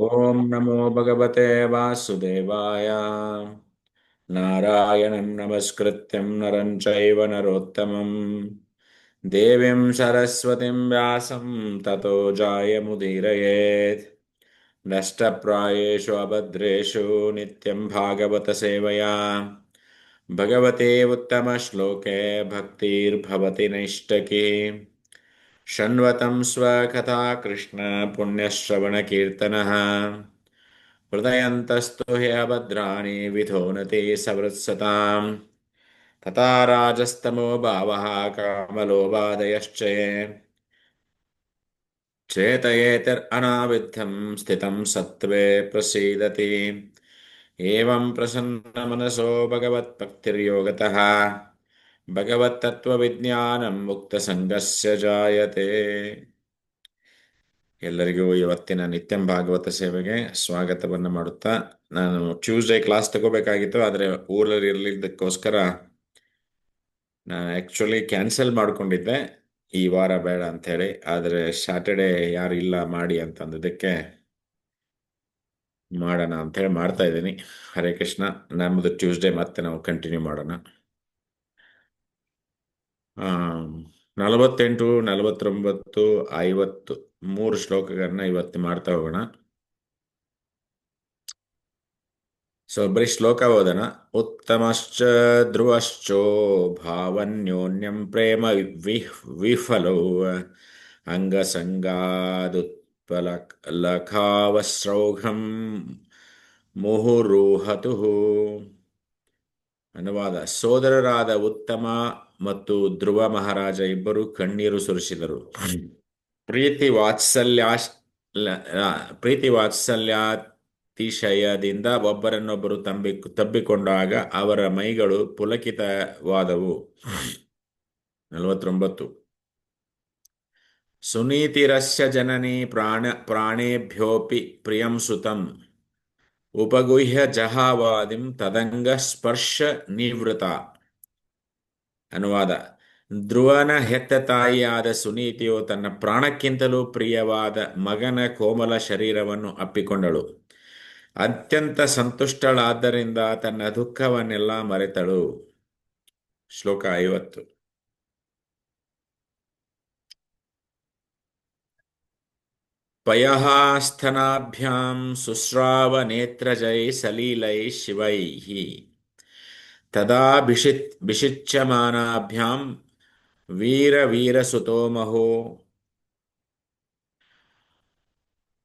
ಓಂ ನಮೋ ಭಗವತೆ ವಾಸುದೇವಾಯ. ನಾರಾಯಣಂ ನಮಸ್ಕೃತ್ಯಂ ನರಂ ಚೈವ ನರೋತ್ತಮಂ ದೇವೀಂ ಸರಸ್ವತಿಂ ವ್ಯಾಸಂ ತತೋ ಜಾಯಮುದೀರಯೇತ್. ನಷ್ಟಪ್ರಾಯೇಷು ಅಭದ್ರೇಷು ನಿತ್ಯಂ ಭಾಗವತ ಸೇವಯಾ ಭಗವತೆ ಉತ್ತಮ ಶ್ಲೋಕೆ ಭಕ್ತಿರ್ಭವತಿ ನೈಷ್ಟಕಿ. ಶಣ್ವತಂ ಸ್ವಕಥಾ ಕೃಷ್ಣ ಪುಣ್ಯಶ್ರವಣಕೀರ್ತನಃ ಹೃದಯಂತಸ್ತು ಹಿ ಅಭದ್ರಾಣಿ ವಿಧೋನತೆ ಸವೃತ್ಸತಾಂ. ತಥಾ ರಾಜಸ್ತಮೋ ಭಾವಃ ಕಾಮಲೋಭಾದಯಶ್ಚ ಚೇತಯೇತಿರನಾವಿದ್ಧಂ ಸ್ಥಿತಂ ಸತ್ವೇ ಪ್ರಸೀದತಿ. ಏವಂ ಪ್ರಸನ್ನಮನಸೋ ಭಗವತ್ಭಕ್ತಿರ್ಯೋಗತಃ ಭಗವತ್ತತ್ವವಿಜ್ಞಾನಂ ಮುಕ್ತಸಂಗಸ್ಯ ಜಾಯತೆ. ಎಲ್ಲರಿಗೂ ಇವತ್ತಿನ ನಿತ್ಯಂ ಭಾಗವತ ಸೇವೆಗೆ ಸ್ವಾಗತವನ್ನು ಮಾಡುತ್ತಾ, ನಾನು ಟ್ಯೂಸ್ಡೇ ಕ್ಲಾಸ್ ತಗೋಬೇಕಾಗಿತ್ತು, ಆದರೆ ಊರಲ್ಲಿ ಇರಲಿದ್ದಕ್ಕೋಸ್ಕರ ನಾನು ಆ್ಯಕ್ಚುಲಿ ಕ್ಯಾನ್ಸಲ್ ಮಾಡ್ಕೊಂಡಿದ್ದೆ, ಈ ವಾರ ಬೇಡ ಅಂಥೇಳಿ. ಆದರೆ ಸ್ಯಾಟರ್ಡೆ ಯಾರು ಇಲ್ಲ ಮಾಡಿ ಅಂತಂದಿದ್ದಕ್ಕೆ ಮಾಡೋಣ ಅಂಥೇಳಿ ಮಾಡ್ತಾ ಇದ್ದೀನಿ. ಹರೇ ಕೃಷ್ಣ. ನಮ್ಮದು ಟ್ಯೂಸ್ಡೇ ಮತ್ತೆ ನಾವು ಕಂಟಿನ್ಯೂ ಮಾಡೋಣ. 48, 49, 50 3 ಶ್ಲೋಕಗಳನ್ನ ಇವತ್ತು ಮಾಡ್ತಾ ಹೋಗೋಣ. ಬರೀ ಶ್ಲೋಕ ಓದೋಣ. ಉತ್ತಮಶ್ಚ ಧ್ರುವಶ್ಚೋ ಭಾವನ್ಯೋನ್ಯಂ ಪ್ರೇಮ ವಿಫಲೋ ಅಂಗಸಂಗಾದುತ್ಪಲಖಾವಸ್ರೌಘಂ ಮುಹುರುಹತು. ಅನುವಾದ: ಸೋದರರಾದ ಉತ್ತಮ ಮತ್ತು ಧ್ರುವ ಮಹಾರಾಜ ಇಬ್ಬರು ಕಣ್ಣೀರು ಸುರಿಸಿದರು. ಪ್ರೀತಿ ವಾತ್ಸಲ್ಯಾತಿಶಯದಿಂದ ಒಬ್ಬರನ್ನೊಬ್ಬರು ತಬ್ಬಿಕೊಂಡಾಗ ಅವರ ಮೈಗಳು ಪುಲಕಿತವಾದವು. 49. ಸುನೀತಿರಸ್ಯ ಜನನಿ ಪ್ರಾಣೇಭ್ಯೋಪಿ ಪ್ರಿಯಂ ಸುತಂ ಉಪಗುಹ್ಯ ಜಹಾವಾದಿಂ ತದಂಗ ಸ್ಪರ್ಶ ನಿವೃತ. ಅನುವಾದ: ಧ್ರುವನ ಹೆತ್ತ ತಾಯಿಯಾದ ಸುನೀತಿಯು ತನ್ನ ಪ್ರಾಣಕ್ಕಿಂತಲೂ ಪ್ರಿಯವಾದ ಮಗನ ಕೋಮಲ ಶರೀರವನ್ನು ಅಪ್ಪಿಕೊಂಡಳು. ಅತ್ಯಂತ ಸಂತುಷ್ಟಳಾದ್ದರಿಂದ ತನ್ನ ದುಃಖವನ್ನೆಲ್ಲ ಮರೆತಳು. ಶ್ಲೋಕ 50. ಪಯಃ ಸ್ತನಾಭ್ಯಾಂ ಸುಸ್ರಾವ ನೇತ್ರಜೈ ಸಲೀಲೈ ಶಿವೈಃ ತದಾ ಬಿಷಿಚ್ಯಮಾನಾಭ್ಯಾಂ ವೀರವೀರಸುತೋ ಮಹೋ.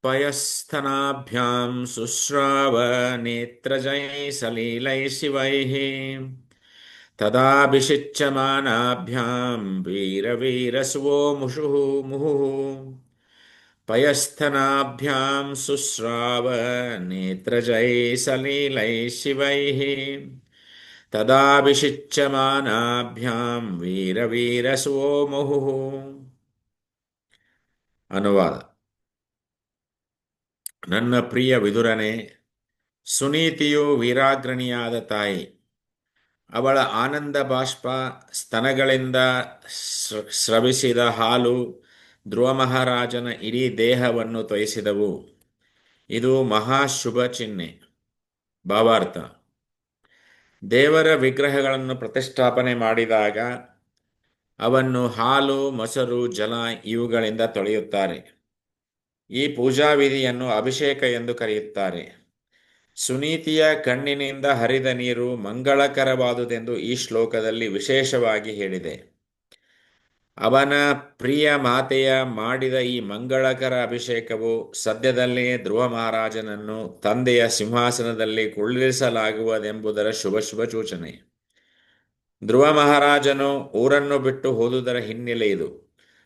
ಪಯಸ್ಥನಾಭ್ಯಾಂ ಸುಸ್ರಾವ ನೇತ್ರಜೈ ಸಲೀಲೈ ಶಿವೈಃ ತದಾ ಬಿಷಿಚ್ಯಮಾನಾಭ್ಯಾಂ ವೀರವೀರಸುವೋ ಮುಹುಃ. ಪಯಸ್ಥನಾಭ್ಯಾಂ ಸುಸ್ರಾವ ನೇತ್ರಜೈ ಸಲೀಲೈ ಶಿವೈಃ ತದಾ ವಿಷಿಚ್ಯಮಾನಾಭ್ಯಾಂ ವೀರವೀರಸುವೋ ಮುಹುಃ. ಅನುವಾದ: ನನ್ನ ಪ್ರಿಯ ವಿದುರನೇ, ಸುನೀತಿಯು ವೀರಾಗ್ರಣಿಯಾದ ತಾಯಿ. ಅವಳ ಆನಂದ ಬಾಷ್ಪ, ಸ್ತನಗಳಿಂದ ಸ್ರವಿಸಿದ ಹಾಲು ಧ್ರುವ ಮಹಾರಾಜನ ಇಡೀ ದೇಹವನ್ನು ತೊಯಿಸಿದವು. ಇದು ಮಹಾಶುಭ ಚಿಹ್ನೆ. ಭಾವಾರ್ಥ: ದೇವರ ವಿಗ್ರಹಗಳನ್ನು ಪ್ರತಿಷ್ಠಾಪನೆ ಮಾಡಿದಾಗ ಅವನ್ನು ಹಾಲು, ಮೊಸರು, ಜಲ ಇವುಗಳಿಂದ ತೊಳೆಯುತ್ತಾರೆ. ಈ ಪೂಜಾ ವಿಧಿಯನ್ನು ಅಭಿಷೇಕ ಎಂದು ಕರೆಯುತ್ತಾರೆ. ಸುನೀತಿಯ ಕಣ್ಣಿನಿಂದ ಹರಿದ ನೀರು ಮಂಗಳಕರವಾದುದೆಂದು ಈ ಶ್ಲೋಕದಲ್ಲಿ ವಿಶೇಷವಾಗಿ ಹೇಳಿದೆ. ಅವನ ಪ್ರಿಯ ಮಾತೆಯ ಮಾಡಿದ ಈ ಮಂಗಳಕರ ಅಭಿಷೇಕವು ಸದ್ಯದಲ್ಲೇ ಧ್ರುವ ಮಹಾರಾಜನನ್ನು ತಂದೆಯ ಸಿಂಹಾಸನದಲ್ಲಿ ಕುಳ್ಳಿರಿಸಲಾಗುವುದೆಂಬುದರ ಶುಭ ಸೂಚನೆ. ಧ್ರುವ ಮಹಾರಾಜನು ಊರನ್ನು ಬಿಟ್ಟು ಹೋದುದರ ಹಿನ್ನೆಲೆ ಇದು.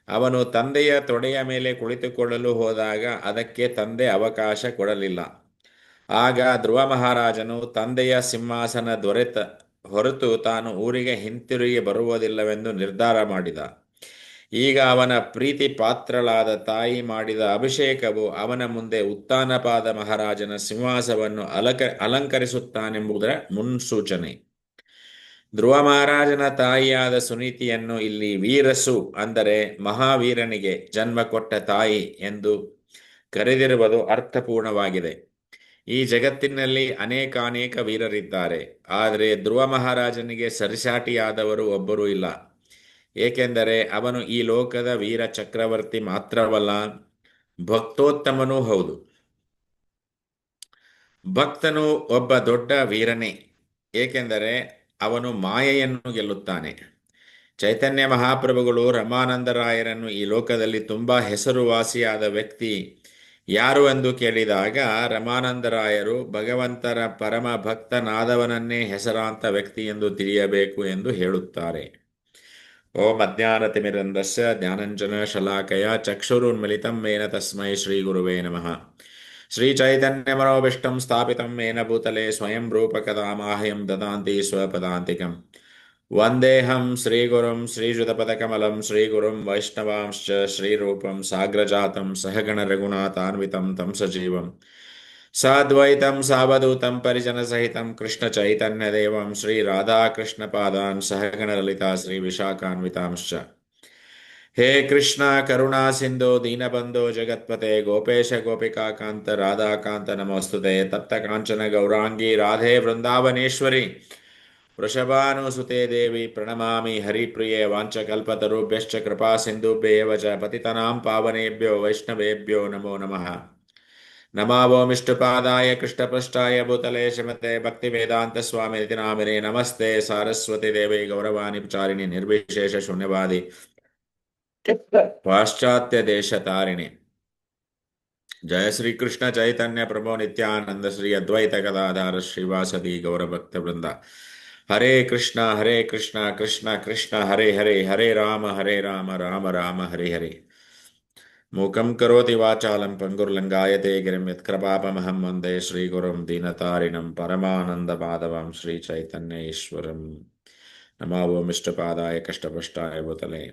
ಅವನು ತಂದೆಯ ತೊಡೆಯ ಮೇಲೆ ಕುಳಿತುಕೊಳ್ಳಲು ಹೋದಾಗ ಅದಕ್ಕೆ ತಂದೆ ಅವಕಾಶ ಕೊಡಲಿಲ್ಲ. ಆಗ ಧ್ರುವ ಮಹಾರಾಜನು ತಂದೆಯ ಸಿಂಹಾಸನ ದೊರೆತ ಹೊರತು ತಾನು ಊರಿಗೆ ಹಿಂತಿರುಗಿ ಬರುವುದಿಲ್ಲವೆಂದು ನಿರ್ಧಾರ ಮಾಡಿದ. ಈಗ ಅವನ ಪ್ರೀತಿ ಪಾತ್ರಳಾದ ತಾಯಿ ಮಾಡಿದ ಅಭಿಷೇಕವು ಅವನ ಮುಂದೆ ಉತ್ತಾನಪಾದ ಮಹಾರಾಜನ ಸಿಂಹಾಸವನ್ನು ಅಲಂಕರಿಸುತ್ತಾನೆಂಬುದರ ಮುನ್ಸೂಚನೆ. ಧ್ರುವ ಮಹಾರಾಜನ ತಾಯಿಯಾದ ಸುನೀತಿಯನ್ನು ಇಲ್ಲಿ ವೀರಸು ಅಂದರೆ ಮಹಾವೀರನಿಗೆ ಜನ್ಮ ಕೊಟ್ಟ ತಾಯಿ ಎಂದು ಕರೆದಿರುವುದು ಅರ್ಥಪೂರ್ಣವಾಗಿದೆ. ಈ ಜಗತ್ತಿನಲ್ಲಿ ಅನೇಕಾನೇಕ ವೀರರಿದ್ದಾರೆ, ಆದರೆ ಧ್ರುವ ಮಹಾರಾಜನಿಗೆ ಸರಿಸಾಟಿಯಾದವರು ಒಬ್ಬರೂ ಇಲ್ಲ. ಏಕೆಂದರೆ ಅವನು ಈ ಲೋಕದ ವೀರ ಚಕ್ರವರ್ತಿ ಮಾತ್ರವಲ್ಲ, ಭಕ್ತೋತ್ತಮನೂ ಹೌದು. ಭಕ್ತನು ಒಬ್ಬ ದೊಡ್ಡ ವೀರನೇ, ಏಕೆಂದರೆ ಅವನು ಮಾಯೆಯನ್ನು ಗೆಲ್ಲುತ್ತಾನೆ. ಚೈತನ್ಯ ಮಹಾಪ್ರಭುಗಳು ರಮಾನಂದರಾಯರನ್ನು ಈ ಲೋಕದಲ್ಲಿ ತುಂಬ ಹೆಸರುವಾಸಿಯಾದ ವ್ಯಕ್ತಿ ಯಾರು ಎಂದು ಕೇಳಿದಾಗ, ರಮಾನಂದರಾಯರು ಭಗವಂತರ ಪರಮ ಭಕ್ತನಾದವನನ್ನೇ ಹೆಸರಾಂತ ವ್ಯಕ್ತಿ ಎಂದು ತಿಳಿಯಬೇಕು ಎಂದು ಹೇಳುತ್ತಾರೆ. ಓಂ ಅಜ್ಞಾನತಿಮಿರಂಧಸ್ಯ ಜ್ಞಾನಂಜನ ಶಲಾಕಯ ಚಕ್ಷುರುನ್ಮಿಲಿತಂ ಮೇನ ತಸ್ಮೈ ಶ್ರೀ ಗುರುವೇ ನಮಃ. ಶ್ರೀ ಚೈತನ್ಯ ಮನೋಭೀಷ್ಟಂ ಸ್ಥಾಪಿತಂ ಮೇನ ಭೂತಲೆ ಸ್ವಯಂ ರೂಪ ಕದಾ ಮಾಹ್ಯಂ ದದಾಂತಿ ಸ್ವಪದಾಂತಿಕಂ. ವಂದೇಹಂ ಶ್ರೀಗುರುಂ ಶ್ರೀಯುತಪದಕಮಲಂ ಶ್ರೀಗುರುಂ ವೈಷ್ಣವಾಂಶ್ಚ ಶ್ರೀರೂಪಂ ಸಾಗ್ರಜಾತಂ ಸಹಗಣ ರಘುನಾಥಾನ್ವಿತಂ ತಂ ಸಜೀವಂ ಸಾದ್ವೈತಂ ಸಾವಧೂತಂ ಪರಿಜನಸಹಿತಂ ಕೃಷ್ಣ ಚೈತನ್ಯದೇವಂ ಶ್ರೀ ರಾಧಾಕೃಷ್ಣಪಾದಾನ್ ಸಹಗಣ ಲಲಿತಾ ಶ್ರೀ ವಿಶಾಖಾನ್ವಿತಾಂಶ್ಚ. ಹೇ ಕೃಷ್ಣ ಕರುಣಾ ಸಿಂಧು ದೀನಬಂಧು ಜಗತ್ಪತೆ ಗೋಪೇಶ ಗೋಪಿಕಾಕಾಂತ ರಾಧಾಕಾಂತ ನಮೋಸ್ತುತೆ. ತಪ್ತ ಕಾಂಚನ ಗೌರಾಂಗಿ ರಾಧೆ ವೃಂದಾವನೇಶ್ವರಿ ವೃಷಭಾನುಸುತೆ ದೇವಿ ಪ್ರಣಮಾಮಿ ಹರಿಪ್ರಿಯೆ. ವಾಂಚಕಲ್ಪತರುಭ್ಯಶ್ಚ ಕೃಪಾ ಸಿಂಧುಭ್ಯೇವ ಚ ಪತಿತನಾಂ ಪಾವನೇಭ್ಯೋ ವೈಷ್ಣವೇಭ್ಯೋ ನಮೋ ನಮಃ. ನಮಾವೋಮಿಷ್ಟಪಾದಾಯ ಕೃಷ್ಣಪೃಷ್ಠಾಯ ಭೂತಲೆ ಶ್ರೀಮತೆ ಭಕ್ತಿವೇದಾಂತ ಸ್ವಾಮಿನಿತಿ ನಾಮಿನೇ. ನಮಸ್ತೆ ಸಾರಸ್ವತಿ ದೇವಿ ಗೌರವಾಣಿ ಪ್ರಚಾರಿಣಿ ನಿರ್ವಿಶೇಷ ಶೂನ್ಯವಾದಿ ಪಾಶ್ಚಾತ್ಯ ದೇಶ ತಾರಿಣಿ. ಜಯ ಶ್ರೀ ಕೃಷ್ಣ ಚೈತನ್ಯ ಪ್ರಭು ನಿತ್ಯಾನಂದ ಶ್ರೀ ಅದ್ವೈತ ಗದಾಧಾರ ಶ್ರೀವಾಸದಿ ಗೌರಭಕ್ತ ವೃಂದ. ಹರೇ ಕೃಷ್ಣ ಕೃಷ್ಣ ಕೃಷ್ಣ ಹರೇ ಹರೇ, ಹರೇ ರಾಮ ರಾಮ ರಾಮ ಹರೇ ಹರೇ. ಮೂಕಂ ಕರೋತಿ ವಾಚಾಲಂ ಪಂಗುರ್ಲಂಗಾಯತೆ ಗಿರಿಂ ಯತ್ಕೃಪಾಪಮಹಂ ವಂದೇ ಶ್ರೀಗುರುಂ ದೀನತಾರಿಣಂ ಪರಮಾನಂದ ಮಾಧವಂ ಶ್ರೀ ಚೈತನ್ಯ ಈಶ್ವರಂ. ನಮೋ ಓಮಿಷ್ಟಪಾದಾಯ ಕಷ್ಟಪೃಷ್ಠಾಯ ಭೂತಲೆ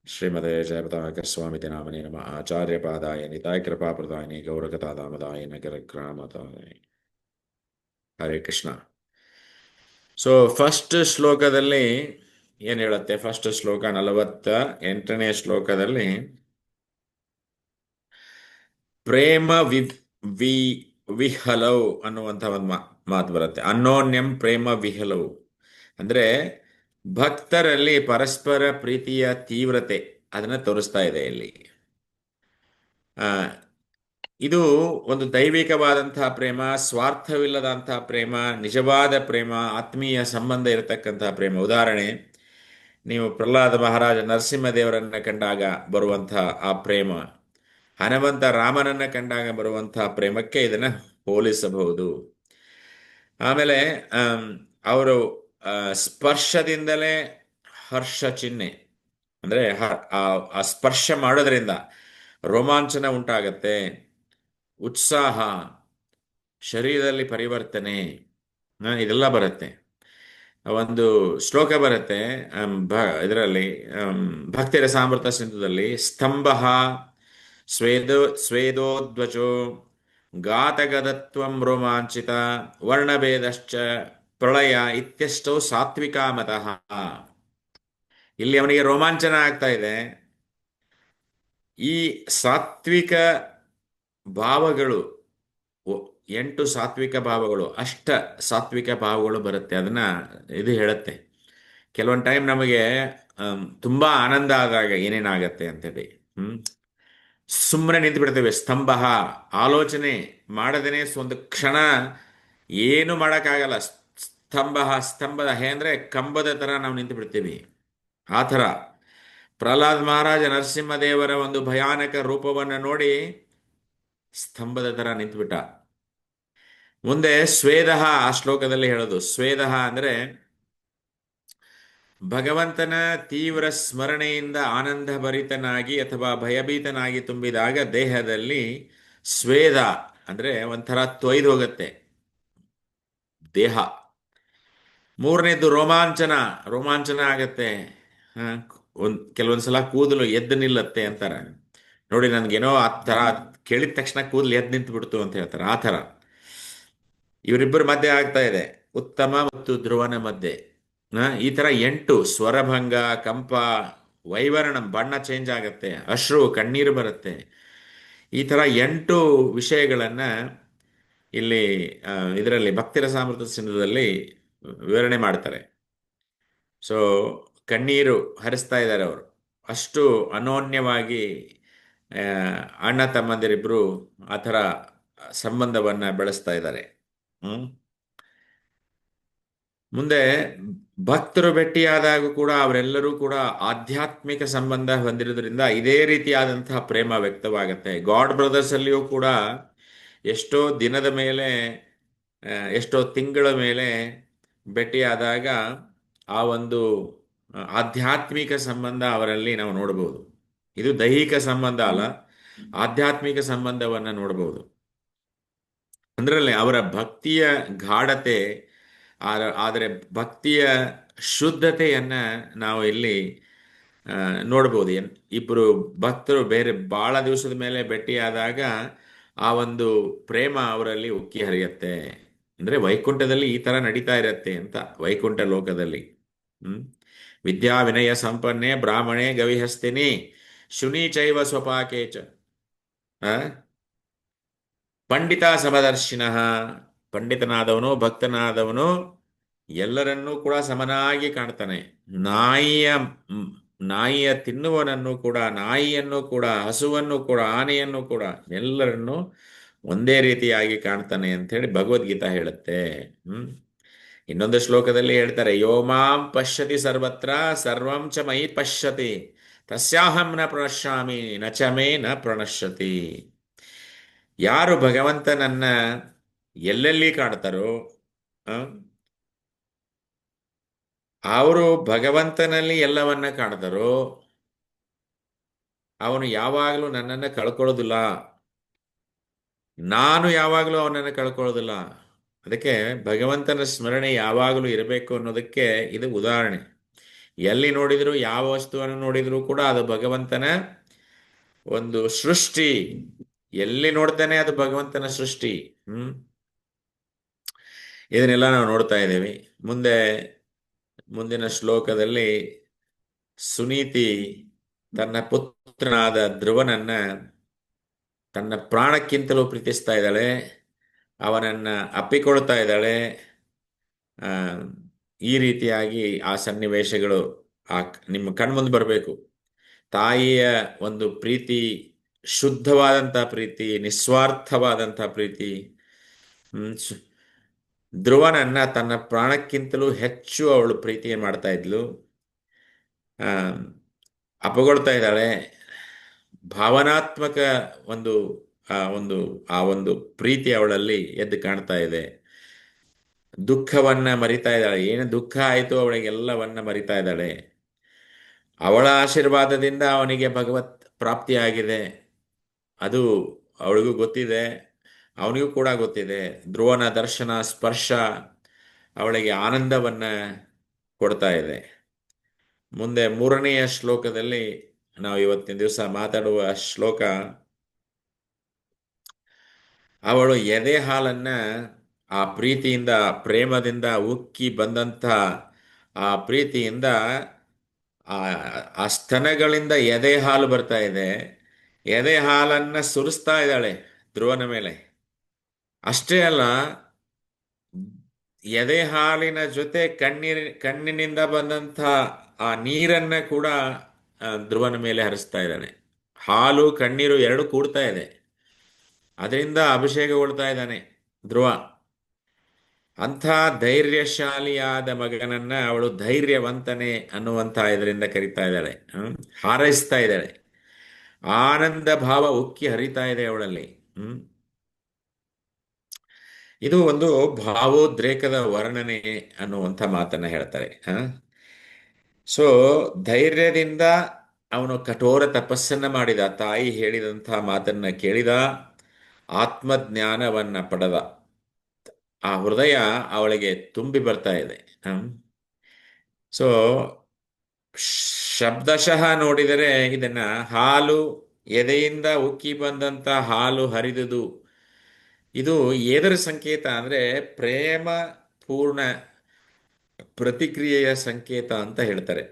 ಶ್ರೀಮತೆ ಜಯಪತಾಕ ಸ್ವಾಮಿತಿ ನಾಮನೇ ನಮಃ. ಆಚಾರ್ಯಪಾದಾಯ ನಿತಾಯ ಕೃಪಾಪ್ರದಾಯಿನಿ ಗೌರಕತಾದಾಮದಾಯ ನಗರಗ್ರಾಮದಾಯ. ಹರೇ ಕೃಷ್ಣ. ಸೊ ಫಸ್ಟ್ ಶ್ಲೋಕದಲ್ಲಿ ಏನ್ ಹೇಳುತ್ತೆ? ಫಸ್ಟ್ ಶ್ಲೋಕ 48ನೇ ಶ್ಲೋಕದಲ್ಲಿ ಪ್ರೇಮ ವಿಹಲವು ಅನ್ನುವಂಥ ಒಂದು ಮಾತು ಬರುತ್ತೆ. ಅನ್ಯೋನ್ಯಂ ಪ್ರೇಮ ವಿಹಲವು ಅಂದ್ರೆ ಭಕ್ತರಲ್ಲಿ ಪರಸ್ಪರ ಪ್ರೀತಿಯ ತೀವ್ರತೆ ಅದನ್ನ ತೋರಿಸ್ತಾ ಇದೆ ಇಲ್ಲಿ. ಇದು ಒಂದು ದೈವಿಕವಾದಂತಹ ಪ್ರೇಮ, ಸ್ವಾರ್ಥವಿಲ್ಲದಂತಹ ಪ್ರೇಮ, ನಿಜವಾದ ಪ್ರೇಮ, ಆತ್ಮೀಯ ಸಂಬಂಧ ಇರತಕ್ಕಂತಹ ಪ್ರೇಮ. ಉದಾಹರಣೆ, ನೀವು ಪ್ರಹ್ಲಾದ ಮಹಾರಾಜ ನರಸಿಂಹದೇವರನ್ನ ಕಂಡಾಗ ಬರುವಂತಹ ಆ ಪ್ರೇಮ, ಹನುಮಂತ ರಾಮನನ್ನ ಕಂಡಾಗ ಬರುವಂತಹ ಪ್ರೇಮಕ್ಕೆ ಇದನ್ನ ಹೋಲಿಸಬಹುದು. ಆಮೇಲೆ ಅವರು ಸ್ಪರ್ಶದಿಂದಲೇ ಹರ್ಷ ಚಿಹ್ನೆ, ಅಂದ್ರೆ ಆ ಸ್ಪರ್ಶ ಮಾಡೋದ್ರಿಂದ ರೋಮಾಂಚನ ಉಂಟಾಗತ್ತೆ, ಉತ್ಸಾಹ, ಶರೀರದಲ್ಲಿ ಪರಿವರ್ತನೆ, ಇದೆಲ್ಲ ಬರುತ್ತೆ. ಒಂದು ಶ್ಲೋಕ ಬರುತ್ತೆ ಇದರಲ್ಲಿ ಭಕ್ತಿ ರಸಾಮೃತ ಸಿಂಧುದಲ್ಲಿ, ಸ್ತಂಭ ಸ್ವೇದೋದ್ವಚೋ ಗಾತಗದತ್ವಂ ರೋಮಾಂಚಿತ ವರ್ಣಭೇದಶ್ಚ ಪ್ರಳಯ ಇತ್ಯಷ್ಟೋ ಸಾತ್ವಿಕ ಮತಃ. ಇಲ್ಲಿ ಅವನಿಗೆ ರೋಮಾಂಚನ ಆಗ್ತಾ ಇದೆ. ಈ ಸಾತ್ವಿಕ ಭಾವಗಳು 8 ಸಾತ್ವಿಕ ಭಾವಗಳು, ಅಷ್ಟ ಸಾತ್ವಿಕ ಭಾವಗಳು ಬರುತ್ತೆ. ಅದನ್ನ ಇದು ಹೇಳುತ್ತೆ. ಕೆಲವೊಂದು ಟೈಮ್ ನಮಗೆ ತುಂಬಾ ಆನಂದ ಆದಾಗ ಏನೇನಾಗತ್ತೆ ಅಂತೇಳಿ ಸುಮ್ಮನೆ ನಿಂತು ಬಿಡ್ತೇವೆ. ಸ್ತಂಭ, ಆಲೋಚನೆ ಮಾಡದೇನೆ ಒಂದು ಕ್ಷಣ ಏನು ಮಾಡೋಕ್ಕಾಗಲ್ಲ. ಸ್ತಂಭದ ಅಂದ್ರೆ ಕಂಬದ ತರ ನಾವು ನಿಂತು ಬಿಡ್ತೀವಿ. ಆ ಥರ ಪ್ರಹ್ಲಾದ್ ಮಹಾರಾಜ ನರಸಿಂಹದೇವರ ಒಂದು ಭಯಾನಕ ರೂಪವನ್ನು ನೋಡಿ ಸ್ತಂಭದ ತರ ನಿಂತುಬಿಟ್ಟ. ಮುಂದೆ ಸ್ವೇದ, ಆ ಶ್ಲೋಕದಲ್ಲಿ ಹೇಳೋದು ಸ್ವೇದ ಅಂದ್ರೆ ಭಗವಂತನ ತೀವ್ರ ಸ್ಮರಣೆಯಿಂದ ಆನಂದ ಭರಿತನಾಗಿ ಅಥವಾ ಭಯಭೀತನಾಗಿ ತುಂಬಿದಾಗ ದೇಹದಲ್ಲಿ ಸ್ವೇದ ಅಂದ್ರೆ ಒಂಥರ ತೊಯ್ದು ಹೋಗುತ್ತೆ ದೇಹ. ಮೂರನೇದು ರೋಮಾಂಚನ ಆಗತ್ತೆ. ಕೆಲವೊಂದ್ಸಲ ಕೂದಲು ಎದ್ದು ನಿಲ್ಲತ್ತೆ ಅಂತಾರ ನೋಡಿ. ನನ್ಗೇನೋ ಆ ತರ ಕೇಳಿದ ತಕ್ಷಣ ಕೂದಲು ಎದ್ದು ನಿಂತು ಬಿಡ್ತು ಅಂತ ಹೇಳ್ತಾರೆ. ಆ ಥರ ಇವರಿಬ್ಬರ ಮಧ್ಯೆ ಆಗ್ತಾ ಇದೆ, ಉತ್ತಮ ಮತ್ತು ಧ್ರುವನ ಮಧ್ಯೆ. ಈ ತರ 8 ಸ್ವರಭಂಗ, ಕಂಪ, ವೈವರಣ, ಬಣ್ಣ ಚೇಂಜ್ ಆಗತ್ತೆ, ಅಶ್ರು, ಕಣ್ಣೀರು ಬರುತ್ತೆ. ಈ ತರ 8 ವಿಷಯಗಳನ್ನ ಇಲ್ಲಿ ಇದರಲ್ಲಿ ಭಕ್ತಿರಸಾಮೃತ ಸಿಂಧುದಲ್ಲಿ ವಿವರಣೆ ಮಾಡ್ತಾರೆ. ಸೊ ಕಣ್ಣೀರು ಹರಿಸ್ತಾ ಇದ್ದಾರೆ ಅವರು, ಅಷ್ಟು ಅನೋನ್ಯವಾಗಿ ಆ, ಅಣ್ಣ ತಮ್ಮಂದಿರಿಬ್ರು ಆ ಥರ ಸಂಬಂಧವನ್ನ ಬೆಳೆಸ್ತಾ ಇದ್ದಾರೆ. ಹ್ಮ್ ಮುಂದೆ ಭಕ್ತರು ಭೇಟಿಯಾದಾಗ ಕೂಡ ಅವರೆಲ್ಲರೂ ಕೂಡ ಆಧ್ಯಾತ್ಮಿಕ ಸಂಬಂಧ ಹೊಂದಿರೋದ್ರಿಂದ ಇದೇ ರೀತಿಯಾದಂತಹ ಪ್ರೇಮ ವ್ಯಕ್ತವಾಗುತ್ತೆ. ಗಾಡ್ ಬ್ರದರ್ಸ್ ಅಲ್ಲಿಯೂ ಕೂಡ ಎಷ್ಟೋ ದಿನದ ಮೇಲೆ ಎಷ್ಟೋ ತಿಂಗಳ ಮೇಲೆ ಭೇಟಿಯಾದಾಗ ಆ ಒಂದು ಆಧ್ಯಾತ್ಮಿಕ ಸಂಬಂಧ ಅವರಲ್ಲಿ ನಾವು ನೋಡಬಹುದು. ಇದು ದೈಹಿಕ ಸಂಬಂಧ ಅಲ್ಲ, ಆಧ್ಯಾತ್ಮಿಕ ಸಂಬಂಧವನ್ನ ನೋಡಬಹುದು. ಅಂದ್ರಲ್ಲಿ ಅವರ ಭಕ್ತಿಯ ಗಾಢತೆ, ಆದರೆ ಭಕ್ತಿಯ ಶುದ್ಧತೆಯನ್ನ ನಾವು ಇಲ್ಲಿ ನೋಡ್ಬೋದು. ಇಬ್ಬರು ಭಕ್ತರು ಬೇರೆ ಬಹಳ ದಿವಸದ ಮೇಲೆ ಭೇಟಿಯಾದಾಗ ಆ ಒಂದು ಪ್ರೇಮ ಅವರಲ್ಲಿ ಉಕ್ಕಿ ಹರಿಯತ್ತೆ. ಅಂದ್ರೆ ವೈಕುಂಠದಲ್ಲಿ ಈ ತರ ನಡೀತಾ ಇರತ್ತೆ ಅಂತ, ವೈಕುಂಠ ಲೋಕದಲ್ಲಿ. ಹ್ಮ್ ವಿದ್ಯಾ ವಿನಯ ಸಂಪನ್ನೆ ಬ್ರಾಹ್ಮಣೆ ಗವಿಹಸ್ತಿನಿ ಶುನಿ ಚೈವ ಸ್ವಪಾಕೆ ಚ. ಆ? ಪಂಡಿತ ಸಮದರ್ಶಿನಃ, ಪಂಡಿತನಾದವನು ಭಕ್ತನಾದವನು ಎಲ್ಲರನ್ನೂ ಕೂಡ ಸಮನಾಗಿ ಕಾಣ್ತಾನೆ. ನಾಯಿಯ ನಾಯಿಯ ತಿನ್ನುವನನ್ನು ಕೂಡ, ನಾಯಿಯನ್ನು ಕೂಡ, ಹಸುವನ್ನು ಕೂಡ, ಆನೆಯನ್ನು ಕೂಡ ಎಲ್ಲರನ್ನೂ ಒಂದೇ ರೀತಿಯಾಗಿ ಕಾಣ್ತಾನೆ ಅಂತ ಹೇಳಿ ಭಗವದ್ಗೀತಾ ಹೇಳುತ್ತೆ. ಇನ್ನೊಂದು ಶ್ಲೋಕದಲ್ಲಿ ಹೇಳ್ತಾರೆ, ಯೋ ಮಾಂ ಪಶ್ಯತಿ ಸರ್ವತ್ರ ಸರ್ವಂ ಚ ಮಯಿ ಪಶ್ಯತಿ ತಸ್ಯಾಹಂ ನ ಪ್ರಣಶ್ಯಾಮಿ ನ ಚ ಮೇ ನ ಪ್ರಣಶ್ಯತಿ. ಯಾರು ಭಗವಂತನನ್ನ ಎಲ್ಲೆಲ್ಲಿ ಕಾಣ್ತಾರೋ ಅವರು ಭಗವಂತನಲ್ಲಿ ಎಲ್ಲವನ್ನ ಕಾಣ್ತಾರೋ ಅವನು ಯಾವಾಗಲೂ ನನ್ನನ್ನು ಕಳ್ಕೊಳ್ಳೋದಿಲ್ಲ, ನಾನು ಯಾವಾಗಲೂ ಅವನನ್ನು ಕಳ್ಕೊಳ್ಳೋದಿಲ್ಲ. ಅದಕ್ಕೆ ಭಗವಂತನ ಸ್ಮರಣೆ ಯಾವಾಗಲೂ ಇರಬೇಕು ಅನ್ನೋದಕ್ಕೆ ಇದು ಉದಾಹರಣೆ. ಎಲ್ಲಿ ನೋಡಿದ್ರು, ಯಾವ ವಸ್ತುವನ್ನು ನೋಡಿದ್ರು ಕೂಡ ಅದು ಭಗವಂತನ ಒಂದು ಸೃಷ್ಟಿ. ಎಲ್ಲಿ ನೋಡ್ತಾನೆ ಅದು ಭಗವಂತನ ಸೃಷ್ಟಿ. ಇದನ್ನೆಲ್ಲ ನಾವು ನೋಡ್ತಾ ಇದ್ದೇವೆ. ಮುಂದಿನ ಶ್ಲೋಕದಲ್ಲಿ ಸುನೀತಿ ತನ್ನ ಪುತ್ರನಾದ ಧ್ರುವನನ್ನ ತನ್ನ ಪ್ರಾಣಕ್ಕಿಂತಲೂ ಪ್ರೀತಿಸ್ತಾ ಇದ್ದಾಳೆ, ಅವನನ್ನ ಅಪ್ಪಿಕೊಳ್ತಾ ಇದ್ದಾಳೆ. ಆ ಈ ರೀತಿಯಾಗಿ ಆ ಸನ್ನಿವೇಶಗಳು ನಿಮ್ಮ ಕಣ್ಮುಂದೆ ಬರಬೇಕು. ತಾಯಿಯ ಒಂದು ಪ್ರೀತಿ, ಶುದ್ಧವಾದಂಥ ಪ್ರೀತಿ, ನಿಸ್ವಾರ್ಥವಾದಂಥ ಪ್ರೀತಿ. ಧ್ರುವನನ್ನ ತನ್ನ ಪ್ರಾಣಕ್ಕಿಂತಲೂ ಹೆಚ್ಚು ಅವಳು ಪ್ರೀತಿ ಮಾಡ್ತಾ ಇದ್ಲು, ಅಪಗೊಳ್ತಾ ಇದ್ದಾಳೆ. ಭಾವನಾತ್ಮಕ ಒಂದು ಆ ಒಂದು ಪ್ರೀತಿ ಅವಳಲ್ಲಿ ಎದ್ದು ಕಾಣ್ತಾ ಇದೆ. ದುಃಖವನ್ನ ಮರಿತಾ ಇದ್ದಾಳೆ. ಏನು ದುಃಖ ಆಯಿತು ಅವಳಿಗೆಲ್ಲವನ್ನ ಮರಿತಾ ಇದ್ದಾಳೆ. ಅವಳ ಆಶೀರ್ವಾದದಿಂದ ಅವನಿಗೆ ಭಗವತ್ ಪ್ರಾಪ್ತಿಯಾಗಿದೆ, ಅದು ಅವಳಿಗೂ ಗೊತ್ತಿದೆ, ಅವನಿಗೂ ಕೂಡ ಗೊತ್ತಿದೆ. ಧ್ರುವನ ದರ್ಶನ ಸ್ಪರ್ಶ ಅವಳಿಗೆ ಆನಂದವನ್ನ ಕೊಡ್ತಾ ಇದೆ. ಮುಂದೆ 3ನೆಯ ಶ್ಲೋಕದಲ್ಲಿ ನಾವು ಇವತ್ತಿನ ದಿವಸ ಮಾತಾಡುವ ಶ್ಲೋಕ, ಅವಳು ಎದೆ ಹಾಲನ್ನ ಆ ಪ್ರೀತಿಯಿಂದ, ಪ್ರೇಮದಿಂದ ಉಕ್ಕಿ ಬಂದಂಥ ಆ ಪ್ರೀತಿಯಿಂದ ಆ ಸ್ತನಗಳಿಂದ ಎದೆ ಹಾಲು ಬರ್ತಾ ಇದೆ. ಎದೆ ಹಾಲನ್ನ ಸುರಿಸ್ತಾ ಇದ್ದಾಳೆ ಧ್ರುವನ ಮೇಲೆ. ಅಷ್ಟೇ ಅಲ್ಲ, ಎದೆ ಹಾಲಿನ ಜೊತೆ ಕಣ್ಣಿನಿಂದ ಬಂದಂಥ ಆ ನೀರನ್ನ ಕೂಡ ಧ್ರುವನ ಮೇಲೆ ಹರಿಸ್ತಾ ಇದ್ದಾನೆ. ಹಾಲು ಕಣ್ಣೀರು ಎರಡು ಕೂಡ್ತಾ ಇದೆ, ಅದರಿಂದ ಅಭಿಷೇಕಗೊಳ್ತಾ ಇದ್ದಾನೆ ಧ್ರುವ. ಅಂಥ ಧೈರ್ಯಶಾಲಿಯಾದ ಮಗನನ್ನ ಅವಳು ಧೈರ್ಯವಂತನೆ ಅನ್ನುವಂಥ ಇದರಿಂದ ಕರಿತಾ ಇದ್ದಾಳೆ, ಹಾರೈಸ್ತಾ ಇದ್ದಾಳೆ. ಆನಂದ ಭಾವ ಉಕ್ಕಿ ಹರಿತಾ ಇದೆ ಅವಳಲ್ಲಿ. ಇದು ಒಂದು ಭಾವೋದ್ರೇಕದ ವರ್ಣನೆ ಅನ್ನುವಂಥ ಮಾತನ್ನ ಹೇಳ್ತಾರೆ. ಸೊ ಧೈರ್ಯದಿಂದ ಅವನು ಕಠೋರ ತಪಸ್ಸನ್ನ ಮಾಡಿದ, ತಾಯಿ ಹೇಳಿದಂಥ ಮಾತನ್ನ ಕೇಳಿದ, ಆತ್ಮಜ್ಞಾನವನ್ನ ಪಡೆದ. ಆ ಹೃದಯ ಅವಳಿಗೆ ತುಂಬಿ ಬರ್ತಾ ಇದೆ. ಸೊ ಶಬ್ದಶಃ ನೋಡಿದರೆ ಇದನ್ನ ಹಾಲು, ಎದೆಯಿಂದ ಉಕ್ಕಿ ಬಂದಂತ ಹಾಲು ಹರಿದುದು, ಇದು ಏದರ ಸಂಕೇತ ಅಂದ್ರೆ ಪ್ರೇಮ ಪೂರ್ಣ ಪ್ರತಿಕ್ರಿಯೆಯ ಸಂಕೇತ ಅಂತ ಹೇಳ್ತಾರೆ.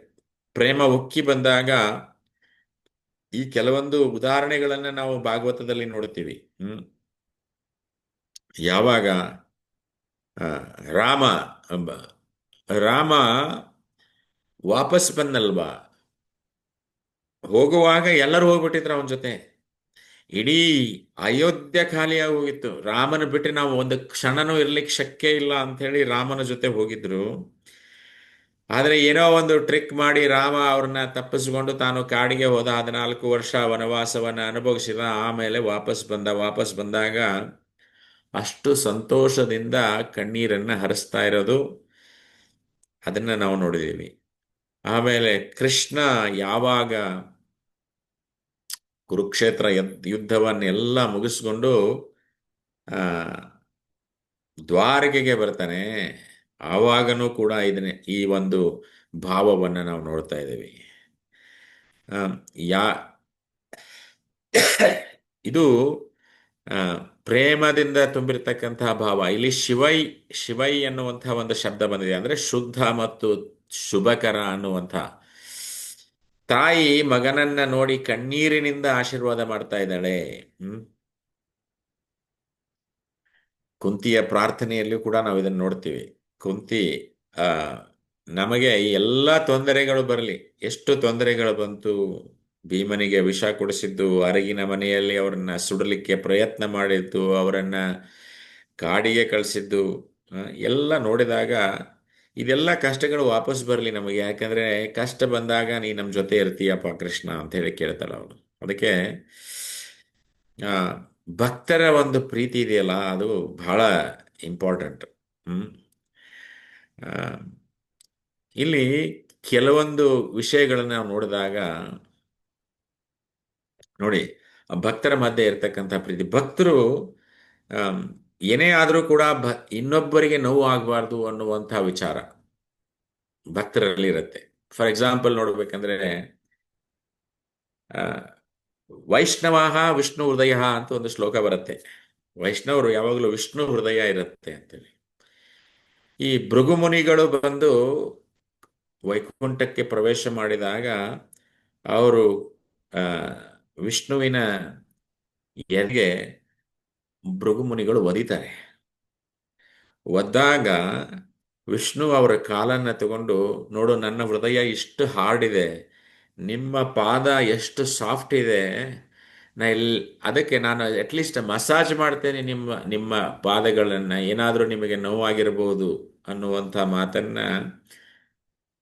ಪ್ರೇಮ ಉಕ್ಕಿ ಬಂದಾಗ ಈ ಕೆಲವೊಂದು ಉದಾಹರಣೆಗಳನ್ನ ನಾವು ಭಾಗವತದಲ್ಲಿ ನೋಡ್ತೀವಿ. ಯಾವಾಗ ಆ, ರಾಮ ಬ- ರಾಮ ವಾಪಸ್ ಬಂದಲ್ವಾ, ಹೋಗುವಾಗ ಎಲ್ಲರೂ ಹೋಗ್ಬಿಟ್ಟಿದ್ರು ಅವನ ಜೊತೆ. ಇಡೀ ಅಯೋಧ್ಯ ಖಾಲಿಯಾಗಿ ಹೋಗಿತ್ತು. ರಾಮನ ಬಿಟ್ಟು ನಾವು ಒಂದು ಕ್ಷಣನೂ ಇರ್ಲಿಕ್ಕೆ ಶಕ್ಯ ಇಲ್ಲ ಅಂತ ಹೇಳಿ ರಾಮನ ಜೊತೆ ಹೋಗಿದ್ರು. ಆದ್ರೆ ಏನೋ ಒಂದು ಟ್ರಿಕ್ ಮಾಡಿ ರಾಮ ಅವ್ರನ್ನ ತಪ್ಪಿಸ್ಕೊಂಡು ತಾನು ಕಾಡಿಗೆ ಹೋದ. 14 ವರ್ಷ ವನವಾಸವನ್ನ ಅನುಭವಿಸಿದ. ಆಮೇಲೆ ವಾಪಸ್ ಬಂದಾಗ ಅಷ್ಟು ಸಂತೋಷದಿಂದ ಕಣ್ಣೀರನ್ನ ಹರಿಸ್ತಾ ಇರೋದು ಅದನ್ನ ನಾವು ನೋಡಿದೀವಿ. ಆಮೇಲೆ ಕೃಷ್ಣ ಯಾವಾಗ ಕುರುಕ್ಷೇತ್ರ ಯುದ್ಧವನ್ನೆಲ್ಲ ಮುಗಿಸ್ಕೊಂಡು ಆ ದ್ವಾರಕೆಗೆ ಬರ್ತಾನೆ, ಆವಾಗನೂ ಕೂಡ ಈ ಒಂದು ಭಾವವನ್ನು ನಾವು ನೋಡ್ತಾ ಇದ್ದೀವಿ. ಆ, ಯಾ ಇದು ಆ, ಪ್ರೇಮದಿಂದ ತುಂಬಿರ್ತಕ್ಕಂತಹ ಭಾವ. ಇಲ್ಲಿ ಶಿವೈ ಅನ್ನುವಂತಹ ಒಂದು ಶಬ್ದ ಬಂದಿದೆ. ಅಂದ್ರೆ ಶುದ್ಧ ಮತ್ತು ಶುಭಕರ ಅನ್ನುವಂಥ. ತಾಯಿ ಮಗನನ್ನ ನೋಡಿ ಕಣ್ಣೀರಿನಿಂದ ಆಶೀರ್ವಾದ ಮಾಡ್ತಾ ಇದ್ದಾಳೆ. ಹ್ಮ್ ಕುಂತಿಯ ಪ್ರಾರ್ಥನೆಯಲ್ಲಿಯೂ ಕೂಡ ನಾವು ಇದನ್ನು ನೋಡ್ತೀವಿ. ಕುಂತಿ ಆ ನಮಗೆ ಈ ಎಲ್ಲ ತೊಂದರೆಗಳು ಬರಲಿ, ಎಷ್ಟು ತೊಂದರೆಗಳು ಬಂತು, ಭೀಮನಿಗೆ ವಿಷ ಕೊಡಿಸಿದ್ದು, ಅರಗಿನ ಮನೆಯಲ್ಲಿ ಅವರನ್ನ ಸುಡಲಿಕ್ಕೆ ಪ್ರಯತ್ನ ಮಾಡಿದ್ದು, ಅವರನ್ನ ಕಾಡಿಗೆ ಕಳಿಸಿದ್ದು, ಆ, ಎಲ್ಲ ನೋಡಿದಾಗ ಇದೆಲ್ಲ ಕಷ್ಟಗಳು ವಾಪಸ್ ಬರಲಿ ನಮಗೆ. ಯಾಕಂದ್ರೆ ಕಷ್ಟ ಬಂದಾಗ ನೀ ನಮ್ಮ ಜೊತೆ ಇರ್ತೀಯಪ್ಪ ಕೃಷ್ಣ ಅಂತ ಹೇಳಿ ಕೇಳ್ತಾಳ ಅವಳು. ಅದಕ್ಕೆ ಆ ಭಕ್ತರ ಒಂದು ಪ್ರೀತಿ ಇದೆಯಲ್ಲ, ಅದು ಬಹಳ ಇಂಪಾರ್ಟೆಂಟ್. ಹ್ಮ್ ಆ, ಇಲ್ಲಿ ಕೆಲವೊಂದು ವಿಷಯಗಳನ್ನ ನಾವು ನೋಡಿದಾಗ ನೋಡಿ, ಆ ಭಕ್ತರ ಮಧ್ಯೆ ಇರತಕ್ಕಂಥ ಪ್ರೀತಿ. ಭಕ್ತರು ಆಮ್, ಏನೇ ಆದರೂ ಕೂಡ ಇನ್ನೊಬ್ಬರಿಗೆ ನೋವು ಆಗಬಾರ್ದು ಅನ್ನುವಂಥ ವಿಚಾರ ಭಕ್ತರಲ್ಲಿ ಇರುತ್ತೆ. ಫಾರ್ ಎಕ್ಸಾಂಪಲ್ ನೋಡ್ಬೇಕಂದ್ರೆ ಆ, ವೈಷ್ಣವಾಹ ವಿಷ್ಣು ಹೃದಯ ಅಂತ ಒಂದು ಶ್ಲೋಕ ಬರುತ್ತೆ. ವೈಷ್ಣವರು ಯಾವಾಗಲೂ ವಿಷ್ಣು ಹೃದಯ ಇರುತ್ತೆ ಅಂತೇಳಿ. ಈ ಭೃಗುಮುನಿಗಳು ಬಂದು ವೈಕುಂಠಕ್ಕೆ ಪ್ರವೇಶ ಮಾಡಿದಾಗ ಅವರು ಆ, ವಿಷ್ಣುವಿನ ಎದೆಗೆ ಭೃಗುಮುನಿಗಳು ಒದಿತಾರೆ. ಒದ್ದಾಗ ವಿಷ್ಣು ಅವರ ಕಾಲನ್ನ ತಗೊಂಡು, ನೋಡು ನನ್ನ ಹೃದಯ ಇಷ್ಟು ಹಾರ್ಡ್ ಇದೆ, ನಿಮ್ಮ ಪಾದ ಎಷ್ಟು ಸಾಫ್ಟ್ ಇದೆ, ನಾ ಅದಕ್ಕೆ ನಾನು ಅಟ್ಲೀಸ್ಟ್ ಮಸಾಜ್ ಮಾಡ್ತೇನೆ ನಿಮ್ಮ ನಿಮ್ಮ ಪಾದಗಳನ್ನ, ಏನಾದರೂ ನಿಮಗೆ ನೋವಾಗಿರಬಹುದು ಅನ್ನುವಂಥ ಮಾತನ್ನ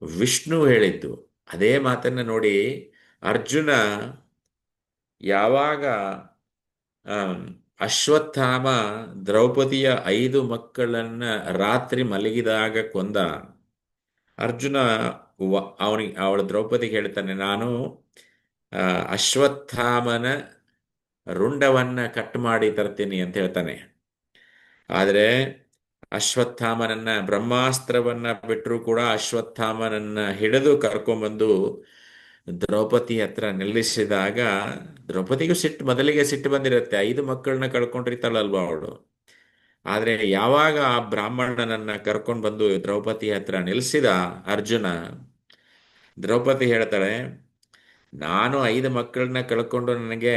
ವಿಷ್ಣು ಹೇಳಿದ್ದು. ಅದೇ ಮಾತನ್ನ ನೋಡಿ ಅರ್ಜುನ ಯಾವಾಗ ಆಮ್, ಅಶ್ವತ್ಥಾಮ ದ್ರೌಪದಿಯ 5 ಮಕ್ಕಳನ್ನ ರಾತ್ರಿ ಮಲಗಿದಾಗ ಕೊಂದ. ಅರ್ಜುನ ಅವಳ ದ್ರೌಪದಿಗೆ ಹೇಳ್ತಾನೆ, ನಾನು ಆ, ಅಶ್ವತ್ಥಾಮನ ರುಂಡವನ್ನ ಕಟ್ ಮಾಡಿ ತರ್ತೀನಿ ಅಂತ ಹೇಳ್ತಾನೆ. ಆದರೆ ಅಶ್ವತ್ಥಾಮನನ್ನ, ಬ್ರಹ್ಮಾಸ್ತ್ರವನ್ನ ಬಿಟ್ಟರೂ ಕೂಡ ಅಶ್ವತ್ಥಾಮನನ್ನ ಹಿಡಿದು ಕರ್ಕೊಂಬಂದು ದ್ರೌಪದಿ ಹತ್ರ ನಿಲ್ಲಿಸಿದಾಗ ದ್ರೌಪದಿಗೂ ಮೊದಲಿಗೆ ಸಿಟ್ಟು ಬಂದಿರುತ್ತೆ. 5 ಮಕ್ಕಳನ್ನ ಕಳ್ಕೊಂಡಿರ್ತಾಳಲ್ವಾ ಅವಳು. ಆದ್ರೆ ಯಾವಾಗ ಆ ಬ್ರಾಹ್ಮಣನನ್ನ ಕರ್ಕೊಂಡು ಬಂದು ದ್ರೌಪದಿ ಹತ್ರ ನಿಲ್ಲಿಸಿದ ಅರ್ಜುನ, ದ್ರೌಪದಿ ಹೇಳ್ತಾಳೆ, ನಾನು 5 ಮಕ್ಕಳನ್ನ ಕಳ್ಕೊಂಡು ನನಗೆ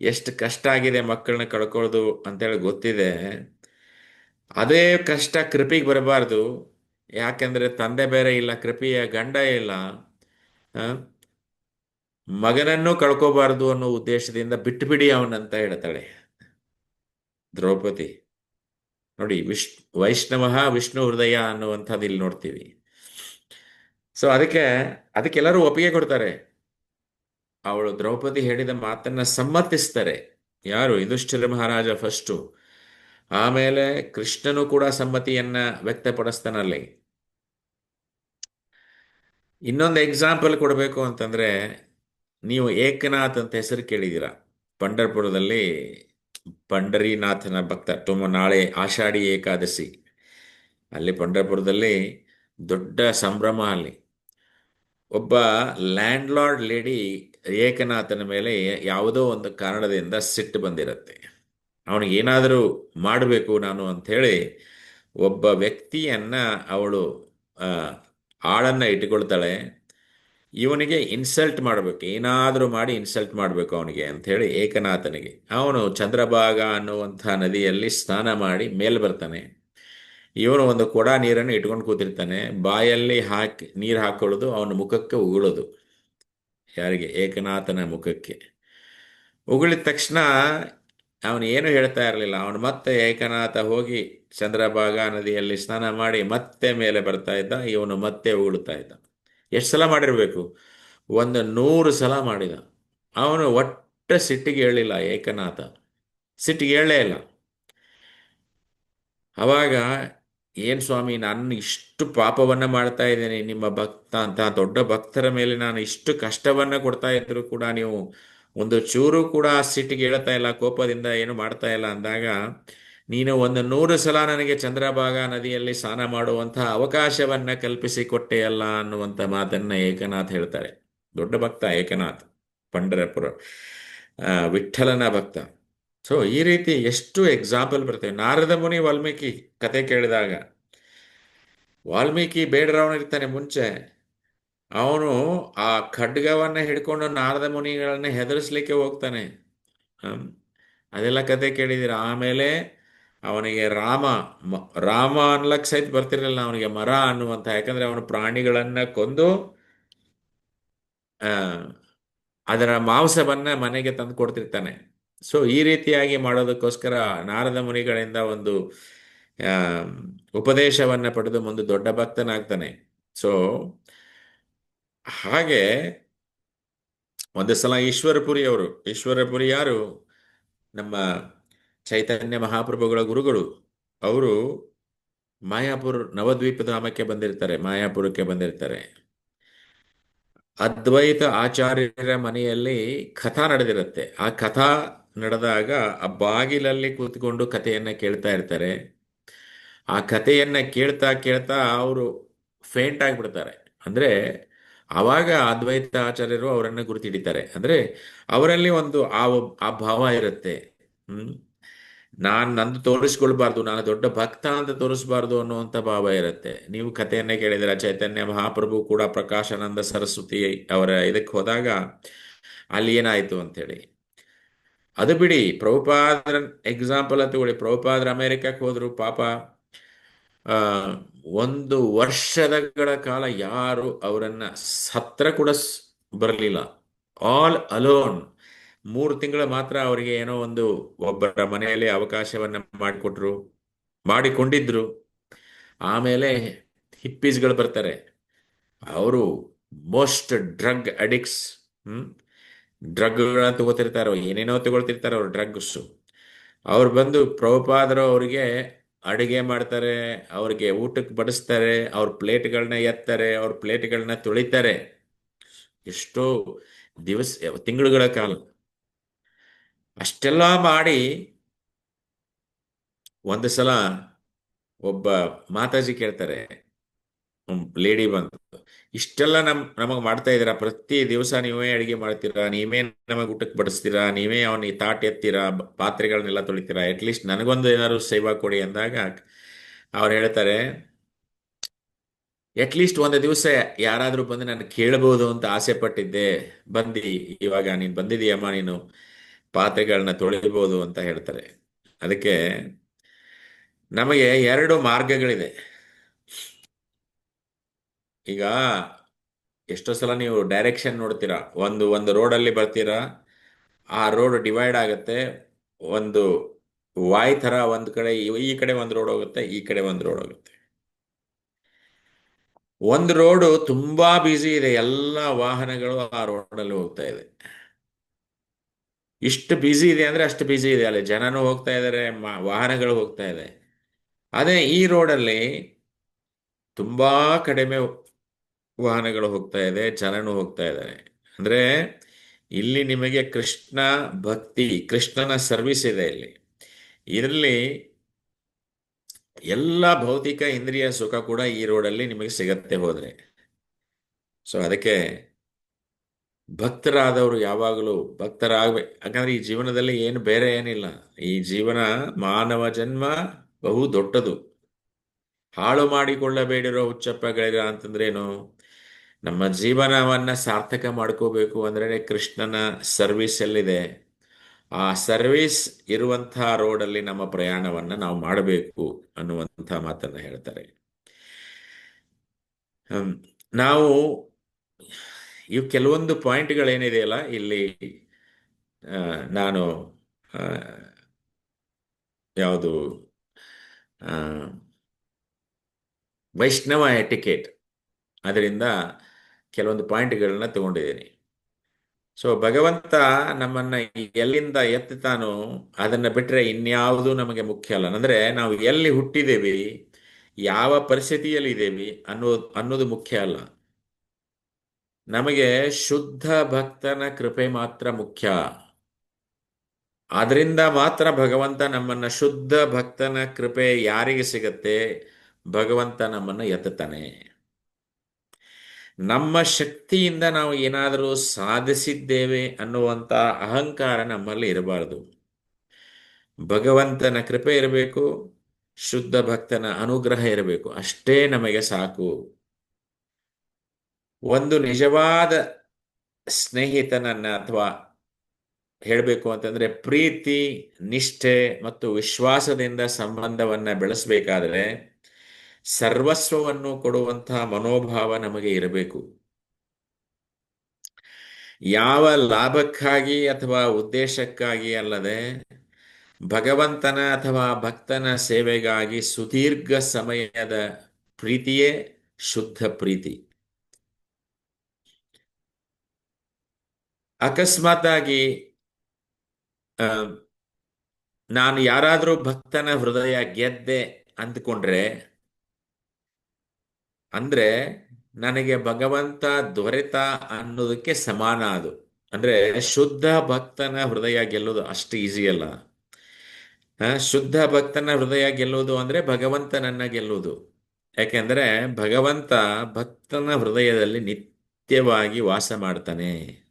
ಎಷ್ಟು ಕಷ್ಟ ಆಗಿದೆ ಮಕ್ಕಳನ್ನ ಕಳ್ಕೊಳ್ಳೋದು ಅಂತೇಳಿ ಗೊತ್ತಿದೆ. ಅದೇ ಕಷ್ಟ ಕೃಪಿಗೆ ಬರಬಾರ್ದು. ಯಾಕೆಂದ್ರೆ ತಂದೆ ಬೇರೆ ಇಲ್ಲ, ಕೃಪಿಯ ಗಂಡ ಇಲ್ಲ, ಆ, ಮಗನನ್ನು ಕಳ್ಕೋಬಾರ್ದು ಅನ್ನೋ ಉದ್ದೇಶದಿಂದ ಬಿಟ್ಟು ಬಿಡಿ ಅವನಂತ ಹೇಳ್ತಾಳೆ ದ್ರೌಪದಿ. ನೋಡಿ, ವೈಷ್ಣವ ವಿಷ್ಣು ಹೃದಯ ಅನ್ನುವಂಥದ್ದು ಇಲ್ಲಿ ನೋಡ್ತೀವಿ. ಸೊ ಅದಕ್ಕೆಲ್ಲರೂ ಒಪ್ಪಿಗೆ ಕೊಡ್ತಾರೆ. ಅವಳು ದ್ರೌಪದಿ ಹೇಳಿದ ಮಾತನ್ನ ಸಮ್ಮತಿಸ್ತಾರೆ. ಯಾರು? ಯುಧಿಷ್ಠಿರ ಮಹಾರಾಜ ಫಸ್ಟು. ಆಮೇಲೆ ಕೃಷ್ಣನು ಕೂಡ ಸಮ್ಮತಿಯನ್ನ ವ್ಯಕ್ತಪಡಿಸ್ತಾನಲ್ಲಿ. ಇನ್ನೊಂದು ಎಕ್ಸಾಂಪಲ್ ಕೊಡಬೇಕು ಅಂತಂದ್ರೆ, ನೀವು ಏಕನಾಥ್ ಅಂತ ಹೆಸರು ಕೇಳಿದ್ದೀರಾ. ಪಂಢರ್ಪುರದಲ್ಲಿ ಪಂಡರೀನಾಥನ ಭಕ್ತ. ನಾಳೆ ಆಷಾಢಿ ಏಕಾದಶಿ. ಅಲ್ಲಿ ಪಂಢರ್ಪುರದಲ್ಲಿ ದೊಡ್ಡ ಸಂಭ್ರಮ. ಅಲ್ಲಿ ಒಬ್ಬ ಲ್ಯಾಂಡ್ ಲಾರ್ಡ್ ಲೇಡಿ ಏಕನಾಥನ ಮೇಲೆ ಯಾವುದೋ ಒಂದು ಕಾರಣದಿಂದ ಸಿಟ್ಟು ಬಂದಿರತ್ತೆ. ಅವನಿಗೆ ಏನಾದರೂ ಮಾಡಬೇಕು ನಾನು ಅಂಥೇಳಿ ಒಬ್ಬ ವ್ಯಕ್ತಿಯನ್ನ ಅವಳು ಆ, ಆಳನ್ನ ಇಟ್ಟುಕೊಳ್ತಾಳೆ. ಇವನಿಗೆ ಇನ್ಸಲ್ಟ್ ಮಾಡಬೇಕು, ಏನಾದರೂ ಮಾಡಿ ಇನ್ಸಲ್ಟ್ ಮಾಡಬೇಕು ಅವನಿಗೆ ಅಂಥೇಳಿ ಏಕನಾಥನಿಗೆ ಅವನು ಚಂದ್ರಭಾಗ ಅನ್ನುವಂಥ ನದಿಯಲ್ಲಿ ಸ್ನಾನ ಮಾಡಿ ಮೇಲೆ ಬರ್ತಾನೆ. ಇವನು ಒಂದು ಕೊಡ ನೀರನ್ನು ಇಟ್ಕೊಂಡು ಕೂತಿರ್ತಾನೆ, ಬಾಯಲ್ಲಿ ಹಾಕಿ ನೀರು ಹಾಕೊಳ್ಳೋದು, ಅವನ ಮುಖಕ್ಕೆ ಉಗುಳೋದು. ಯಾರಿಗೆ? ಏಕನಾಥನ ಮುಖಕ್ಕೆ ಉಗುಳಿದ ತಕ್ಷಣ ಅವನು ಏನು ಹೇಳ್ತಾ ಇರಲಿಲ್ಲ. ಅವನು ಮತ್ತೆ ಏಕನಾಥ ಹೋಗಿ ಚಂದ್ರಭಾಗಾ ನದಿಯಲ್ಲಿ ಸ್ನಾನ ಮಾಡಿ ಮತ್ತೆ ಮೇಲೆ ಬರ್ತಾ ಇದ್ದ, ಇವನು ಮತ್ತೆ ಉಗುಳುತ್ತಾ ಇದ್ದ. ಎಷ್ಟು ಸಲ ಮಾಡಿರಬೇಕು? 100 ಸಲ ಮಾಡಿದ. ಅವನು ಒಟ್ಟ ಸಿಟ್ಟಿಗೆ ಹೇಳಿಲ್ಲ ಏಕನಾಥ, ಸಿಟ್ಟಿಗೆ ಹೇಳಲೇ ಇಲ್ಲ. ಅವಾಗ, ಏನು ಸ್ವಾಮಿ, ನಾನು ಇಷ್ಟು ಪಾಪವನ್ನ ಮಾಡ್ತಾ ಇದ್ದೇನೆ, ನಿಮ್ಮ ಭಕ್ತ ಅಂತ ದೊಡ್ಡ ಭಕ್ತರ ಮೇಲೆ ನಾನು ಇಷ್ಟು ಕಷ್ಟವನ್ನ ಕೊಡ್ತಾ ಇದ್ರು ಕೂಡ ನೀವು ಒಂದು ಚೂರು ಕೂಡ ಸಿಟ್ಟಿಗೆ ಹೇಳ್ತಾ ಇಲ್ಲ, ಕೋಪದಿಂದ ಏನು ಮಾಡ್ತಾ ಇಲ್ಲ ಅಂದಾಗ, ನೀನು 100 ಸಲ ನನಗೆ ಚಂದ್ರಭಾಗಾ ನದಿಯಲ್ಲಿ ಸ್ನಾನ ಮಾಡುವಂತಹ ಅವಕಾಶವನ್ನ ಕಲ್ಪಿಸಿಕೊಟ್ಟೆಯಲ್ಲ ಅನ್ನುವಂಥ ಮಾತನ್ನ ಏಕನಾಥ್ ಹೇಳ್ತಾರೆ. ದೊಡ್ಡ ಭಕ್ತ ಏಕನಾಥ್, ಪಂಢರಪುರ ವಿಠ್ಠಲನ ಭಕ್ತ. ಸೊ ಈ ರೀತಿ ಎಷ್ಟು ಎಕ್ಸಾಂಪಲ್ ಬರ್ತೇವೆ. ನಾರದ ಮುನಿ ವಾಲ್ಮೀಕಿ ಕತೆ ಕೇಳಿದಾಗ, ವಾಲ್ಮೀಕಿ ಬೇಡರವನಿರ್ತಾನೆ ಮುಂಚೆ, ಅವನು ಆ ಖಡ್ಗವನ್ನ ಹಿಡ್ಕೊಂಡು ನಾರದ ಮುನಿಗಳನ್ನ ಹೆದರಿಸ್ಲಿಕ್ಕೆ ಹೋಗ್ತಾನೆ. ಹ್ಮ್. ಅದೆಲ್ಲ ಕತೆ ಕೇಳಿದಿರ. ಆಮೇಲೆ ಅವನಿಗೆ ರಾಮ ಅನ್ಲಕ್ ಸಹಿತ ಬರ್ತಿರಲಿಲ್ಲ ಅವನಿಗೆ ಮರ ಅನ್ನುವಂಥ, ಯಾಕಂದ್ರೆ ಅವನು ಪ್ರಾಣಿಗಳನ್ನ ಕೊಂದು ಆ ಅದರ ಮಾಂಸವನ್ನ ಮನೆಗೆ ತಂದು ಕೊಡ್ತಿರ್ತಾನೆ. ಸೊ ಈ ರೀತಿಯಾಗಿ ಮಾಡೋದಕ್ಕೋಸ್ಕರ ನಾರದ ಮುನಿಗಳಿಂದ ಒಂದು ಆ, ಉಪದೇಶವನ್ನ ಪಡೆದು ಮುಂದೆ ದೊಡ್ಡ ಭಕ್ತನಾಗ್ತಾನೆ. ಸೊ ಹಾಗೆ ಒಂದು ಸಲ ಈಶ್ವರಪುರಿ ಯಾರು? ನಮ್ಮ ಚೈತನ್ಯ ಮಹಾಪ್ರಭುಗಳ ಗುರುಗಳು. ಅವರು ಮಾಯಾಪುರಕ್ಕೆ ಬಂದಿರ್ತಾರೆ. ಅದ್ವೈತ ಆಚಾರ್ಯರ ಮನೆಯಲ್ಲಿ ಕಥಾ ನಡೆದಿರುತ್ತೆ. ಆ ಕಥಾ ನಡೆದಾಗ ಆ ಬಾಗಿಲಲ್ಲಿ ಕೂತ್ಕೊಂಡು ಕಥೆಯನ್ನ ಕೇಳ್ತಾ ಇರ್ತಾರೆ. ಆ ಕಥೆಯನ್ನ ಕೇಳ್ತಾ ಕೇಳ್ತಾ ಅವರು ಫೇಂಟ್ ಆಗಿಬಿಡ್ತಾರೆ. ಅಂದ್ರೆ ಆವಾಗ ಅದ್ವೈತ ಆಚಾರ್ಯರು ಅವರನ್ನ ಗುರುತಿಡಿತಾರೆ. ಅಂದ್ರೆ ಅವರಲ್ಲಿ ಒಂದು ಆ ಭಾವ ಇರುತ್ತೆ. ಹ್ಮ್. ನಂದು ತೋರಿಸ್ಕೊಳ್ಬಾರ್ದು, ನಾನು ದೊಡ್ಡ ಭಕ್ತ ಅಂತ ತೋರಿಸ್ಬಾರ್ದು ಅನ್ನುವಂಥ ಭಾವ ಇರುತ್ತೆ. ನೀವು ಕಥೆಯನ್ನೇ ಕೇಳಿದಿರ, ಚೈತನ್ಯ ಮಹಾಪ್ರಭು ಕೂಡ ಪ್ರಕಾಶಾನಂದ ಸರಸ್ವತಿ ಅವರ ಇದಕ್ಕೆ ಹೋದಾಗ ಅಲ್ಲಿ ಏನಾಯ್ತು ಅಂತೇಳಿ. ಅದು ಬಿಡಿ, ಪ್ರಭುಪಾದರ ಎಕ್ಸಾಂಪಲ್ ತಗೊಳ್ಳಿ. ಪ್ರಭುಪಾದ್ರ ಅಮೆರಿಕಕ್ಕೆ ಹೋದ್ರು, ಪಾಪ ಆ 1 ವರ್ಷಗಳ ಕಾಲ ಯಾರು ಅವರನ್ನ ಹತ್ರ ಕೂಡ ಬರಲಿಲ್ಲ. All alone. 3 ತಿಂಗಳು ಮಾತ್ರ ಅವರಿಗೆ ಏನೋ ಒಂದು ಒಬ್ಬರ ಮನೆಯಲ್ಲಿ ಅವಕಾಶವನ್ನ ಮಾಡಿಕೊಂಡಿದ್ರು. ಆಮೇಲೆ ಹಿಪ್ಪೀಸ್ಗಳು ಬರ್ತಾರೆ. ಅವರು ಮೋಸ್ಟ್ ಡ್ರಗ್ ಅಡಿಕ್ಟ್ಸ್. ಡ್ರಗ್ಗಳನ್ನ ತಗೋತಿರ್ತಾರೋ, ಏನೇನೋ ತಗೊಳ್ತಿರ್ತಾರೋ ಅವ್ರು ಡ್ರಗ್ಸ್. ಅವ್ರು ಬಂದು ಪ್ರಭುಪಾದರು ಅವರಿಗೆ ಅಡುಗೆ ಮಾಡ್ತಾರೆ, ಅವ್ರಿಗೆ ಊಟಕ್ಕೆ ಬಡಿಸ್ತಾರೆ, ಅವ್ರ ಪ್ಲೇಟ್ಗಳನ್ನ ಎತ್ತಾರೆ, ಅವ್ರ ಪ್ಲೇಟ್ಗಳನ್ನ ತೊಳಿತಾರೆ. ಎಷ್ಟೋ ತಿಂಗಳುಗಳ ಕಾಲ ಅಷ್ಟೆಲ್ಲ ಮಾಡಿ ಒಂದು ಸಲ ಒಬ್ಬ ಮಾತಾಜಿ ಕೇಳ್ತಾರೆ, ಲೇಡಿ ಬಂದು, ಇಷ್ಟೆಲ್ಲ ನಮಗೆ ಮಾಡ್ತಾ ಇದ್ದೀರಾ, ಪ್ರತಿ ದಿವಸ ನೀವೇ ಅಡಿಗೆ ಮಾಡ್ತೀರಾ, ನೀವೇ ನಮಗೆ ಊಟಕ್ಕೆ ಬಡಿಸ್ತೀರಾ, ನೀವೇ ಅವನಿಗೆ ತಾಟ್ ಎತ್ತೀರಾ, ಪಾತ್ರೆಗಳನ್ನೆಲ್ಲ ತೊಳಿತೀರಾ, ಅಟ್ಲೀಸ್ಟ್ ನನಗೊಂದು ಏನಾದ್ರು ಸೇವಾ ಕೊಡಿ ಅಂದಾಗ ಅವ್ರು ಹೇಳ್ತಾರೆ, ಅಟ್ಲೀಸ್ಟ್ ಒಂದು ದಿವಸ ಯಾರಾದರೂ ಬಂದು ನಾನು ಕೇಳಬಹುದು ಅಂತ ಆಸೆ ಪಟ್ಟಿದ್ದೆ, ಇವಾಗ ನೀನು ಬಂದಿದೀಯಮ್ಮ, ನೀನು ಪಾತ್ರೆಗಳನ್ನ ತೊಳಿಬಹುದು ಅಂತ ಹೇಳ್ತಾರೆ. ಅದಕ್ಕೆ ನಮಗೆ 2 ಮಾರ್ಗಗಳಿದೆ. ಈಗ ಎಷ್ಟೋ ಸಲ ನೀವು ಡೈರೆಕ್ಷನ್ ನೋಡ್ತೀರಾ, ಒಂದು ರೋಡಲ್ಲಿ ಬರ್ತೀರಾ, ಆ ರೋಡ್ ಡಿವೈಡ್ ಆಗುತ್ತೆ. ಒಂದು ವಾಯ್ ಥರ ಒಂದು ಕಡೆ, ಈ ಕಡೆ ಒಂದು ರೋಡ್ ಹೋಗುತ್ತೆ, ಈ ಕಡೆ ಒಂದು ರೋಡ್ ಹೋಗುತ್ತೆ. ಒಂದು ರೋಡು ತುಂಬಾ ಬ್ಯುಸಿ ಇದೆ, ಎಲ್ಲ ವಾಹನಗಳು ಆ ರೋಡಲ್ಲಿ ಹೋಗ್ತಾ ಇದೆ. ಇಷ್ಟು ಬ್ಯುಸಿ ಇದೆ ಅಂದ್ರೆ ಅಷ್ಟು ಬ್ಯುಸಿ ಇದೆ, ಅಲ್ಲಿ ಜನನೂ ಹೋಗ್ತಾ ಇದ್ದಾರೆ, ವಾಹನಗಳು ಹೋಗ್ತಾ ಇದೆ. ಅದೇ ಈ ರೋಡಲ್ಲಿ ತುಂಬಾ ಕಡಿಮೆ ವಾಹನಗಳು ಹೋಗ್ತಾ ಇದೆ, ಜನನೂ ಹೋಗ್ತಾ ಇದ್ದಾರೆ. ಅಂದ್ರೆ ಇಲ್ಲಿ ನಿಮಗೆ ಕೃಷ್ಣನ ಸರ್ವಿಸ್ ಇದೆ ಇಲ್ಲಿ. ಇದರಲ್ಲಿ ಎಲ್ಲ ಭೌತಿಕ ಇಂದ್ರಿಯ ಸುಖ ಕೂಡ ಈ ರೋಡಲ್ಲಿ ನಿಮಗೆ ಸಿಗತ್ತೆ ಹೋದ್ರೆ. ಸೊ ಅದಕ್ಕೆ ಭಕ್ತರಾದವರು ಯಾವಾಗಲೂ ಭಕ್ತರಾಗಬೇಕು. ಯಾಕಂದ್ರೆ ಈ ಜೀವನದಲ್ಲಿ ಏನು ಬೇರೆ ಏನಿಲ್ಲ. ಈ ಜೀವನ, ಮಾನವ ಜನ್ಮ ಬಹು ದೊಡ್ಡದು. ಹಾಳು ಮಾಡಿಕೊಳ್ಳಬೇಡಿರೋ ಹುಚ್ಚಪ್ಪಗಳಿರ ಅಂತಂದ್ರೇನು? ನಮ್ಮ ಜೀವನವನ್ನ ಸಾರ್ಥಕ ಮಾಡ್ಕೋಬೇಕು ಅಂದ್ರೆ ಕೃಷ್ಣನ ಸರ್ವಿಸ್ ಎಲ್ಲಿದೆ ಆ ಸರ್ವಿಸ್ ಇರುವಂತಹ ರೋಡಲ್ಲಿ ನಮ್ಮ ಪ್ರಯಾಣವನ್ನ ನಾವು ಮಾಡಬೇಕು ಅನ್ನುವಂಥ ಮಾತನ್ನ ಹೇಳ್ತಾರೆ. ಹ್ಮ್. ನಾವು ಇವು ಕೆಲವೊಂದು ಪಾಯಿಂಟ್ಗಳೇನಿದೆಯಲ್ಲ ಇಲ್ಲಿ ಆ, ನಾನು ಆ, ಯಾವುದು ಆ, ವೈಷ್ಣವ ಎಟಿಕೇಟ್ ಅದರಿಂದ ಕೆಲವೊಂದು ಪಾಯಿಂಟ್ಗಳನ್ನ ತಗೊಂಡಿದ್ದೀನಿ. ಸೊ ಭಗವಂತ ನಮ್ಮನ್ನ ಎಲ್ಲಿಂದ ಎತ್ತುತ್ತಾನೋ ಅದನ್ನ ಬಿಟ್ರೆ ಇನ್ಯಾವುದು ನಮಗೆ ಮುಖ್ಯ ಅಲ್ಲ. ಅಂದ್ರೆ ನಾವು ಎಲ್ಲಿ ಹುಟ್ಟಿದ್ದೇವೆ, ಯಾವ ಪರಿಸ್ಥಿತಿಯಲ್ಲಿ ಇದ್ದೇವೆ ಅನ್ನೋದು ಮುಖ್ಯ ಅಲ್ಲ. ನಮಗೆ ಶುದ್ಧ ಭಕ್ತನ ಕೃಪೆ ಮಾತ್ರ ಮುಖ್ಯ. ಆದ್ರಿಂದ ಮಾತ್ರ ಭಗವಂತ ನಮ್ಮನ್ನ ಶುದ್ಧ ಭಕ್ತನ ಕೃಪೆ ಯಾರಿಗೆ ಸಿಗತ್ತೆ, ಭಗವಂತ ನಮ್ಮನ್ನ ಎತ್ತುತ್ತಾನೆ. ನಮ್ಮ ಶಕ್ತಿಯಿಂದ ನಾವು ಏನಾದರೂ ಸಾಧಿಸಿದ್ದೇವೆ ಅನ್ನುವಂಥ ಅಹಂಕಾರ ನಮ್ಮಲ್ಲಿ ಇರಬಾರದು. ಭಗವಂತನ ಕೃಪೆ ಇರಬೇಕು, ಶುದ್ಧ ಭಕ್ತನ ಅನುಗ್ರಹ ಇರಬೇಕು, ಅಷ್ಟೇ ನಮಗೆ ಸಾಕು. ಒಂದು ನಿಜವಾದ ಸ್ನೇಹಿತನನ್ನ ಅಥವಾ ಹೇಳಬೇಕು ಅಂತಂದ್ರೆ ಪ್ರೀತಿ, ನಿಷ್ಠೆ ಮತ್ತು ವಿಶ್ವಾಸದಿಂದ ಸಂಬಂಧವನ್ನ ಬೆಳೆಸಬೇಕಾದ್ರೆ ಸರ್ವಸ್ವವನ್ನು ಕೊಡುವಂತಹ ಮನೋಭಾವ ನಮಗೆ ಇರಬೇಕು. ಯಾವ ಲಾಭಕ್ಕಾಗಿ ಅಥವಾ ಉದ್ದೇಶಕ್ಕಾಗಿ ಅಲ್ಲದೆ ಭಗವಂತನ ಅಥವಾ ಭಕ್ತನ ಸೇವೆಗಾಗಿ ಸುದೀರ್ಘ ಸಮಯದ ಪ್ರೀತಿಯೇ ಶುದ್ಧ ಪ್ರೀತಿ. ಅಕಸ್ಮಾತ್ ಆಗಿ ಆ, ನಾನು ಯಾರಾದರೂ ಭಕ್ತನ ಹೃದಯ ಗೆದ್ದೆ ಅಂದ್ಕೊಂಡ್ರೆ ಅಂದ್ರೆ ನನಗೆ ಭಗವಂತ ದೊರೆತ ಅನ್ನೋದಕ್ಕೆ ಸಮಾನ ಅದು. ಅಂದ್ರೆ ಶುದ್ಧ ಭಕ್ತನ ಹೃದಯ ಗೆಲ್ಲೋದು ಅಷ್ಟು ಈಸಿ ಅಲ್ಲ. ಶುದ್ಧ ಭಕ್ತನ ಹೃದಯ ಗೆಲ್ಲುವುದು ಅಂದ್ರೆ ಭಗವಂತನನ್ನ ಗೆಲ್ಲುವುದು. ಯಾಕೆಂದ್ರೆ ಭಗವಂತ ಭಕ್ತನ ಹೃದಯದಲ್ಲಿ ನಿತ್ಯವಾಗಿ ವಾಸ ಮಾಡ್ತಾನೆ.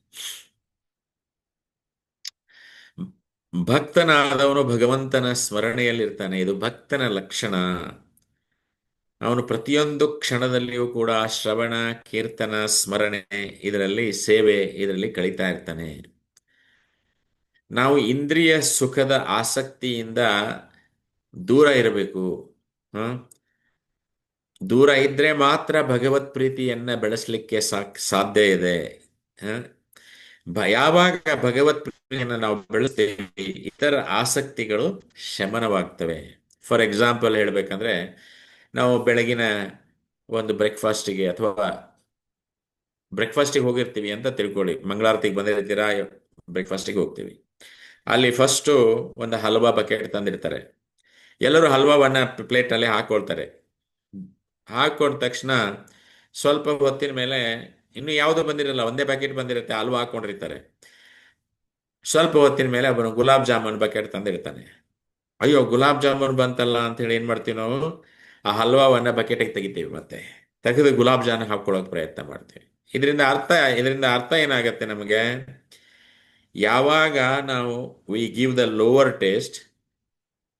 ಭಕ್ತನಾದವನು ಭಗವಂತನ ಸ್ಮರಣೆಯಲ್ಲಿರ್ತಾನೆ. ಇದು ಭಕ್ತನ ಲಕ್ಷಣ. ಅವನು ಪ್ರತಿಯೊಂದು ಕ್ಷಣದಲ್ಲಿಯೂ ಕೂಡ ಶ್ರವಣ, ಕೀರ್ತನ, ಸ್ಮರಣೆ, ಇದರಲ್ಲಿ ಸೇವೆ, ಇದರಲ್ಲಿ ಕಳೀತಾ ಇರ್ತಾನೆ. ನಾವು ಇಂದ್ರಿಯ ಸುಖದ ಆಸಕ್ತಿಯಿಂದ ದೂರ ಇರಬೇಕು. ಹ್ಮ್ ದೂರ ಇದ್ರೆ ಮಾತ್ರ ಭಗವತ್ ಪ್ರೀತಿಯನ್ನ ಬೆಳೆಸಲಿಕ್ಕೆ ಸಾಧ್ಯ ಇದೆ. ಹ? ಯಾವಾಗ ಭಗವತ್ ಪ್ರೀತಿಯನ್ನು ನಾವು ಬೆಳೆಸ್ತೇವೆ, ಇತರ ಆಸಕ್ತಿಗಳು ಶಮನವಾಗ್ತವೆ. ಫಾರ್ ಎಕ್ಸಾಂಪಲ್ ಹೇಳ್ಬೇಕಂದ್ರೆ ನಾವು ಬೆಳಗಿನ ಒಂದು ಬ್ರೇಕ್ಫಾಸ್ಟಿಗೆ ಹೋಗಿರ್ತೀವಿ ಅಂತ ತಿಳ್ಕೊಳ್ಳಿ. ಮಂಗಳಾರತಿಗೆ ಬಂದಿರ್ತೀರಾ, ಬ್ರೇಕ್ಫಾಸ್ಟಿಗೆ ಹೋಗ್ತೀವಿ. ಅಲ್ಲಿ ಫಸ್ಟು ಒಂದು ಹಲ್ವಾ ಬಕೆಟ್ ತಂದಿರ್ತಾರೆ. ಎಲ್ಲರೂ ಹಲ್ವಾವನ್ನ ಪ್ಲೇಟಲ್ಲಿ ಹಾಕೊಳ್ತಾರೆ. ಹಾಕೊಂಡ ತಕ್ಷಣ ಸ್ವಲ್ಪ ಹೊತ್ತಿನ ಮೇಲೆ ಇನ್ನು ಯಾವುದು ಬಂದಿರಲ್ಲ, ಒಂದೇ ಪ್ಯಾಕೆಟ್ ಬಂದಿರುತ್ತೆ, ಹಲ್ವಾ ಹಾಕೊಂಡಿರ್ತಾರೆ. ಸ್ವಲ್ಪ ಹೊತ್ತಿನ ಮೇಲೆ ಅವನು ಗುಲಾಬ್ ಜಾಮೂನ್ ಬಕೆಟ್ ತಂದಿರ್ತಾನೆ. ಅಯ್ಯೋ ಗುಲಾಬ್ ಜಾಮೂನ್ ಬಂತಲ್ಲ ಅಂತ ಹೇಳಿ ಏನ್ ಮಾಡ್ತೀವಿ ನಾವು, ಆ ಹಲ್ವಾವನ್ನ ಬಕೆಟಿಗೆ ತೆಗಿತೀವಿ, ಮತ್ತೆ ತೆಗೆದು ಗುಲಾಬ್ ಜಾಮೂನ್ ಹಾಕೊಳ್ಳೋಕೆ ಪ್ರಯತ್ನ ಮಾಡ್ತೀವಿ. ಇದರಿಂದ ಅರ್ಥ ಏನಾಗತ್ತೆ ನಮಗೆ, ಯಾವಾಗ ನಾವು we give the lower taste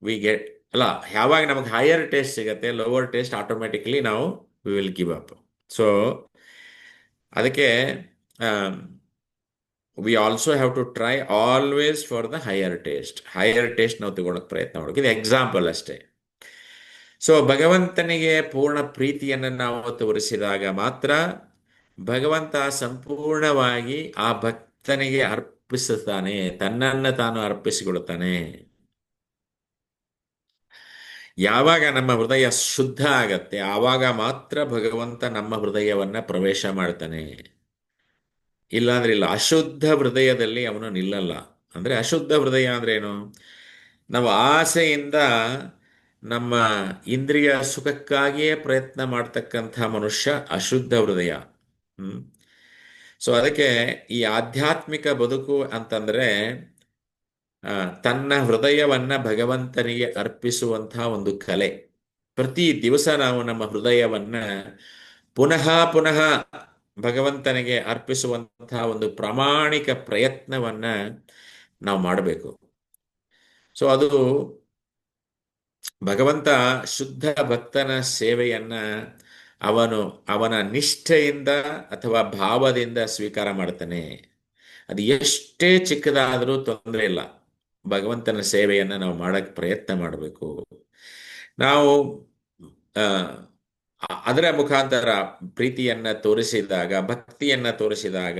we get, ಅಲ್ಲ, ಯಾವಾಗ ನಮಗೆ ಹೈಯರ್ ಟೇಸ್ಟ್ ಸಿಗತ್ತೆ, ಲೋವರ್ ಟೇಸ್ಟ್ ಆಟೋಮೆಟಿಕ್ಲಿ ನಾವು we will give up. So ಅದಕ್ಕೆ we also have to try always for the higher taste ನಾವು ತಗೊಳಕ್ ಪ್ರಯತ್ನ ಮಾಡಬೇಕು. ಇದು ಎಕ್ಸಾಂಪಲ್ ಅಷ್ಟೇ. ಸೊ ಭಗವಂತನಿಗೆ ಪೂರ್ಣ ಪ್ರೀತಿಯನ್ನು ನಾವು ತೋರಿಸಿದಾಗ ಮಾತ್ರ ಭಗವಂತ ಸಂಪೂರ್ಣವಾಗಿ ಆ ಭಕ್ತನಿಗೆ ಅರ್ಪಿಸುತ್ತಾನೆ, ತನ್ನನ್ನು ತಾನು ಅರ್ಪಿಸಿಕೊಡುತ್ತಾನೆ. ಯಾವಾಗ ನಮ್ಮ ಹೃದಯ ಶುದ್ಧ ಆಗತ್ತೆ ಆವಾಗ ಮಾತ್ರ ಭಗವಂತ ನಮ್ಮ ಹೃದಯವನ್ನ ಪ್ರವೇಶ ಮಾಡ್ತಾನೆ. ಇಲ್ಲಾಂದ್ರೆ ಇಲ್ಲ, ಅಶುದ್ಧ ಹೃದಯದಲ್ಲಿ ಅವನು ನಿಲ್ಲಲ್ಲ. ಅಂದ್ರೆ ಅಶುದ್ಧ ಹೃದಯ ಅಂದ್ರೆ ಏನು, ನಾವು ಆಸೆಯಿಂದ ನಮ್ಮ ಇಂದ್ರಿಯ ಸುಖಕ್ಕಾಗಿಯೇ ಪ್ರಯತ್ನ ಮಾಡ್ತಕ್ಕಂಥ ಮನುಷ್ಯ ಅಶುದ್ಧ ಹೃದಯ. ಹ್ಮ್ ಸೊ ಅದಕ್ಕೆ ಈ ಆಧ್ಯಾತ್ಮಿಕ ಬದುಕು ಅಂತಂದ್ರೆ ತನ್ನ ಹೃದಯವನ್ನ ಭಗವಂತನಿಗೆ ಅರ್ಪಿಸುವಂತಹ ಒಂದು ಕಲೆ. ಪ್ರತಿ ದಿವಸ ನಾವು ನಮ್ಮ ಹೃದಯವನ್ನ ಪುನಃ ಪುನಃ ಭಗವಂತನಿಗೆ ಅರ್ಪಿಸುವಂತಹ ಒಂದು ಪ್ರಾಮಾಣಿಕ ಪ್ರಯತ್ನವನ್ನ ನಾವು ಮಾಡಬೇಕು. ಸೊ ಅದು ಭಗವಂತ ಶುದ್ಧ ಭಕ್ತನ ಸೇವೆಯನ್ನ ಅವನು ಅವನ ನಿಷ್ಠೆಯಿಂದ ಅಥವಾ ಭಾವದಿಂದ ಸ್ವೀಕಾರ ಮಾಡ್ತಾನೆ. ಅದು ಎಷ್ಟೇ ಚಿಕ್ಕದಾದರೂ ತೊಂದರೆ ಇಲ್ಲ. ಭಗವಂತನ ಸೇವೆಯನ್ನು ನಾವು ಮಾಡಕ್ಕೆ ಪ್ರಯತ್ನ ಮಾಡಬೇಕು. ನಾವು ಆ, ಅದರ ಮುಖಾಂತರ ಪ್ರೀತಿಯನ್ನ ತೋರಿಸಿದಾಗ, ಭಕ್ತಿಯನ್ನ ತೋರಿಸಿದಾಗ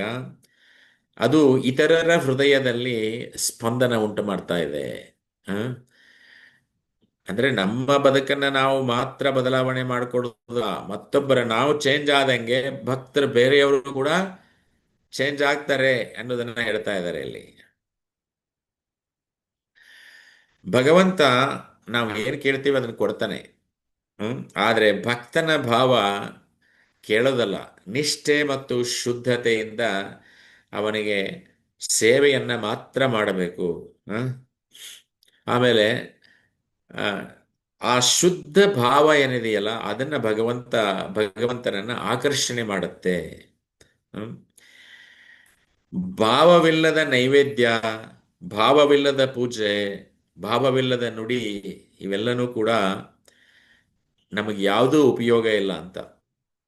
ಅದು ಇತರರ ಹೃದಯದಲ್ಲಿ ಸ್ಪಂದನ ಉಂಟು ಮಾಡ್ತಾ ಇದೆ. ಆ? ಅಂದ್ರೆ ನಮ್ಮ ಬದುಕನ್ನ ನಾವು ಮಾತ್ರ ಬದಲಾವಣೆ ಮಾಡಿಕೊಡೋದಿಲ್ಲ, ಮತ್ತೊಬ್ಬರ ನಾವು ಚೇಂಜ್ ಆದಂಗೆ ಭಕ್ತರು ಬೇರೆಯವರು ಕೂಡ ಚೇಂಜ್ ಆಗ್ತಾರೆ ಅನ್ನೋದನ್ನ ಹೇಳ್ತಾ ಇದ್ದಾರೆ ಇಲ್ಲಿ. ಭಗವಂತ ನಾವು ಏನ್ ಕೇಳ್ತೀವಿ ಅದನ್ನ ಕೊಡ್ತಾನೆ. ಆದ್ರೆ ಭಕ್ತನ ಭಾವ ಕೇಳೋದಲ್ಲ. ನಿಷ್ಠೆ ಮತ್ತು ಶುದ್ಧತೆಯಿಂದ ಅವನಿಗೆ ಸೇವೆಯನ್ನ ಮಾತ್ರ ಮಾಡಬೇಕು. ಹ್ಮ್? ಆಮೇಲೆ ಆ, ಆ ಶುದ್ಧ ಭಾವ ಏನಿದೆಯಲ್ಲ ಅದನ್ನ ಭಗವಂತನನ್ನ ಆಕರ್ಷಣೆ ಮಾಡುತ್ತೆ. ಹ್ಮ್? ಭಾವವಿಲ್ಲದ ನೈವೇದ್ಯ, ಭಾವವಿಲ್ಲದ ಪೂಜೆ, ಭಾವವಿಲ್ಲದ ನುಡಿ, ಇವೆಲ್ಲನೂ ಕೂಡ ನಮಗೆ ಯಾವುದೂ ಉಪಯೋಗ ಇಲ್ಲ ಅಂತ.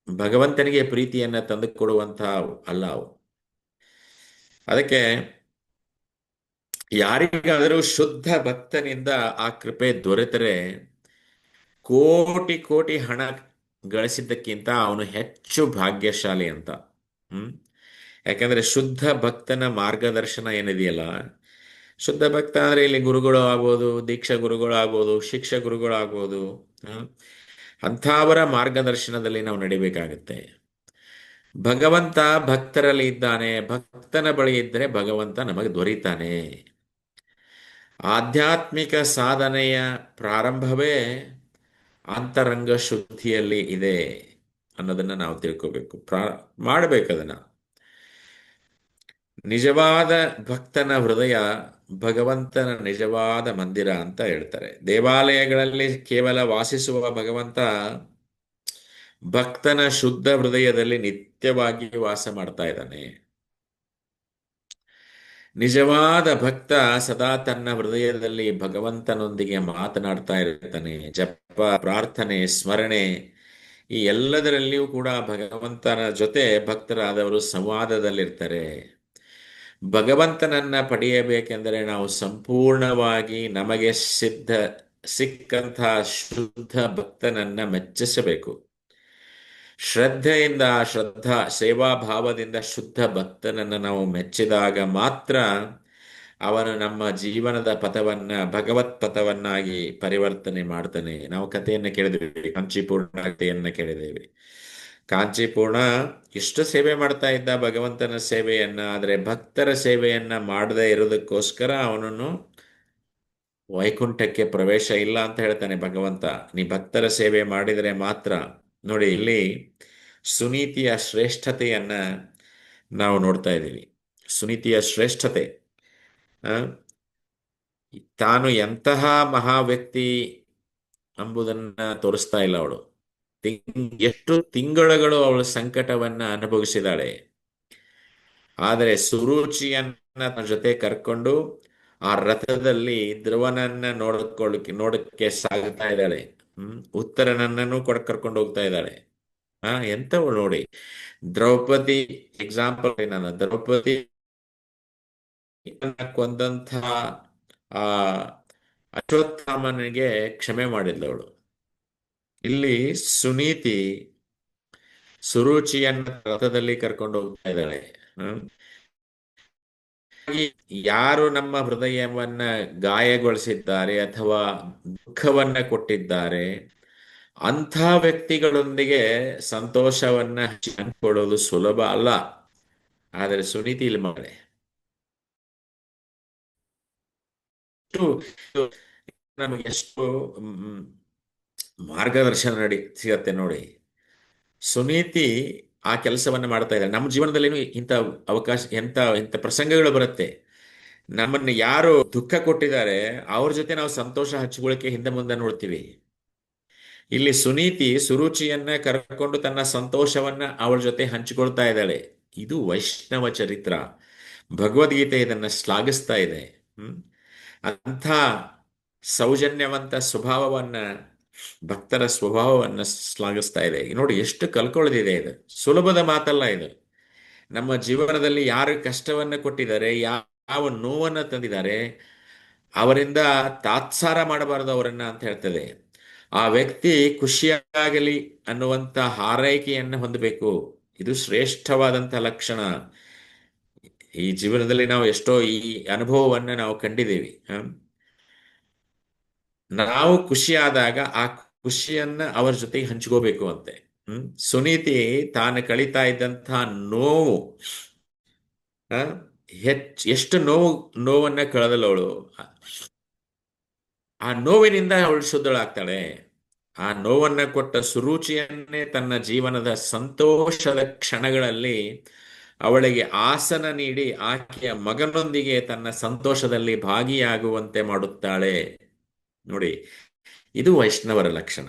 ಭಗವಂತನಿಗೆ ಪ್ರೀತಿಯನ್ನ ತಂದು ಕೊಡುವಂತಹ ಅಲ್ಲ ಅವು. ಅದಕ್ಕೆ ಯಾರಿಗಾದರೂ ಶುದ್ಧ ಭಕ್ತನಿಂದ ಆ ಕೃಪೆ ದೊರೆತರೆ ಕೋಟಿ ಕೋಟಿ ಹಣ ಗಳಿಸಿದ್ದಕ್ಕಿಂತ ಅವನು ಹೆಚ್ಚು ಭಾಗ್ಯಶಾಲಿ ಅಂತ. ಹ್ಮ್ ಯಾಕಂದ್ರೆ ಶುದ್ಧ ಭಕ್ತನ ಮಾರ್ಗದರ್ಶನ ಏನಿದೆಯಲ್ಲ, ಶುದ್ಧ ಭಕ್ತ ಅಂದ್ರೆ ಇಲ್ಲಿ ಗುರುಗಳು ಆಗ್ಬೋದು, ದೀಕ್ಷಾ ಗುರುಗಳು ಆಗ್ಬೋದು, ಶಿಕ್ಷ ಗುರುಗಳು ಆಗ್ಬೋದು. ಹ್ಮ್ ಅಂಥವರ ಮಾರ್ಗದರ್ಶನದಲ್ಲಿ ನಾವು ನಡಿಬೇಕಾಗತ್ತೆ. ಭಗವಂತ ಭಕ್ತರಲ್ಲಿ ಇದ್ದಾನೆ, ಭಕ್ತನ ಬಳಿ ಇದ್ದರೆ ಭಗವಂತ ನಮಗೆ ದೊರೀತಾನೆ. ಆಧ್ಯಾತ್ಮಿಕ ಸಾಧನೆಯ ಪ್ರಾರಂಭವೇ ಅಂತರಂಗ ಶುದ್ಧಿಯಲ್ಲಿ ಇದೆ ಅನ್ನೋದನ್ನ ನಾವು ತಿಳ್ಕೋಬೇಕು. ಮಾಡಬೇಕದನ್ನ. ನಿಜವಾದ ಭಕ್ತನ ಹೃದಯ ಭಗವಂತನ ನಿಜವಾದ ಮಂದಿರ ಅಂತ ಹೇಳ್ತಾರೆ. ದೇವಾಲಯಗಳಲ್ಲಿ ಕೇವಲ ವಾಸಿಸುವ ಭಗವಂತ ಭಕ್ತನ ಶುದ್ಧ ಹೃದಯದಲ್ಲಿ ನಿತ್ಯವಾಗಿ ವಾಸ ಮಾಡ್ತಾ ಇದ್ದಾನೆ. ನಿಜವಾದ ಭಕ್ತ ಸದಾ ತನ್ನ ಹೃದಯದಲ್ಲಿ ಭಗವಂತನೊಂದಿಗೆ ಮಾತನಾಡ್ತಾ ಇರ್ತಾನೆ. ಜಪ, ಪ್ರಾರ್ಥನೆ, ಸ್ಮರಣೆ, ಈ ಎಲ್ಲದರಲ್ಲಿಯೂ ಕೂಡ ಭಗವಂತನ ಜೊತೆ ಭಕ್ತರಾದವರು ಸಂವಾದದಲ್ಲಿರ್ತಾರೆ. ಭಗವಂತನನ್ನ ಪಡೆಯಬೇಕೆಂದರೆ ನಾವು ಸಂಪೂರ್ಣವಾಗಿ ನಮಗೆ ಸಿಕ್ಕಂಥ ಶುದ್ಧ ಭಕ್ತನನ್ನ ಮೆಚ್ಚಿಸಬೇಕು. ಶ್ರದ್ಧೆಯಿಂದ, ಸೇವಾ ಭಾವದಿಂದ ಶುದ್ಧ ಭಕ್ತನನ್ನು ನಾವು ಮೆಚ್ಚಿದಾಗ ಮಾತ್ರ ಅವನು ನಮ್ಮ ಜೀವನದ ಪಥವನ್ನ ಭಗವತ್ ಪಥವನ್ನಾಗಿ ಪರಿವರ್ತನೆ ಮಾಡ್ತಾನೆ. ನಾವು ಕಥೆಯನ್ನ ಕೇಳಿದ್ದೇವೆ, ಕಾಂಚೀಪೂರ್ಣ ಕಥೆಯನ್ನ ಕೇಳಿದ್ದೇವೆ. ಕಾಂಚೀಪೂರ್ಣ ಎಷ್ಟು ಸೇವೆ ಮಾಡ್ತಾ ಇದ್ದ ಭಗವಂತನ ಸೇವೆಯನ್ನ, ಆದರೆ ಭಕ್ತರ ಸೇವೆಯನ್ನ ಮಾಡದೇ ಇರೋದಕ್ಕೋಸ್ಕರ ಅವನನ್ನು ವೈಕುಂಠಕ್ಕೆ ಪ್ರವೇಶ ಇಲ್ಲ ಅಂತ ಹೇಳ್ತಾನೆ ಭಗವಂತ. ನೀ ಭಕ್ತರ ಸೇವೆ ಮಾಡಿದರೆ ಮಾತ್ರ. ನೋಡಿ, ಇಲ್ಲಿ ಸುನೀತಿಯ ಶ್ರೇಷ್ಠತೆಯನ್ನ ನಾವು ನೋಡ್ತಾ ಇದ್ದೀವಿ. ಸುನೀತಿಯ ಶ್ರೇಷ್ಠತೆ, ಆ, ತಾನು ಎಂತಹ ಮಹಾ ವ್ಯಕ್ತಿ ಎಂಬುದನ್ನ ತೋರಿಸ್ತಾ ಇಲ್ಲ ಅವಳು. ಎಷ್ಟು ತಿಂಗಳುಗಳು ಅವಳು ಸಂಕಟವನ್ನ ಅನುಭವಿಸಿದಾಳೆ. ಆದರೆ ಸುರುಚಿಯನ್ನ ತನ್ನ ಜೊತೆ ಕರ್ಕೊಂಡು ಆ ರಥದಲ್ಲಿ ಧ್ರುವನನ್ನ ನೋಡಕ್ಕೆ ಸಾಗುತ್ತಾ ಇದ್ದಾಳೆ. ಉತ್ತರನನ್ನೂ ಕರ್ಕೊಂಡು ಹೋಗ್ತಾ ಇದ್ದಾಳೆ. ಎಂತವಳು ನೋಡಿ. ದ್ರೌಪದಿ ಎಕ್ಸಾಂಪಲ್, ನಾನು ದ್ರೌಪದಿ ಕೊಂದಂಥ ಆ ಅಶ್ವತ್ಥಾಮನಿಗೆ ಕ್ಷಮೆ ಮಾಡಿದ್ದವಳು. ಇಲ್ಲಿ ಸುನೀತಿ ಸುರುಚಿಯನ್ನ ರಥದಲ್ಲಿ ಕರ್ಕೊಂಡು ಹೋಗ್ತಾ ಇದ್ದಾಳೆ. ಯಾರು ನಮ್ಮ ಹೃದಯವನ್ನ ಗಾಯಗೊಳಿಸಿದ್ದಾರೆ ಅಥವಾ ದುಃಖವನ್ನ ಕೊಟ್ಟಿದ್ದಾರೆ, ಅಂಥ ವ್ಯಕ್ತಿಗಳೊಂದಿಗೆ ಸಂತೋಷವನ್ನ ಹಂಚಿಕೊಳ್ಳೋದು ಸುಲಭ ಅಲ್ಲ. ಆದರೆ ಸುನೀತಿ ಇಲ್ಲಿ ಮಾಡಿ ನಮಗೆ ಎಷ್ಟು ಮಾರ್ಗದರ್ಶನ ಸಿಗತ್ತೆ ನೋಡಿ. ಸುನೀತಿ ಆ ಕೆಲಸವನ್ನ ಮಾಡ್ತಾ ಇದ್ದಾರೆ. ನಮ್ಮ ಜೀವನದಲ್ಲೇನು ಇಂಥ ಅವಕಾಶ, ಇಂಥ ಪ್ರಸಂಗಗಳು ಬರುತ್ತೆ. ನಮ್ಮನ್ನು ಯಾರು ದುಃಖ ಕೊಟ್ಟಿದ್ದಾರೆ ಅವ್ರ ಜೊತೆ ನಾವು ಸಂತೋಷ ಹಂಚಿಕೊಳ್ಳಿಕ್ಕೆ ಹಿಂದೆ ಮುಂದೆ ನೋಡ್ತೀವಿ. ಇಲ್ಲಿ ಸುನೀತಿ ಸುರುಚಿಯನ್ನ ಕರ್ಕೊಂಡು ತನ್ನ ಸಂತೋಷವನ್ನ ಅವಳ ಜೊತೆ ಹಂಚಿಕೊಳ್ತಾ ಇದ್ದಾಳೆ. ಇದು ವೈಷ್ಣವ ಚರಿತ್ರ. ಭಗವದ್ಗೀತೆ ಇದನ್ನ ಶ್ಲಾಘಿಸ್ತಾ ಇದೆ. ಅಂಥ ಸೌಜನ್ಯವಂತ ಸ್ವಭಾವವನ್ನ ಭಕ್ತರ ಸ್ವಭಾವವನ್ನು ಶ್ಲಾಘಿಸ್ತಾ ಇದೆ. ನೋಡಿ ಎಷ್ಟು ಕಲ್ಕೊಳ್ಳೋದಿದೆ ಇದು. ಸುಲಭದ ಮಾತಲ್ಲ ಇದು. ನಮ್ಮ ಜೀವನದಲ್ಲಿ ಯಾರು ಕಷ್ಟವನ್ನು ಕೊಟ್ಟಿದ್ದಾರೆ, ಯಾವ ನೋವನ್ನು ತಂದಿದ್ದಾರೆ, ಅವರಿಂದ ತಾತ್ಸಾರ ಮಾಡಬಾರದು ಅವರನ್ನ ಅಂತ ಹೇಳ್ತದೆ. ಆ ವ್ಯಕ್ತಿ ಖುಷಿಯಾಗಲಿ ಅನ್ನುವಂಥ ಹಾರೈಕೆಯನ್ನು ಹೊಂದಬೇಕು. ಇದು ಶ್ರೇಷ್ಠವಾದಂಥ ಲಕ್ಷಣ. ಈ ಜೀವನದಲ್ಲಿ ನಾವು ಎಷ್ಟೋ ಈ ಅನುಭವವನ್ನು ನಾವು ಕಂಡಿದ್ದೀವಿ. ನಾವು ಖುಷಿಯಾದಾಗ ಆ ಖುಷಿಯನ್ನ ಅವರ ಜೊತೆಗೆ ಹಂಚ್ಕೋಬೇಕು ಅಂತೆ. ಸುನೀತಿ ತಾನು ಕಳೀತಾ ಇದ್ದಂತಹ ನೋವು, ಆ, ಎಷ್ಟು ನೋವನ್ನ ಕಳೆದಳವಳು. ಆ ನೋವಿನಿಂದ ಅವಳು ಶುದ್ಧಳಾಗ್ತಾಳೆ. ಆ ನೋವನ್ನ ಕೊಟ್ಟ ಸುರುಚಿಯನ್ನೇ ತನ್ನ ಜೀವನದ ಸಂತೋಷದ ಕ್ಷಣಗಳಲ್ಲಿ ಅವಳಿಗೆ ಆಸನ ನೀಡಿ ಆಕೆಯ ಮಗನೊಂದಿಗೆ ತನ್ನ ಸಂತೋಷದಲ್ಲಿ ಭಾಗಿಯಾಗುವಂತೆ ಮಾಡುತ್ತಾಳೆ. ನೋಡಿ, ಇದು ವೈಷ್ಣವರ ಲಕ್ಷಣ.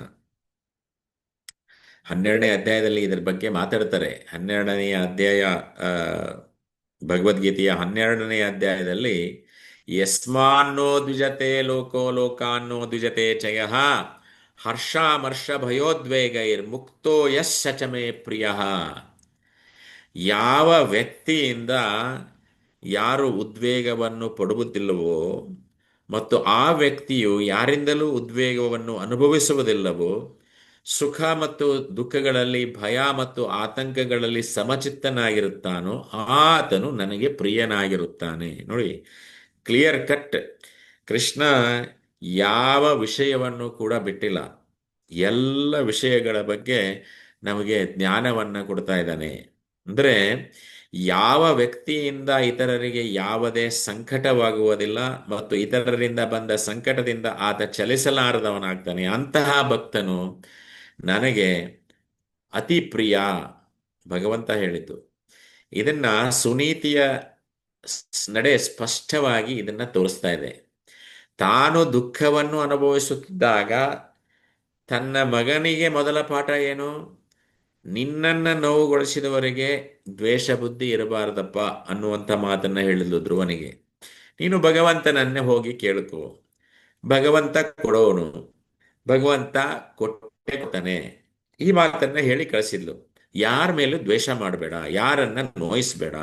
12ನೇ ಅಧ್ಯಾಯದಲ್ಲಿ ಇದರ ಬಗ್ಗೆ ಮಾತಾಡ್ತಾರೆ. 12ನೆಯ ಅಧ್ಯಾಯ, ಆ, ಭಗವದ್ಗೀತೆಯ 12ನೇ ಅಧ್ಯಾಯದಲ್ಲಿ ಯಸ್ಮಾನ್ನೋ ದ್ವಿಜತೆ ಲೋಕೋ ಲೋಕಾನ್ನೋ ದ್ವಿಜತೆ ಚಯ ಹರ್ಷಾಮರ್ಷ ಭಯೋದ್ವೇಗೈರ್ ಮುಕ್ತೋ ಯಶ್ ಸಚಮೇ ಪ್ರಿಯ. ಯಾವ ವ್ಯಕ್ತಿಯಿಂದ ಯಾರು ಉದ್ವೇಗವನ್ನು ಪಡುವುದಿಲ್ಲವೋ ಮತ್ತು ಆ ವ್ಯಕ್ತಿಯು ಯಾರಿಂದಲೂ ಉದ್ವೇಗವನ್ನು ಅನುಭವಿಸುವುದಿಲ್ಲವೋ, ಸುಖ ಮತ್ತು ದುಃಖಗಳಲ್ಲಿ, ಭಯ ಮತ್ತು ಆತಂಕಗಳಲ್ಲಿ ಸಮಚಿತ್ತನಾಗಿರುತ್ತಾನೋ ಆತನು ನನಗೆ ಪ್ರಿಯನಾಗಿರುತ್ತಾನೆ. ನೋಡಿ, ಕ್ಲಿಯರ್ ಕಟ್. ಕೃಷ್ಣ ಯಾವ ವಿಷಯವನ್ನು ಕೂಡ ಬಿಟ್ಟಿಲ್ಲ. ಎಲ್ಲ ವಿಷಯಗಳ ಬಗ್ಗೆ ನಮಗೆ ಜ್ಞಾನವನ್ನು ಕೊಡ್ತಾ ಇದ್ದಾನೆ. ಅಂದರೆ ಯಾವ ವ್ಯಕ್ತಿಯಿಂದ ಇತರರಿಗೆ ಯಾವುದೇ ಸಂಕಟವಾಗುವುದಿಲ್ಲ ಮತ್ತು ಇತರರಿಂದ ಬಂದ ಸಂಕಟದಿಂದ ಆತ ಚಲಿಸಲಾರದವನಾಗ್ತಾನೆ. ಅಂತಹ ಭಕ್ತನು ನನಗೆ ಅತಿ ಪ್ರಿಯ, ಭಗವಂತ ಹೇಳಿದ್ದು. ಇದನ್ನ ಸುನೀತಿಯ ನಡೆ ಸ್ಪಷ್ಟವಾಗಿ ಇದನ್ನ ತೋರಿಸ್ತಾ ಇದೆ. ತಾನು ದುಃಖವನ್ನು ಅನುಭವಿಸುತ್ತಿದ್ದಾಗ ತನ್ನ ಮಗನಿಗೆ ಮೊದಲ ಪಾಠ ಏನು? ನಿನ್ನನ್ನು ನೋವುಗೊಳಿಸಿದವರಿಗೆ ದ್ವೇಷ ಬುದ್ಧಿ ಇರಬಾರದಪ್ಪ ಅನ್ನುವಂಥ ಮಾತನ್ನ ಹೇಳಿದ್ಲು ಧ್ರುವನಿಗೆ. ನೀನು ಭಗವಂತನನ್ನೇ ಹೋಗಿ ಕೇಳ್ಕೊ, ಭಗವಂತ ಕೊಡೋನು, ಭಗವಂತ ಕೊಟ್ಟೆ ಕೊಡ್ತಾನೆ, ಈ ಮಾತನ್ನ ಹೇಳಿ ಕಳಿಸಿದ್ಲು. ಯಾರ ಮೇಲೂ ದ್ವೇಷ ಮಾಡಬೇಡ, ಯಾರನ್ನ ನೋಯಿಸ್ಬೇಡ,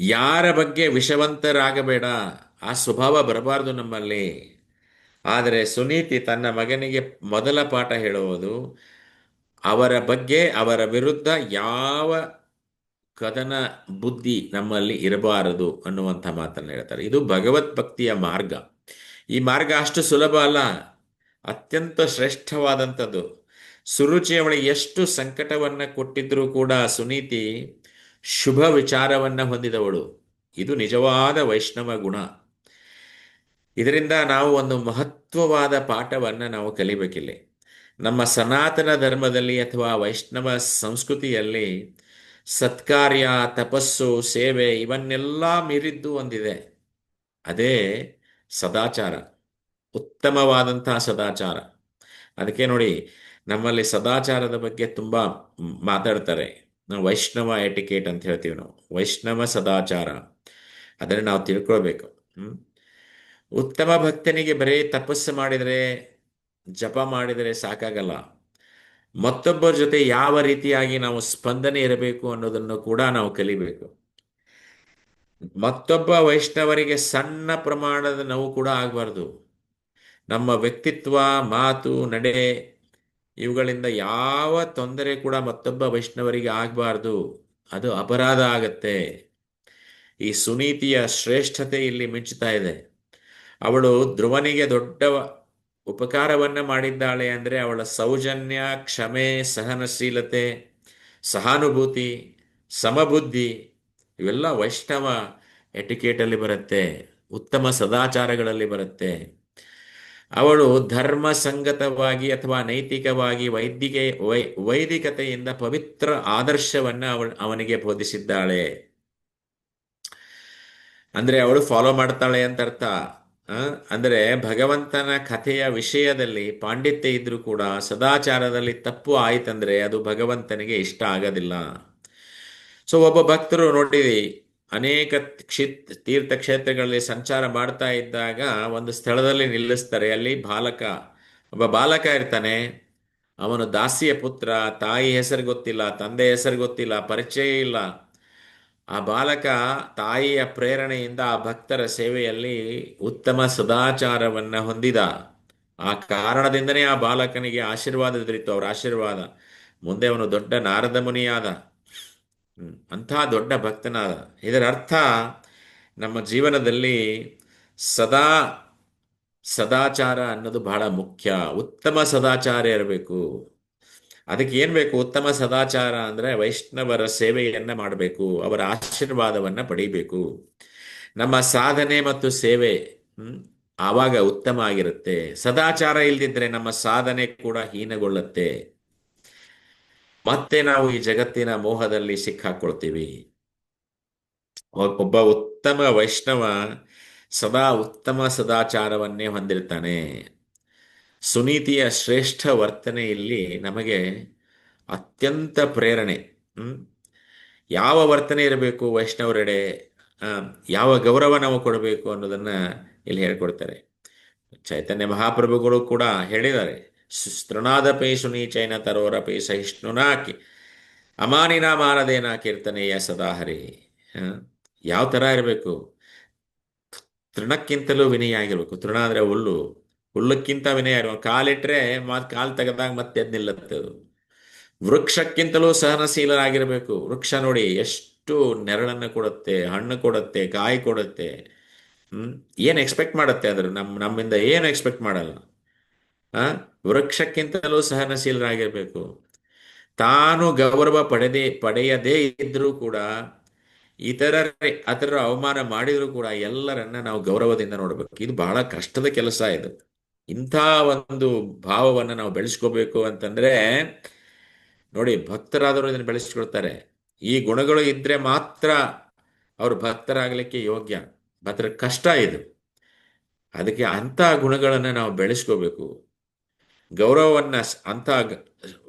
ಯಾರ ಬಗ್ಗೆ ವಿಷವಂತರಾಗಬೇಡ, ಆ ಸ್ವಭಾವ ಬರಬಾರದು ನಮ್ಮಲ್ಲಿ. ಆದರೆ ಸುನೀತಿ ತನ್ನ ಮಗನಿಗೆ ಮೊದಲ ಪಾಠ ಹೇಳುವುದು ಅವರ ಬಗ್ಗೆ, ಅವರ ವಿರುದ್ಧ ಯಾವ ಕದನ ಬುದ್ಧಿ ನಮ್ಮಲ್ಲಿ ಇರಬಾರದು ಅನ್ನುವಂಥ ಮಾತನ್ನು ಹೇಳ್ತಾರೆ. ಇದು ಭಗವತ್ ಭಕ್ತಿಯ ಮಾರ್ಗ. ಈ ಮಾರ್ಗ ಅಷ್ಟು ಸುಲಭ ಅಲ್ಲ, ಅತ್ಯಂತ ಶ್ರೇಷ್ಠವಾದಂಥದ್ದು. ಸುರುಚಿ ಅವಳಿಗೆ ಎಷ್ಟು ಸಂಕಟವನ್ನ ಕೊಟ್ಟಿದ್ರೂ ಕೂಡ ಸುನೀತಿ ಶುಭ ವಿಚಾರವನ್ನ ಹೊಂದಿದವಳು. ಇದು ನಿಜವಾದ ವೈಷ್ಣವ ಗುಣ. ಇದರಿಂದ ನಾವು ಒಂದು ಮಹತ್ವವಾದ ಪಾಠವನ್ನು ನಾವು ಕಲಿಬೇಕಿಲ್ಲಿ. ನಮ್ಮ ಸನಾತನ ಧರ್ಮದಲ್ಲಿ ಅಥವಾ ವೈಷ್ಣವ ಸಂಸ್ಕೃತಿಯಲ್ಲಿ ಸತ್ಕಾರ್ಯ, ತಪಸ್ಸು, ಸೇವೆ ಇವನ್ನೆಲ್ಲ ಮೀರಿದ್ದು ಒಂದಿದೆ. ಅದೇ ಸದಾಚಾರ, ಉತ್ತಮವಾದಂತಹ ಸದಾಚಾರ. ಅದಕ್ಕೆ ನೋಡಿ, ನಮ್ಮಲ್ಲಿ ಸದಾಚಾರದ ಬಗ್ಗೆ ತುಂಬ ಮಾತಾಡ್ತಾರೆ. ನಾವು ವೈಷ್ಣವ ಎಟಿಕೇಟ್ ಅಂತ ಹೇಳ್ತೀವಿ. ನಾವು ವೈಷ್ಣವ ಸದಾಚಾರ, ಅದನ್ನು ನಾವು ತಿಳ್ಕೊಳ್ಬೇಕು. ಉತ್ತಮ ಭಕ್ತನಿಗೆ ಬರೀ ತಪಸ್ಸು ಮಾಡಿದರೆ, ಜಪ ಮಾಡಿದರೆ ಸಾಕಾಗಲ್ಲ. ಮತ್ತೊಬ್ಬರ ಜೊತೆ ಯಾವ ರೀತಿಯಾಗಿ ನಾವು ಸ್ಪಂದನೆ ಇರಬೇಕು ಅನ್ನೋದನ್ನು ಕೂಡ ನಾವು ಕಲಿಬೇಕು. ಮತ್ತೊಬ್ಬ ವೈಷ್ಣವರಿಗೆ ಸಣ್ಣ ಪ್ರಮಾಣದ ನೋವು ಕೂಡ ಆಗಬಾರ್ದು. ನಮ್ಮ ವ್ಯಕ್ತಿತ್ವ, ಮಾತು, ನಡೆ ಇವುಗಳಿಂದ ಯಾವ ತೊಂದರೆ ಕೂಡ ಮತ್ತೊಬ್ಬ ವೈಷ್ಣವರಿಗೆ ಆಗಬಾರ್ದು. ಅದು ಅಪರಾಧ ಆಗತ್ತೆ. ಈ ಸುನೀತಿಯ ಶ್ರೇಷ್ಠತೆ ಇಲ್ಲಿ ಮಿಂಚುತ್ತಾ ಇದೆ. ಅವಳು ಧ್ರುವನಿಗೆ ದೊಡ್ಡ ಉಪಕಾರವನ್ನ ಮಾಡಿದ್ದಾಳೆ ಅಂದರೆ ಅವಳ ಸೌಜನ್ಯ, ಕ್ಷಮೆ, ಸಹನಶೀಲತೆ, ಸಹಾನುಭೂತಿ, ಸಮಬುದ್ಧಿ ಇವೆಲ್ಲ ವೈಷ್ಣವ ಎಟಿಕೇಟಲ್ಲಿ ಬರುತ್ತೆ, ಉತ್ತಮ ಸದಾಚಾರಗಳಲ್ಲಿ ಬರುತ್ತೆ. ಅವಳು ಧರ್ಮ ಸಂಗತವಾಗಿ ಅಥವಾ ನೈತಿಕವಾಗಿ ವೈದಿಕತೆಯಿಂದ ಪವಿತ್ರ ಆದರ್ಶವನ್ನ ಅವನಿಗೆ ಬೋಧಿಸಿದ್ದಾಳೆ. ಅಂದ್ರೆ ಅವಳು ಫಾಲೋ ಮಾಡ್ತಾಳೆ ಅಂತ ಅರ್ಥ. ಅಂದ್ರೆ ಭಗವಂತನ ಕಥೆಯ ವಿಷಯದಲ್ಲಿ ಪಾಂಡಿತ್ಯ ಇದ್ರೂ ಕೂಡ ಸದಾಚಾರದಲ್ಲಿ ತಪ್ಪು ಆಯ್ತಂದ್ರೆ ಅದು ಭಗವಂತನಿಗೆ ಇಷ್ಟ ಆಗೋದಿಲ್ಲ. ಸೊ ಒಬ್ಬ ಭಕ್ತರು ನೋಡಿ, ಅನೇಕ ತೀರ್ಥಕ್ಷೇತ್ರಗಳಲ್ಲಿ ಸಂಚಾರ ಮಾಡ್ತಾ ಇದ್ದಾಗ ಒಂದು ಸ್ಥಳದಲ್ಲಿ ನಿಲ್ಲಿಸ್ತಾರೆ. ಅಲ್ಲಿ ಒಬ್ಬ ಬಾಲಕ ಇರ್ತಾನೆ. ಅವನು ದಾಸಿಯ ಪುತ್ರ. ತಾಯಿ ಹೆಸರು ಗೊತ್ತಿಲ್ಲ, ತಂದೆ ಹೆಸರು ಗೊತ್ತಿಲ್ಲ, ಪರಿಚಯ ಇಲ್ಲ. ಆ ಬಾಲಕ ತಾಯಿಯ ಪ್ರೇರಣೆಯಿಂದ ಆ ಭಕ್ತರ ಸೇವೆಯಲ್ಲಿ ಉತ್ತಮ ಸದಾಚಾರವನ್ನ ಹೊಂದಿದ. ಆ ಕಾರಣದಿಂದನೇ ಆ ಬಾಲಕನಿಗೆ ಆಶೀರ್ವಾದ ದೊರೀತು, ಅವರ ಆಶೀರ್ವಾದ. ಮುಂದೆ ಅವನು ದೊಡ್ಡ ನಾರದ ಮುನಿಯಾದ. ಅಂಥ ದೊಡ್ಡ ಭಕ್ತನಾದ. ಇದರ ಅರ್ಥ, ನಮ್ಮ ಜೀವನದಲ್ಲಿ ಸದಾ ಸದಾಚಾರ ಅನ್ನೋದು ಬಹಳ ಮುಖ್ಯ. ಉತ್ತಮ ಸದಾಚಾರ ಇರಬೇಕು. ಅದಕ್ಕೆ ಏನ್ ಬೇಕು? ಉತ್ತಮ ಸದಾಚಾರ ಅಂದ್ರೆ ವೈಷ್ಣವರ ಸೇವೆಯನ್ನ ಮಾಡಬೇಕು, ಅವರ ಆಶೀರ್ವಾದವನ್ನ ಪಡೀಬೇಕು. ನಮ್ಮ ಸಾಧನೆ ಮತ್ತು ಸೇವೆ ಆವಾಗ ಉತ್ತಮ ಆಗಿರುತ್ತೆ. ಸದಾಚಾರ ಇಲ್ದಿದ್ರೆ ನಮ್ಮ ಸಾಧನೆ ಕೂಡ ಹೀನಗೊಳ್ಳುತ್ತೆ. ಮತ್ತೆ ನಾವು ಈ ಜಗತ್ತಿನ ಮೋಹದಲ್ಲಿ ಸಿಕ್ಕಾಕೊಳ್ತೀವಿ. ಒಬ್ಬ ಉತ್ತಮ ವೈಷ್ಣವ ಸದಾ ಉತ್ತಮ ಸದಾಚಾರವನ್ನೇ ಹೊಂದಿರ್ತಾನೆ. ಸುನೀತಿಯ ಶ್ರೇಷ್ಠ ವರ್ತನೆ ಇಲ್ಲಿ ನಮಗೆ ಅತ್ಯಂತ ಪ್ರೇರಣೆ. ಯಾವ ವರ್ತನೆ ಇರಬೇಕು ವೈಷ್ಣವರೆಡೆ, ಯಾವ ಗೌರವ ನಾವು ಕೊಡಬೇಕು ಅನ್ನೋದನ್ನ ಇಲ್ಲಿ ಹೇಳ್ಕೊಡ್ತಾರೆ. ಚೈತನ್ಯ ಮಹಾಪ್ರಭುಗಳು ಕೂಡ ಹೇಳಿದ್ದಾರೆ, ತೃಣಾದಪೈ ಸುನೀಚೈನ ತರೋರಪೈ ಸಹಿಷ್ಣುನಾಕಿ ಅಮಾನಿನ ಮಾನದೇನ ಕೀರ್ತನೆಯ ಸದಾ ಹರಿ. ಯಾವ ತರ ಇರಬೇಕು? ತೃಣಕ್ಕಿಂತಲೂ ವಿನಯ ಆಗಿರ್ಬೇಕು. ತೃಣ ಅಂದ್ರೆ ಹುಲ್ಲು, ಹುಲ್ಲಕ್ಕಿಂತ ವಿನಯ ಇರುವ. ಕಾಲಿಟ್ರೆ ಕಾಲ್ ತೆಗೆದಾಗ ಮತ್ತೆ ಎದ್ ನಿಲ್ಲತ್ತೆ ಅದು. ವೃಕ್ಷಕ್ಕಿಂತಲೂ ಸಹನಶೀಲರಾಗಿರ್ಬೇಕು. ವೃಕ್ಷ ನೋಡಿ ಎಷ್ಟು ನೆರಳನ್ನು ಕೊಡುತ್ತೆ, ಹಣ್ಣು ಕೊಡುತ್ತೆ, ಕಾಯಿ ಕೊಡುತ್ತೆ. ಏನ್ ಎಕ್ಸ್ಪೆಕ್ಟ್ ಮಾಡುತ್ತೆ ಅದ್ರ ನಮ್ಮಿಂದ ಏನು ಎಕ್ಸ್ಪೆಕ್ಟ್ ಮಾಡಲ್ಲ. ವೃಕ್ಷಕ್ಕಿಂತಲೂ ಸಹನಶೀಲರಾಗಿರ್ಬೇಕು. ತಾನು ಗೌರವ ಪಡೆಯದೇ ಇದ್ರೂ ಕೂಡ ಅದರ ಅವಮಾನ ಮಾಡಿದ್ರು ಕೂಡ ಎಲ್ಲರನ್ನ ನಾವು ಗೌರವದಿಂದ ನೋಡ್ಬೇಕು. ಇದು ಬಹಳ ಕಷ್ಟದ ಕೆಲಸ. ಇದು ಇಂಥ ಒಂದು ಭಾವವನ್ನ ನಾವು ಬೆಳೆಸ್ಕೋಬೇಕು ಅಂತಂದ್ರೆ ನೋಡಿ, ಭಕ್ತರಾದವರು ಇದನ್ನು ಬೆಳೆಸ್ಕೊಳ್ತಾರೆ. ಈ ಗುಣಗಳು ಇದ್ರೆ ಮಾತ್ರ ಅವರು ಭಕ್ತರಾಗಲಿಕ್ಕೆ ಯೋಗ್ಯ. ಮಾತ್ರ ಕಷ್ಟ ಇದು. ಅದಕ್ಕೆ ಅಂಥ ಗುಣಗಳನ್ನು ನಾವು ಬೆಳೆಸ್ಕೋಬೇಕು. ಗೌರವವನ್ನ ಅಂಥ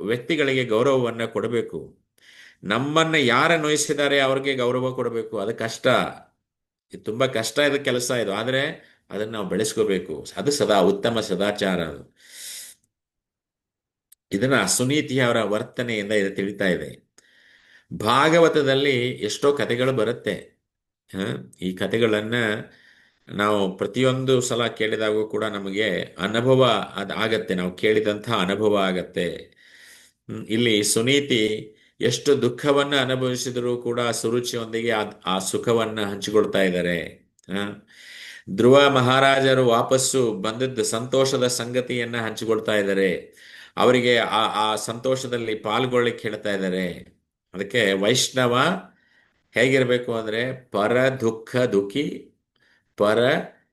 ವ್ಯಕ್ತಿಗಳಿಗೆ ಗೌರವವನ್ನ ಕೊಡಬೇಕು. ನಮ್ಮನ್ನ ಯಾರು ನೋಯಿಸಿದ್ದಾರೆ ಅವ್ರಿಗೆ ಗೌರವ ಕೊಡಬೇಕು. ಅದು ಕಷ್ಟ, ಇದು ತುಂಬಾ ಕಷ್ಟ ಇದ್ದ ಕೆಲಸ ಇದು. ಆದ್ರೆ ಅದನ್ನ ನಾವು ಬೆಳೆಸ್ಕೋಬೇಕು. ಅದು ಸದಾ ಉತ್ತಮ ಸದಾಚಾರ. ಇದನ್ನ ಸುನೀತಿಯವರ ವರ್ತನೆಯಿಂದ ಇದು ತಿಳಿತಾ ಇದೆ. ಭಾಗವತದಲ್ಲಿ ಎಷ್ಟೋ ಕಥೆಗಳು ಬರುತ್ತೆ. ಈ ಕಥೆಗಳನ್ನ ನಾವು ಪ್ರತಿಯೊಂದು ಸಲ ಕೇಳಿದಾಗೂ ಕೂಡ ನಮಗೆ ಅನುಭವ ಆಗತ್ತೆ. ನಾವು ಕೇಳಿದಂತಹ ಅನುಭವ ಆಗತ್ತೆ. ಇಲ್ಲಿ ಸುನೀತಿ ಎಷ್ಟು ದುಃಖವನ್ನ ಅನುಭವಿಸಿದರೂ ಕೂಡ ಸುರುಚಿಯೊಂದಿಗೆ ಆ ಸುಖವನ್ನ ಹಂಚಿಕೊಳ್ತಾ ಇದ್ದಾರೆ. ಧ್ರುವ ಮಹಾರಾಜರು ವಾಪಸ್ಸು ಬಂದದ್ದು ಸಂತೋಷದ ಸಂಗತಿಯನ್ನ ಹಂಚಿಕೊಳ್ತಾ ಇದ್ದಾರೆ. ಅವರಿಗೆ ಆ ಸಂತೋಷದಲ್ಲಿ ಪಾಲ್ಗೊಳ್ಳಿಕ್ಕೆ ಹೇಳ್ತಾ ಇದ್ದಾರೆ. ಅದಕ್ಕೆ ವೈಷ್ಣವ ಹೇಗಿರ್ಬೇಕು ಅಂದ್ರೆ ಪರ ದುಃಖ ದುಃಖಿ.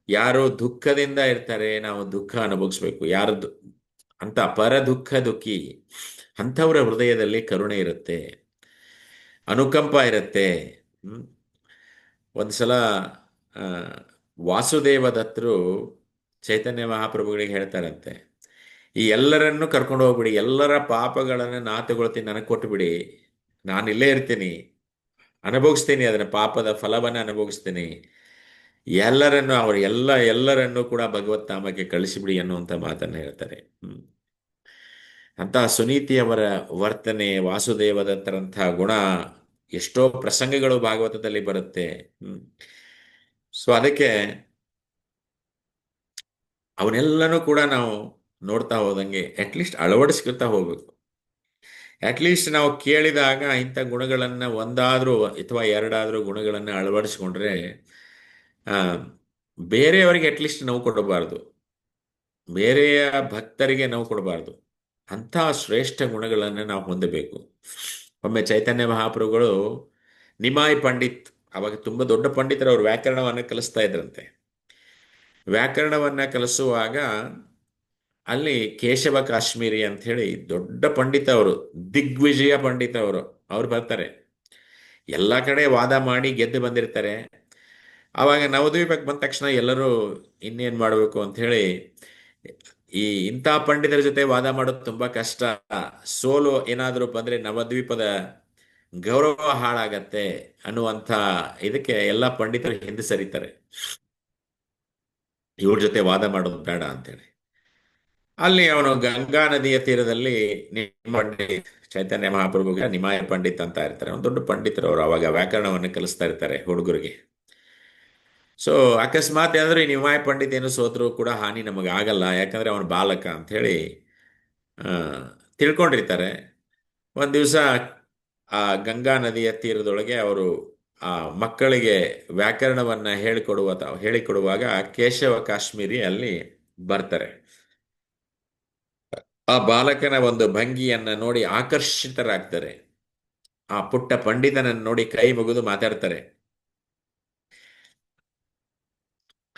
ಯಾರು ದುಃಖದಿಂದ ಇರ್ತಾರೆ, ನಾವು ದುಃಖ ಅನುಭವಿಸ್ಬೇಕು. ಅಂತ ಪರ ದುಃಖ ದುಃಖಿ ಅಂಥವರ ಹೃದಯದಲ್ಲಿ ಕರುಣೆ ಇರುತ್ತೆ, ಅನುಕಂಪ ಇರುತ್ತೆ. ಒಂದ್ಸಲ ವಾಸುದೇವ ದತ್ತರು ಚೈತನ್ಯ ಮಹಾಪ್ರಭುಗಳಿಗೆ ಹೇಳ್ತಾರಂತೆ, ಈ ಎಲ್ಲರನ್ನೂ ಕರ್ಕೊಂಡು ಹೋಗ್ಬಿಡಿ, ಎಲ್ಲರ ಪಾಪಗಳನ್ನು ನಾ ತಗೊಳ್ತೀನಿ, ನನಗೆ ಕೊಟ್ಟುಬಿಡಿ, ನಾನು ಇಲ್ಲೇ ಇರ್ತೀನಿ, ಅನುಭವಿಸ್ತೀನಿ, ಅದನ್ನ ಪಾಪದ ಫಲವನ್ನು ಅನುಭವಿಸ್ತೀನಿ. ಎಲ್ಲರನ್ನೂ ಕೂಡ ಭಗವತ್ ಧಾಮಕ್ಕೆ ಕಳಿಸಿಬಿಡಿ ಅನ್ನುವಂಥ ಮಾತನ್ನು ಹೇಳ್ತಾರೆ. ಅಂತ ಸುನೀತಿಯವರ ವರ್ತನೆ, ವಾಸುದೇವದತ್ತರಂತಹ ಗುಣ ಎಷ್ಟೋ ಪ್ರಸಂಗಗಳು ಭಾಗವತದಲ್ಲಿ ಬರುತ್ತೆ. ಸೊ ಅದಕ್ಕೆ ಅವನ್ನೆಲ್ಲನೂ ಕೂಡ ನಾವು ನೋಡ್ತಾ ಹೋದಂಗೆ ಅಟ್ಲೀಸ್ಟ್ ಅಳವಡಿಸ್ಕೊಳ್ತಾ ಹೋಗ್ಬೇಕು. ಅಟ್ಲೀಸ್ಟ್ ನಾವು ಕೇಳಿದಾಗ ಇಂಥ ಗುಣಗಳನ್ನ ಒಂದಾದ್ರೂ ಅಥವಾ ಎರಡಾದ್ರೂ ಗುಣಗಳನ್ನ ಅಳವಡಿಸ್ಕೊಂಡ್ರೆ ಬೇರೆಯವರಿಗೆ ಅಟ್ಲೀಸ್ಟ್ ನೋವು ಕೊಡಬಾರ್ದು, ಬೇರೆಯ ಭಕ್ತರಿಗೆ ನೋವು ಕೊಡಬಾರ್ದು. ಅಂಥ ಶ್ರೇಷ್ಠ ಗುಣಗಳನ್ನು ನಾವು ಹೊಂದಬೇಕು. ಒಮ್ಮೆ ಚೈತನ್ಯ ಮಹಾಪ್ರಭುಗಳು ನಿಮಾಯ್ ಪಂಡಿತ್, ಅವಾಗ ತುಂಬ ದೊಡ್ಡ ಪಂಡಿತರು, ಅವರು ವ್ಯಾಕರಣವನ್ನು ಕಲಿಸ್ತಾ ಇದ್ರಂತೆ. ವ್ಯಾಕರಣವನ್ನ ಕಲಿಸುವಾಗ ಅಲ್ಲಿ ಕೇಶವ ಕಾಶ್ಮೀರಿ ಅಂತ ಹೇಳಿ ದೊಡ್ಡ ಪಂಡಿತ, ಅವರು ದಿಗ್ವಿಜಯ ಪಂಡಿತ, ಅವ್ರು ಬರ್ತಾರೆ. ಎಲ್ಲ ಕಡೆ ವಾದ ಮಾಡಿ ಗೆದ್ದು ಬಂದಿರ್ತಾರೆ. ಆವಾಗ ನವದ್ವೀಪಕ್ಕೆ ಬಂದ ತಕ್ಷಣ ಎಲ್ಲರೂ ಇನ್ನೇನು ಮಾಡಬೇಕು ಅಂತ ಹೇಳಿ ಇಂಥ ಪಂಡಿತರ ಜೊತೆ ವಾದ ಮಾಡೋದು ತುಂಬಾ ಕಷ್ಟ. ಸೋಲು ಏನಾದರೂ ಬಂದ್ರೆ ನವದ್ವೀಪದ ಗೌರವ ಹಾಳಾಗತ್ತೆ ಅನ್ನುವಂಥ ಇದಕ್ಕೆ ಎಲ್ಲ ಪಂಡಿತರು ಹಿಂದೆ ಸರಿತಾರೆ. ಇವ್ರ ಜೊತೆ ವಾದ ಮಾಡೋದು ಬೇಡ ಅಂತೇಳಿ. ಅಲ್ಲಿ ಅವನು ಗಂಗಾ ನದಿಯ ತೀರದಲ್ಲಿ ಪಂಡಿತ್ ಚೈತನ್ಯ ಮಹಾಪ್ರಭುಗೆ ನಿಮಾಯ ಪಂಡಿತ್ ಅಂತ ಇರ್ತಾರೆ. ಒಂದು ದೊಡ್ಡ ಪಂಡಿತರು ಅವರು. ಅವಾಗ ವ್ಯಾಕರಣವನ್ನು ಕಲಿಸ್ತಾ ಇರ್ತಾರೆ ಹುಡುಗರಿಗೆ. ಸೊ ಅಕಸ್ಮಾತ್ ಏನಾದ್ರು ಈ ನಿಮಾಯ ಪಂಡಿತ್ ಏನು ಸೋತ್ರು ಕೂಡ ಹಾನಿ ನಮಗೆ ಆಗಲ್ಲ, ಯಾಕಂದ್ರೆ ಅವನು ಬಾಲಕ ಅಂತ ಹೇಳಿ ಆ, ತಿಳ್ಕೊಂಡಿರ್ತಾರೆ. ಒಂದು ದಿವಸ ಆ ಗಂಗಾ ನದಿಯ ತೀರದೊಳಗೆ ಅವರು ಆ ಮಕ್ಕಳಿಗೆ ವ್ಯಾಕರಣವನ್ನ ಹೇಳಿಕೊಡುವಾಗ ಕೇಶವ ಕಾಶ್ಮೀರಿ ಅಲ್ಲಿ ಬರ್ತಾರೆ. ಆ ಬಾಲಕನ ಒಂದು ಭಂಗಿಯನ್ನ ನೋಡಿ ಆಕರ್ಷಿತರಾಗ್ತಾರೆ. ಆ ಪುಟ್ಟ ಪಂಡಿತನನ್ನು ನೋಡಿ ಕೈ ಮುಗಿದು ಮಾತಾಡ್ತಾರೆ.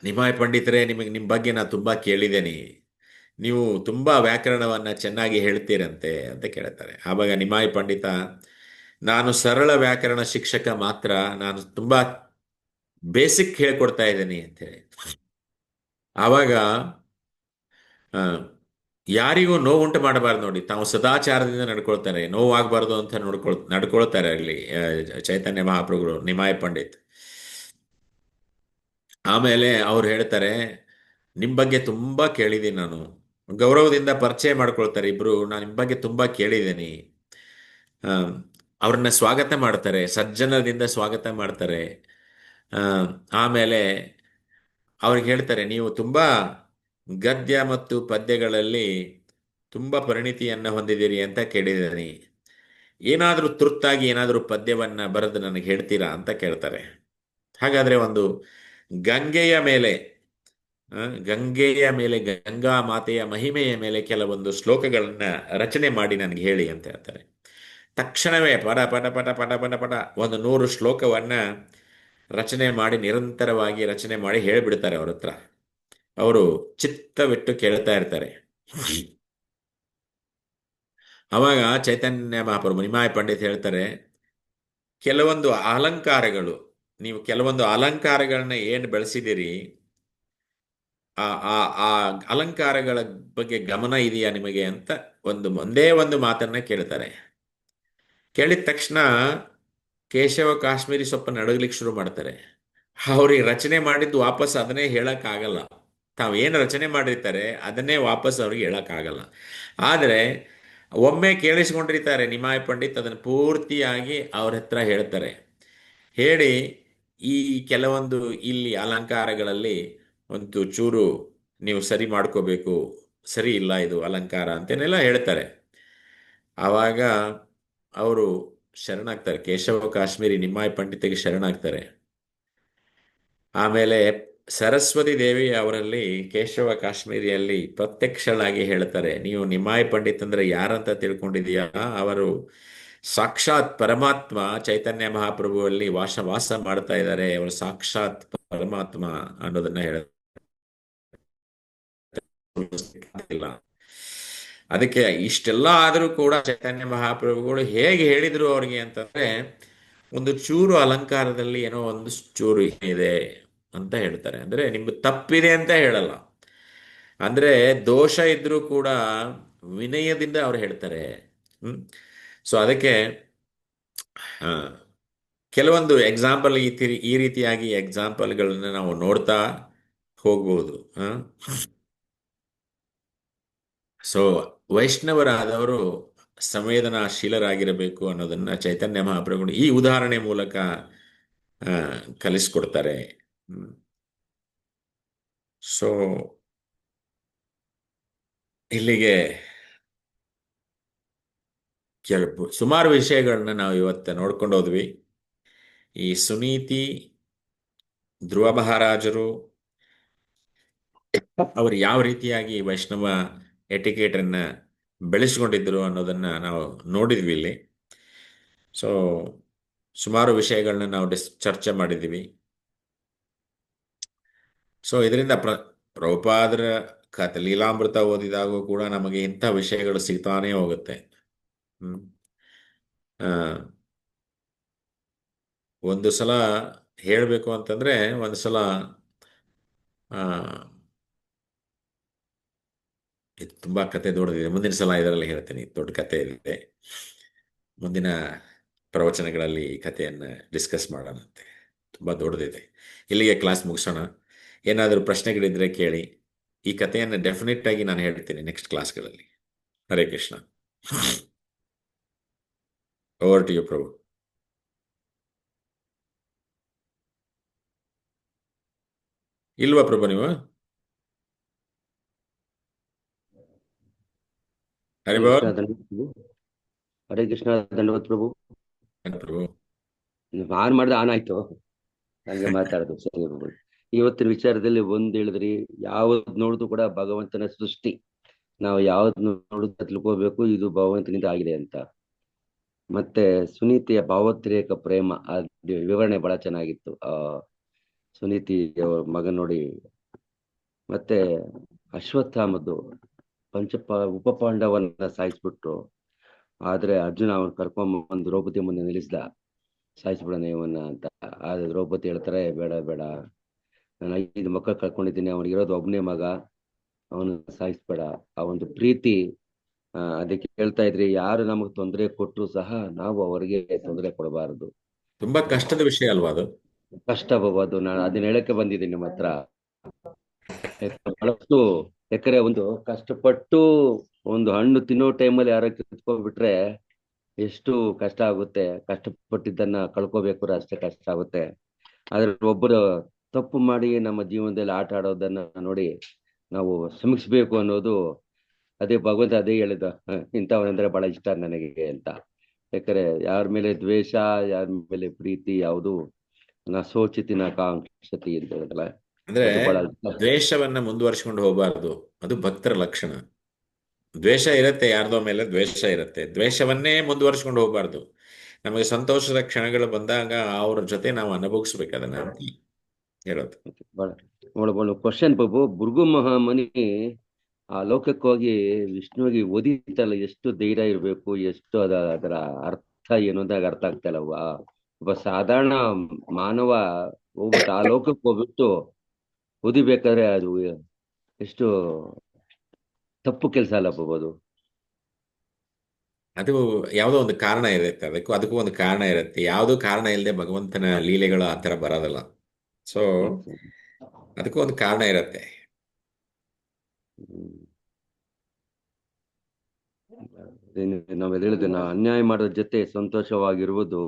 ನಿಮಾಯ ಪಂಡಿತರೇ, ನಿಮ್ಮ ಬಗ್ಗೆ ನಾನು ತುಂಬಾ ಕೇಳಿದ್ದೇನೆ. ನೀವು ತುಂಬಾ ವ್ಯಾಕರಣವನ್ನ ಚೆನ್ನಾಗಿ ಹೇಳ್ತೀರಂತೆ ಅಂತ ಕೇಳ್ತಾರೆ. ಆವಾಗ ನಿಮಾಯ ಪಂಡಿತ, ನಾನು ಸರಳ ವ್ಯಾಕರಣ ಶಿಕ್ಷಕ ಮಾತ್ರ, ನಾನು ತುಂಬಾ ಬೇಸಿಕ್ ಹೇಳ್ಕೊಡ್ತಾ ಇದ್ದೀನಿ ಅಂತ ಹೇಳಿ. ಆವಾಗ ಆ, ಯಾರಿಗೂ ನೋವುಂಟು ಮಾಡಬಾರ್ದು ನೋಡಿ, ತಾವು ಸದಾಚಾರದಿಂದ ನಡ್ಕೊಳ್ತಾರೆ, ನೋವಾಗಬಾರ್ದು ಅಂತ ನಡ್ಕೊಳ್ತಾರೆ ಅಲ್ಲಿ ಚೈತನ್ಯ ಮಹಾಪ್ರಭುಗಳು, ನಿಮಾಯ ಪಂಡಿತ್. ಆಮೇಲೆ ಅವ್ರು ಹೇಳ್ತಾರೆ, ನಿಮ್ಮ ಬಗ್ಗೆ ತುಂಬಾ ಕೇಳಿದ್ದೀನಿ ನಾನು. ಗೌರವದಿಂದ ಪರಿಚಯ ಮಾಡ್ಕೊಳ್ತಾರೆ ಇಬ್ರು. ನಾನು ನಿಮ್ಮ ಬಗ್ಗೆ ತುಂಬಾ ಕೇಳಿದ್ದೀನಿ. ಆ, ಅವ್ರನ್ನ ಸ್ವಾಗತ ಮಾಡ್ತಾರೆ, ಸಜ್ಜನದಿಂದ ಸ್ವಾಗತ ಮಾಡ್ತಾರೆ. ಆ, ಆಮೇಲೆ ಅವ್ರಿಗೆ ಹೇಳ್ತಾರೆ, ನೀವು ತುಂಬಾ ಗದ್ಯ ಮತ್ತು ಪದ್ಯಗಳಲ್ಲಿ ತುಂಬಾ ಪರಿಣಿತಿಯನ್ನ ಹೊಂದಿದ್ದೀರಿ ಅಂತ ಕೇಳಿದ್ದೀನಿ. ಏನಾದರೂ ತುರ್ತಾಗಿ ಏನಾದರೂ ಪದ್ಯವನ್ನ ಬರೆದು ನನಗೆ ಹೇಳ್ತೀರಾ ಅಂತ ಕೇಳ್ತಾರೆ. ಹಾಗಾದ್ರೆ ಒಂದು ಗಂಗೆಯ ಮೇಲೆ ಗಂಗೆಯ ಮೇಲೆ, ಗಂಗಾ ಮಾತೆಯ ಮಹಿಮೆಯ ಮೇಲೆ ಕೆಲವೊಂದು ಶ್ಲೋಕಗಳನ್ನ ರಚನೆ ಮಾಡಿ ನನಗೆ ಹೇಳಿ ಅಂತ ಹೇಳ್ತಾರೆ. ತಕ್ಷಣವೇ ಪಟ ಪಟ ಪಟ ಪಟ ಪಟ ಪಟ ಒಂದು 100 ಶ್ಲೋಕವನ್ನ ರಚನೆ ಮಾಡಿ, ನಿರಂತರವಾಗಿ ರಚನೆ ಮಾಡಿ ಹೇಳಿಬಿಡ್ತಾರೆ ಅವ್ರ ಹತ್ರ. ಅವರು ಚಿತ್ತವಿಟ್ಟು ಕೇಳ್ತಾ ಇರ್ತಾರೆ. ಅವಾಗ ಚೈತನ್ಯ ಮಹಾಪ್ರಭು ನಿಮಾಯ ಪಂಡಿತ್ ಹೇಳ್ತಾರೆ, ಕೆಲವೊಂದು ಅಲಂಕಾರಗಳು, ನೀವು ಕೆಲವೊಂದು ಅಲಂಕಾರಗಳನ್ನ ಏನು ಬೆಳೆಸಿದಿರಿ, ಆ ಆ ಆ ಅಲಂಕಾರಗಳ ಬಗ್ಗೆ ಗಮನ ಇದೆಯಾ ನಿಮಗೆ ಅಂತ ಒಂದೇ ಒಂದು ಮಾತನ್ನ ಕೇಳ್ತಾರೆ. ಕೇಳಿದ ತಕ್ಷಣ ಕೇಶವ ಕಾಶ್ಮೀರಿ ಸ್ವಲ್ಪ ನಡಗ್ಲಿಕ್ಕೆ ಶುರು ಮಾಡ್ತಾರೆ. ಅವ್ರಿಗೆ ರಚನೆ ಮಾಡಿದ್ದು ವಾಪಸ್ ಅದನ್ನೇ ಹೇಳಕ್ ಆಗಲ್ಲ. ತಾವೇನು ರಚನೆ ಮಾಡಿರ್ತಾರೆ ಅದನ್ನೇ ವಾಪಸ್ ಅವ್ರಿಗೆ ಹೇಳಕ್ ಆಗಲ್ಲ. ಆದರೆ ಒಮ್ಮೆ ಕೇಳಿಸ್ಕೊಂಡಿರ್ತಾರೆ ನಿಮಾಯ ಪಂಡಿತ್, ಅದನ್ನು ಪೂರ್ತಿಯಾಗಿ ಅವ್ರ ಹತ್ರ ಹೇಳ್ತಾರೆ. ಹೇಳಿ, ಈ ಕೆಲವೊಂದು ಇಲ್ಲಿ ಅಲಂಕಾರಗಳಲ್ಲಿ ಒಂದು ಚೂರು ನೀವು ಸರಿ ಮಾಡ್ಕೋಬೇಕು, ಸರಿ ಇಲ್ಲ ಇದು ಅಲಂಕಾರ ಅಂತೇನೆಲ್ಲ ಹೇಳ್ತಾರೆ. ಆವಾಗ ಅವರು ಶರಣಾಗ್ತಾರೆ. ಕೇಶವ ಕಾಶ್ಮೀರಿ ನಿಮ್ಮಾಯಿ ಪಂಡಿತಿಗೆ ಶರಣಾಗ್ತಾರೆ. ಆಮೇಲೆ ಸರಸ್ವತಿ ದೇವಿ ಅವರಲ್ಲಿ ಕೇಶವ ಕಾಶ್ಮೀರಿಯಲ್ಲಿ ಪ್ರತ್ಯಕ್ಷಳಾಗಿ ಹೇಳ್ತಾರೆ, ನೀವು ನಿಮ್ಮಾಯಿ ಪಂಡಿತ್ ಅಂದ್ರೆ ಯಾರಂತ ತಿಳ್ಕೊಂಡಿದೀಯಾ, ಅವರು ಸಾಕ್ಷಾತ್ ಪರಮಾತ್ಮ ಚೈತನ್ಯ ಮಹಾಪ್ರಭುವಲ್ಲಿ ವಾಸ ಮಾಡ್ತಾ ಇದ್ದಾರೆ, ಅವರು ಸಾಕ್ಷಾತ್ ಪರಮಾತ್ಮ ಅನ್ನೋದನ್ನ ಇಲ್ಲ. ಅದಕ್ಕೆ ಇಷ್ಟೆಲ್ಲ ಆದರೂ ಕೂಡ ಚೈತನ್ಯ ಮಹಾಪ್ರಭುಗಳು ಹೇಗೆ ಹೇಳಿದ್ರು ಅವ್ರಿಗೆ ಅಂತಂದ್ರೆ, ಒಂದು ಚೂರು ಅಲಂಕಾರದಲ್ಲಿ ಏನೋ ಒಂದು ಚೂರು ಇದೆ ಅಂತ ಹೇಳ್ತಾರೆ. ಅಂದ್ರೆ ನಿಮ್ಗೆ ತಪ್ಪಿದೆ ಅಂತ ಹೇಳಲ್ಲ, ಅಂದ್ರೆ ದೋಷ ಇದ್ರೂ ಕೂಡ ವಿನಯದಿಂದ ಅವ್ರು ಹೇಳ್ತಾರೆ. ಹ್ಮ್. ಸೊ ಅದಕ್ಕೆ ಆ, ಕೆಲವೊಂದು ಎಕ್ಸಾಂಪಲ್ ಈ ರೀತಿಯಾಗಿ ಎಕ್ಸಾಂಪಲ್ಗಳನ್ನ ನಾವು ನೋಡ್ತಾ ಹೋಗ್ಬೋದು. ಸೊ ವೈಷ್ಣವರಾದವರು ಸಂವೇದನಾಶೀಲರಾಗಿರಬೇಕು ಅನ್ನೋದನ್ನ ಚೈತನ್ಯ ಮಹಾಪ್ರಭುಗಳು ಈ ಉದಾಹರಣೆ ಮೂಲಕ ಆ, ಕಲಿಸ್ಕೊಡ್ತಾರೆ. ಸೊ ಇಲ್ಲಿಗೆ ಸುಮಾರು ವಿಷಯಗಳನ್ನ ನಾವು ಇವತ್ತು ನೋಡ್ಕೊಂಡು ಹೋದ್ವಿ. ಈ ಸುನೀತಿ, ಧ್ರುವ ಮಹಾರಾಜರು ಅವರು ಯಾವ ರೀತಿಯಾಗಿ ವೈಷ್ಣವ ಎಟಿಕೇಟ್ ಅನ್ನ ಬೆಳೆಸ್ಕೊಂಡಿದ್ರು ಅನ್ನೋದನ್ನ ನಾವು ನೋಡಿದ್ವಿ ಇಲ್ಲಿ. ಸೊ ಸುಮಾರು ವಿಷಯಗಳನ್ನ ನಾವು ಚರ್ಚೆ ಮಾಡಿದ್ದೀವಿ. ಸೊ ಇದರಿಂದ ಪ್ರಭುಪಾದರ ಕಥೆ ಲೀಲಾಮೃತ ಓದಿದಾಗೂ ಕೂಡ ನಮಗೆ ಇಂಥ ವಿಷಯಗಳು ಸಿಗ್ತಾನೇ ಹೋಗುತ್ತೆ. ಹ್ಮ್. ಆ, ಒಂದು ಸಲ ಹೇಳಬೇಕು ಅಂತಂದ್ರೆ, ಒಂದು ಸಲ ಆ, ಇದು ತುಂಬಾ ಕತೆ ದೊಡ್ಡದಿದೆ, ಮುಂದಿನ ಸಲ ಇದರಲ್ಲಿ ಹೇಳ್ತೀನಿ. ದೊಡ್ಡ ಕತೆ ಇದೆ, ಮುಂದಿನ ಪ್ರವಚನಗಳಲ್ಲಿ ಈ ಕಥೆಯನ್ನು ಡಿಸ್ಕಸ್ ಮಾಡೋಣಂತೆ. ತುಂಬ ದೊಡ್ಡದಿದೆ. ಇಲ್ಲಿಗೆ ಕ್ಲಾಸ್ ಮುಗಿಸೋಣ. ಏನಾದರೂ ಪ್ರಶ್ನೆಗಳಿದ್ರೆ ಕೇಳಿ. ಈ ಕಥೆಯನ್ನು ಡೆಫಿನೆಟ್ ಆಗಿ ನಾನು ಹೇಳ್ತೀನಿ ನೆಕ್ಸ್ಟ್ ಕ್ಲಾಸ್ಗಳಲ್ಲಿ. Hare Krishna. Over to you Prabhu. ಇಲ್ವಾ ಪ್ರಭು ನೀವು? ಹರಿ ಹರೇ ಬಾಲ್. ಕೃಷ್ಣ ಧನ್ಯವಾದ ಪ್ರಭು. ಹರೇ ಕೃಷ್ಣ ಧನ್ಯವಾದ ಪ್ರಭು. ಪ್ರಭು ಆನ್ ಮಾಡಿದ್ರೆ ಆನ್ ಆಯ್ತು, ಹಂಗೆ ಮಾತಾಡೋದು. ಸರಿ ಪ್ರಭು. ಇವತ್ತಿನ ವಿಚಾರದಲ್ಲಿ ಒಂದ್ ಹೇಳಿದ್ರಿ, ಯಾವ್ದು ನೋಡಿದ್ರು ಕೂಡ ಭಗವಂತನ ಸೃಷ್ಟಿ. ನಾವು ಯಾವ್ದು ನೋಡಿದ್ರು ತಿಳ್ಕೋಬೇಕು ಇದು ಭಗವಂತನಿಂದ ಆಗಿದೆ ಅಂತ. ಮತ್ತೆ ಸುನೀತಿಯ ಭಾವೋದ್ರೇಕ ಪ್ರೇಮ, ಅದ್ ವಿವರಣೆ ಬಹಳ ಚೆನ್ನಾಗಿತ್ತು. ಸುನೀತಿ ಅವ್ರ ಮಗನ್ ನೋಡಿ. ಮತ್ತೆ ಅಶ್ವತ್ಥಾಮದ್ದು ಉಪಪಾಂಡವನ್ನ ಸಾಯಿಸ್ಬಿಟ್ರು. ಆದ್ರೆ ಅರ್ಜುನ ಅವನ್ ಕರ್ಕೊಂಡ್ ದ್ರೌಪದಿ ಮುಂದೆ ನಿಲ್ಲಿಸ್ದ, ಸಾಯಿಸ್ಬಿಡೋಣ ಇವನ್ನ ಅಂತ. ಆದ್ರೆ ದ್ರೌಪದಿ ಹೇಳ್ತಾರೆ, ಬೇಡ ಬೇಡ, ನಾನು 5 ಮಕ್ಕಳು ಕಳ್ಕೊಂಡಿದ್ದೀನಿ, ಅವನಿಗಿರೋದು ಒಬ್ಬನೇ ಮಗ, ಅವನು ಸಾಯಿಸ್ಬೇಡ. ಆ ಒಂದು ಪ್ರೀತಿ. ಅದಕ್ಕೆ ಹೇಳ್ತಾ ಇದ್ರಿ, ಯಾರು ನಮಗ್ ತೊಂದರೆ ಕೊಟ್ಟರು ಸಹ ನಾವು ಅವರಿಗೆ ತೊಂದರೆ ಕೊಡಬಾರದು. ತುಂಬಾ ಕಷ್ಟದ ವಿಷಯ ಅಲ್ವಾ ಅದು? ಕಷ್ಟ ಅದು. ನಾನು ಅದನ್ನ ಹೇಳಕ್ಕೆ ಬಂದಿದ್ದೀನಿ ನಿಮ್ಮ ಹತ್ರ. ಬಹಳಷ್ಟು ಎಕರೆ ಒಂದು ಕಷ್ಟಪಟ್ಟು ಒಂದು ಹಣ್ಣು ತಿನ್ನೋ ಟೈಮಲ್ಲಿ ಯಾರೋ ಕಿತ್ಕೊಂಡ್ಬಿಟ್ರೆ ಎಷ್ಟು ಕಷ್ಟ ಆಗುತ್ತೆ. ಕಷ್ಟಪಟ್ಟಿದ್ದನ್ನ ಕಳ್ಕೋಬೇಕು ಅಷ್ಟೇ ಕಷ್ಟ ಆಗುತ್ತೆ. ಆದ್ರೆ ಒಬ್ಬರು ತಪ್ಪು ಮಾಡಿ ನಮ್ಮ ಜೀವನದಲ್ಲಿ ಆಟ ಆಡೋದನ್ನ ನೋಡಿ ನಾವು ಶ್ರಮಿಸ್ಬೇಕು ಅನ್ನೋದು, ಅದೇ ಭಗವಂತ ಅದೇ ಹೇಳಿದ, ಇಂಥವನಂದ್ರೆ ಬಹಳ ಇಷ್ಟ ನನಗೆ ಅಂತ. ಯಾಕಂದ್ರೆ ಯಾರ ಮೇಲೆ ದ್ವೇಷ, ಯಾರ ಮೇಲೆ ಪ್ರೀತಿ ಯಾವುದು ನಾ ಸೋಚಿತಿ ನಾ ಕಾಂಕ್ಷತಿ ಅಂತ ಹೇಳಿದಲ್ಲ, ಅಂದ್ರೆ ಅದು ಬಹಳ ದ್ವೇಷವನ್ನ ಮುಂದುವರ್ಸ್ಕೊಂಡು ಹೋಗಬಾರ್ದು. ಅದು ಭಕ್ತರ ಲಕ್ಷಣ. ದ್ವೇಷ ಇರುತ್ತೆ, ಯಾರ್ದೋ ಮೇಲೆ ದ್ವೇಷ ಇರುತ್ತೆ. ದ್ವೇಷವನ್ನೇ ಮುಂದುವರ್ಸ್ಕೊಂಡು ಹೋಗಬಾರ್ದು. ನಮಗೆ ಸಂತೋಷದ ಕ್ಷಣಗಳು ಬಂದಾಗ ಅವ್ರ ಜೊತೆ ನಾವು ಅನುಭವಿಸ್ಬೇಕು ಅದನ್ನ ಅಂತ ಹೇಳೋದು. ಬಹಳ ಕ್ವಶನ್ ಪ್ರಭು. ಭೃಗು ಮಹಾಮುನಿ ಆ ಲೋಕಕ್ಕೆ ಹೋಗಿ ವಿಷ್ಣುವಿಗೆ ಓದಿತಲ್ಲ, ಎಷ್ಟು ಧೈರ್ಯ ಇರ್ಬೇಕು, ಎಷ್ಟು ಅದರ ಅರ್ಥ ಏನು ಅಂತ ಅರ್ಥ ಆಗ್ತಾ ಇಲ್ಲವಾ. ಒಬ್ಬ ಸಾಧಾರಣ ಮಾನವ ಹೋಗ್ಬಿಟ್ಟು ಆ ಲೋಕಕ್ಕೆ ಹೋಗ್ಬಿಟ್ಟು ಓದಿಬೇಕಾದ್ರೆ ಅದು ಎಷ್ಟು ತಪ್ಪು ಕೆಲಸ ಅಲ್ಲ ಪ್ರಭು ಅದು. ಅದು ಯಾವುದೋ ಒಂದು ಕಾರಣ ಇರುತ್ತೆ, ಅದಕ್ಕೂ ಒಂದು ಕಾರಣ ಇರುತ್ತೆ. ಯಾವುದೋ ಕಾರಣ ಇಲ್ಲದೆ ಭಗವಂತನ ಲೀಲೆಗಳು ಆ ಥರ ಬರೋದಲ್ಲ. ಸೊ ಅದಕ್ಕೂ ಒಂದು ಕಾರಣ ಇರುತ್ತೆ. ನಾವೆಲ್ಲ ಹೇಳಿದ್ವಿ, ನಾ ಅನ್ಯಾಯ ಮಾಡೋದ್ರ ಜೊತೆ ಸಂತೋಷವಾಗಿರುವುದು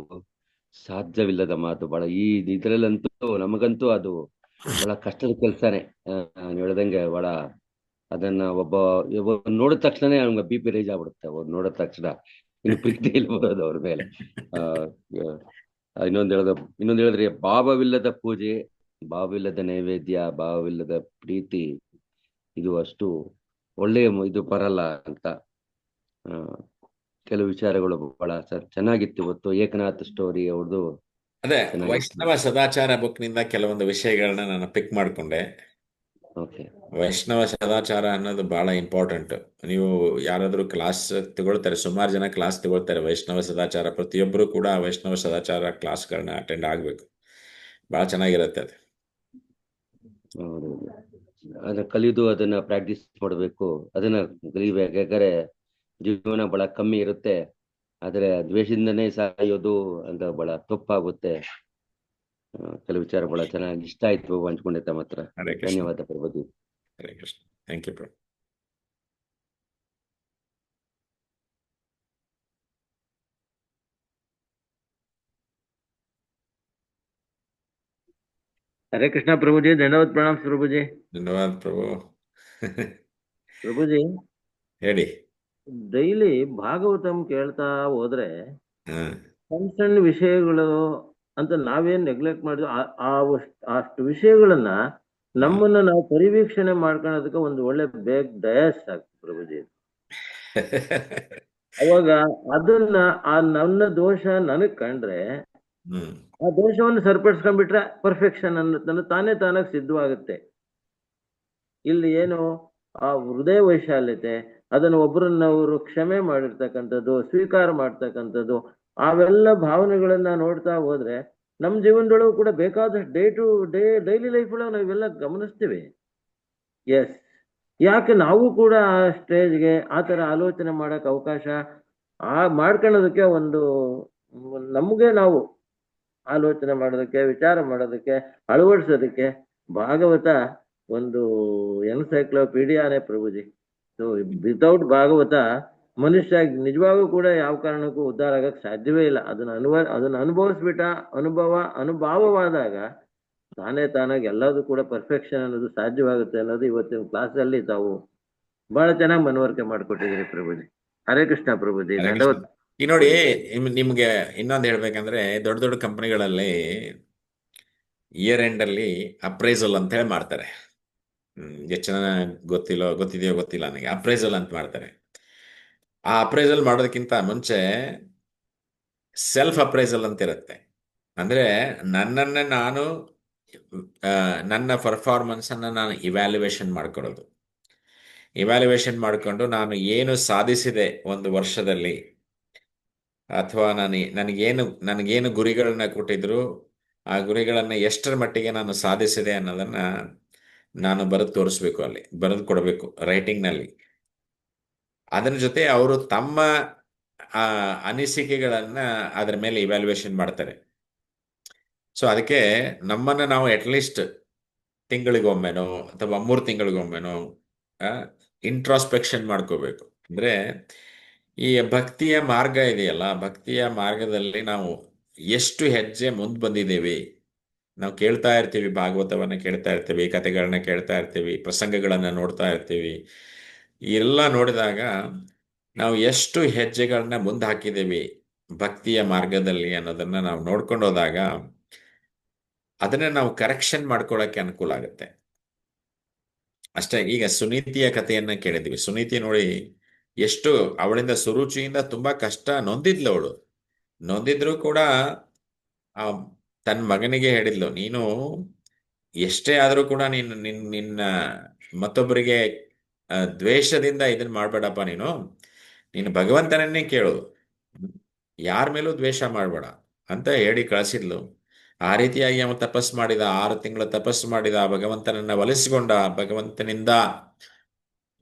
ಸಾಧ್ಯವಿಲ್ಲದ ಮಾತು. ಬಹಳ ಈ ಇದ್ರಲ್ಲಂತೂ ನಮಗಂತೂ ಅದು ಬಹಳ ಕಷ್ಟದ ಕೆಲ್ಸನೇ. ನಾನು ಹೇಳ್ದಂಗೆ ಬಹಳ ಅದನ್ನ ಒಬ್ಬ ನೋಡಿದ ತಕ್ಷಣ ಅವ್ನಿಗೆ BP ರೈಸ್ ಆಗ್ಬಿಡುತ್ತೆ. ಅವ್ರು ನೋಡಿದ ತಕ್ಷಣ ಇನ್ನು ಪ್ರೀತಿ ಇಲ್ಲಿ ಬರೋದು ಅವ್ರ ಮೇಲೆ. ಇನ್ನೊಂದು ಹೇಳಿದ್ರಿ, ಭಾವವಿಲ್ಲದ ಪೂಜೆ, ಭಾವವಿಲ್ಲದ ನೈವೇದ್ಯ, ಭಾವವಿಲ್ಲದ ಪ್ರೀತಿ, ಇದು ಅಷ್ಟು ಒಳ್ಳೆಯ ಇದು ಬರಲ್ಲ ಅಂತ. ಕೆಲವು ವಿಚಾರಗಳು ಬಹಳ ಚೆನ್ನಾಗಿತ್ತು ಇವತ್ತು. ಏಕನಾಥ್ ಸ್ಟೋರಿ ಅವ್ರದ್ದು ಅದೇ ಚೆನ್ನಾಗಿತ್ತು. ವೈಷ್ಣವ ಸದಾಚಾರ ಬುಕ್ನಿಂದ ಕೆಲವೊಂದು ವಿಷಯಗಳನ್ನ ನಾನು ಪಿಕ್ ಮಾಡಿಕೊಂಡೆ. ಓಕೆ. ವೈಷ್ಣವ ಸದಾಚಾರ ಅನ್ನೋದು ಬಹಳ ಇಂಪಾರ್ಟೆಂಟ್. ನೀವು ಯಾರಾದರೂ ಕ್ಲಾಸ್ ತಗೊಳ್ತಾರೆ, ಸುಮಾರು ಜನ ಕ್ಲಾಸ್ ತಗೊಳ್ತಾರೆ ವೈಷ್ಣವ ಸದಾಚಾರ. ಪ್ರತಿಯೊಬ್ಬರು ಕೂಡ ವೈಷ್ಣವ ಸದಾಚಾರ ಕ್ಲಾಸ್ಗಳನ್ನ ಅಟೆಂಡ್ ಆಗಬೇಕು. ಬಹಳ ಚೆನ್ನಾಗಿರುತ್ತೆ ಅದು. ಹೌದು, ಅದನ್ನ ಕಲಿದು ಅದನ್ನ ಪ್ರಾಕ್ಟೀಸ್ ಮಾಡಬೇಕು, ಅದನ್ನ ಕಲಿಬೇಕು. ಯಾಕಂದ್ರೆ ಜೀವನ ಬಹಳ ಕಮ್ಮಿ ಇರುತ್ತೆ, ಆದ್ರೆ ದ್ವೇಷದಿಂದನೇ ಸಾಯೋದು ಅಂತ ಬಹಳ ತಪ್ಪಾಗುತ್ತೆ. ಕೆಲವು ವಿಚಾರ ಬಹಳ ಚೆನ್ನಾಗಿ ಇಷ್ಟ ಆಯ್ತು, ಹಂಚ್ಕೊಂಡೆ ತಮ್ಮ ಹತ್ರ. ಹರೇ ಕೃಷ್ಣ. ಧನ್ಯವಾದ ಪ್ರಭುಜಿ. ಹರೇ ಕೃಷ್ಣ. ಥ್ಯಾಂಕ್ ಯು ಪ್ರಭು. हरे कृष्णा प्रभु जी, दंडवत प्रणाम प्रभु जी. ಧನ್ಯವಾದ ಪ್ರಭು. ಪ್ರಭು ಜಿ, ಹೇಳಿ. ಡೈಲಿ ಭಾಗವತಂ ಕೇಳ್ತಾ ಹೋದ್ರೆ ಹಾ ಸಣ್ಣ ಸಣ್ಣ ವಿಷಯಗಳು ಅಂತ ನಾವೇನ್ ನೆಗ್ಲೆಕ್ಟ್ ಮಾಡಿದ್ವಿ, ಅಷ್ಟು ವಿಷಯಗಳನ್ನ ನಮ್ಮನ್ನ ನಾವು ಪರಿವೀಕ್ಷಣೆ ಮಾಡ್ಕೊಳ್ಳೋದಕ್ಕೆ ಒಂದು ಒಳ್ಳೆ ಬೇಗ ಡಯಾಸ್ ಆಗ್ತದೆ ಪ್ರಭುಜಿ. ಅವಾಗ ಅದನ್ನ ನನ್ನ ದೋಷ ನನಗ್ ಕಂಡ್ರೆ ಆ ದೋಷವನ್ನು ಸರಿಪಡಿಸ್ಕೊಂಡ್ಬಿಟ್ರೆ ಪರ್ಫೆಕ್ಷನ್ ಅನ್ನೋದನ್ನ ತಾನಾಗಿ ಸಿದ್ಧವಾಗುತ್ತೆ. ಇಲ್ಲಿ ಏನು ಆ ಹೃದಯ ವೈಶಾಲ್ಯತೆ, ಅದನ್ನು ಒಬ್ಬರನ್ನವರು ಕ್ಷಮೆ ಮಾಡಿರ್ತಕ್ಕಂಥದ್ದು, ಸ್ವೀಕಾರ ಮಾಡ್ತಕ್ಕಂಥದ್ದು, ಅವೆಲ್ಲ ಭಾವನೆಗಳನ್ನ ನೋಡ್ತಾ ಹೋದ್ರೆ ನಮ್ಮ ಜೀವನದೊಳಗೂ ಕೂಡ ಬೇಕಾದಷ್ಟು ಡೈಲಿ ಲೈಫ್ ಒಳಗೆ ನಾವೆಲ್ಲ ಗಮನಿಸ್ತೀವಿ. ಎಸ್, ಯಾಕೆ ನಾವು ಕೂಡ ಆ ಸ್ಟೇಜ್ಗೆ ಆ ಥರ ಆಲೋಚನೆ ಮಾಡಕ್ ಅವಕಾಶ ಮಾಡ್ಕೊಳ್ಳೋದಕ್ಕೆ ಒಂದು ನಮಗೆ ನಾವು ಆಲೋಚನೆ ಮಾಡೋದಕ್ಕೆ, ವಿಚಾರ ಮಾಡೋದಕ್ಕೆ, ಅಳವಡಿಸೋದಕ್ಕೆ ಭಾಗವತ ಒಂದು ಎನ್ಸೈಕ್ಲೋಪೀಡಿಯಾನೇ ಪ್ರಭುಜಿ. ಸೊ ವಿತೌಟ್ ಭಾಗವತ ಮನುಷ್ಯ ನಿಜವಾಗೂ ಕೂಡ ಯಾವ ಕಾರಣಕ್ಕೂ ಉದ್ಧಾರ ಆಗಕ್ಕೆ ಸಾಧ್ಯವೇ ಇಲ್ಲ. ಅದನ್ನ ಅನುಭವಿಸ್ಬಿಟ್ಟ ಅನುಭವವಾದಾಗ ತಾನೇ ತಾನಾಗಿ ಎಲ್ಲದೂ ಕೂಡ ಪರ್ಫೆಕ್ಷನ್ ಅನ್ನೋದು ಸಾಧ್ಯವಾಗುತ್ತೆ ಅನ್ನೋದು ಇವತ್ತಿನ ಕ್ಲಾಸಲ್ಲಿ ತಾವು ಬಹಳ ಚೆನ್ನಾಗಿ ಮನವರಿಕೆ ಮಾಡಿಕೊಟ್ಟಿದ್ದೀರಿ ಪ್ರಭುಜಿ. ಹರೇ ಕೃಷ್ಣ ಪ್ರಭುಜಿ. ಹರೇ ಕೃಷ್ಣ. ಧನ್ಯವಾದ. ಈಗ ನೋಡಿ, ನಿಮ್ಗೆ ಇನ್ನೊಂದು ಹೇಳ್ಬೇಕಂದ್ರೆ, ದೊಡ್ಡ ದೊಡ್ಡ ಕಂಪನಿಗಳಲ್ಲಿ ಇಯರ್ ಎಂಡ್ ಅಲ್ಲಿ ಅಪ್ರೈಸಲ್ ಅಂತ ಹೇಳಿ ಮಾಡ್ತಾರೆ. ಎಷ್ಟು ಜನ ಗೊತ್ತಿದೆಯೋ ಗೊತ್ತಿಲ್ಲ ನನಗೆ. ಅಪ್ರೈಸಲ್ ಅಂತ ಮಾಡ್ತಾರೆ. ಆ ಅಪ್ರೈಸಲ್ ಮಾಡೋದಕ್ಕಿಂತ ಮುಂಚೆ ಸೆಲ್ಫ್ ಅಪ್ರೈಸಲ್ ಅಂತ ಇರುತ್ತೆ. ಅಂದ್ರೆ ನನ್ನನ್ನು ನಾನು ನನ್ನ ಪರ್ಫಾರ್ಮೆನ್ಸ್ ಅನ್ನ ನಾನು ಇವ್ಯಾಲ್ಯುವೇಷನ್ ಮಾಡ್ಕೊಳ್ಳೋದು. ಇವ್ಯಾಲ್ಯುವೇಷನ್ ಮಾಡಿಕೊಂಡು ನಾನು ಏನು ಸಾಧಿಸಿದೆ ಒಂದು ವರ್ಷದಲ್ಲಿ, ಅಥವಾ ನನಗೇನು ಗುರಿಗಳನ್ನ ಕೊಟ್ಟಿದ್ರು, ಆ ಗುರಿಗಳನ್ನ ಎಷ್ಟರ ಮಟ್ಟಿಗೆ ನಾನು ಸಾಧಿಸಿದೆ ಅನ್ನೋದನ್ನ ನಾನು ಬರೆದು ತೋರಿಸ್ಬೇಕು, ಅಲ್ಲಿ ಬರೆದು ಕೊಡಬೇಕು ರೈಟಿಂಗ್ನಲ್ಲಿ. ಅದರ ಜೊತೆ ಅವರು ತಮ್ಮ ಅನಿಸಿಕೆಗಳನ್ನ ಅದರ ಮೇಲೆ ಇವ್ಯಾಲ್ಯುವೇಷನ್ ಮಾಡ್ತಾರೆ. ಸೊ ಅದಕ್ಕೆ ನಮ್ಮನ್ನು ನಾವು ಅಟ್ಲೀಸ್ಟ್ ತಿಂಗಳಿಗೊಮ್ಮೆನೋ ಅಥವಾ 3 ತಿಂಗಳಿಗೊಮ್ಮೆನೋ ಇಂಟ್ರಾಸ್ಪೆಕ್ಷನ್ ಮಾಡ್ಕೋಬೇಕು. ಅಂದ್ರೆ ಈ ಭಕ್ತಿಯ ಮಾರ್ಗ ಇದೆಯಲ್ಲ, ಭಕ್ತಿಯ ಮಾರ್ಗದಲ್ಲಿ ನಾವು ಎಷ್ಟು ಹೆಜ್ಜೆ ಮುಂದೆ ಬಂದಿದ್ದೇವೆ. ನಾವು ಕೇಳ್ತಾ ಇರ್ತೀವಿ, ಭಾಗವತವನ್ನ ಕೇಳ್ತಾ ಇರ್ತೀವಿ, ಕಥೆಗಳನ್ನ ಕೇಳ್ತಾ ಇರ್ತೀವಿ, ಪ್ರಸಂಗಗಳನ್ನ ನೋಡ್ತಾ ಇರ್ತೀವಿ. ಎಲ್ಲ ನೋಡಿದಾಗ ನಾವು ಎಷ್ಟು ಹೆಜ್ಜೆಗಳನ್ನ ಮುಂದೆ ಹಾಕಿದ್ದೇವೆ ಭಕ್ತಿಯ ಮಾರ್ಗದಲ್ಲಿ ಅನ್ನೋದನ್ನ ನಾವು ನೋಡ್ಕೊಂಡು ಹೋದಾಗ ಅದನ್ನ ನಾವು ಕರೆಕ್ಷನ್ ಮಾಡ್ಕೊಳ್ಳೋಕೆ ಅನುಕೂಲ ಆಗುತ್ತೆ ಅಷ್ಟೇ. ಈಗ ಸುನೀತಿಯ ಕಥೆಯನ್ನ ಕೇಳಿದ್ವಿ. ಸುನೀತಿ ನೋಡಿ, ಎಷ್ಟು ಅವಳಿಂದ ಸುರುಚಿಯಿಂದ ತುಂಬಾ ಕಷ್ಟ ನೊಂದಿದ್ಲು. ಅವಳು ನೊಂದಿದ್ರು ಕೂಡ ತನ್ನ ಮಗನಿಗೆ ಹೇಳಿದ್ಲು, ನೀನು ಎಷ್ಟೇ ಆದರೂ ಕೂಡ ನಿನ್ನ ಮತ್ತೊಬ್ಬರಿಗೆ ದ್ವೇಷದಿಂದ ಇದನ್ನ ಮಾಡ್ಬೇಡಪ್ಪ, ನೀನು ಭಗವಂತನನ್ನೇ ಕೇಳು, ಯಾರ ಮೇಲೂ ದ್ವೇಷ ಮಾಡಬೇಡ ಅಂತ ಹೇಳಿ ಕಳಿಸಿದ್ಲು. ಆ ರೀತಿಯಾಗಿ ಅವನು ತಪಸ್ಸು ಮಾಡಿದ, 6 ತಿಂಗಳು ತಪಸ್ಸು ಮಾಡಿದ, ಭಗವಂತನನ್ನ ಒಲಿಸಿಕೊಂಡ, ಭಗವಂತನಿಂದ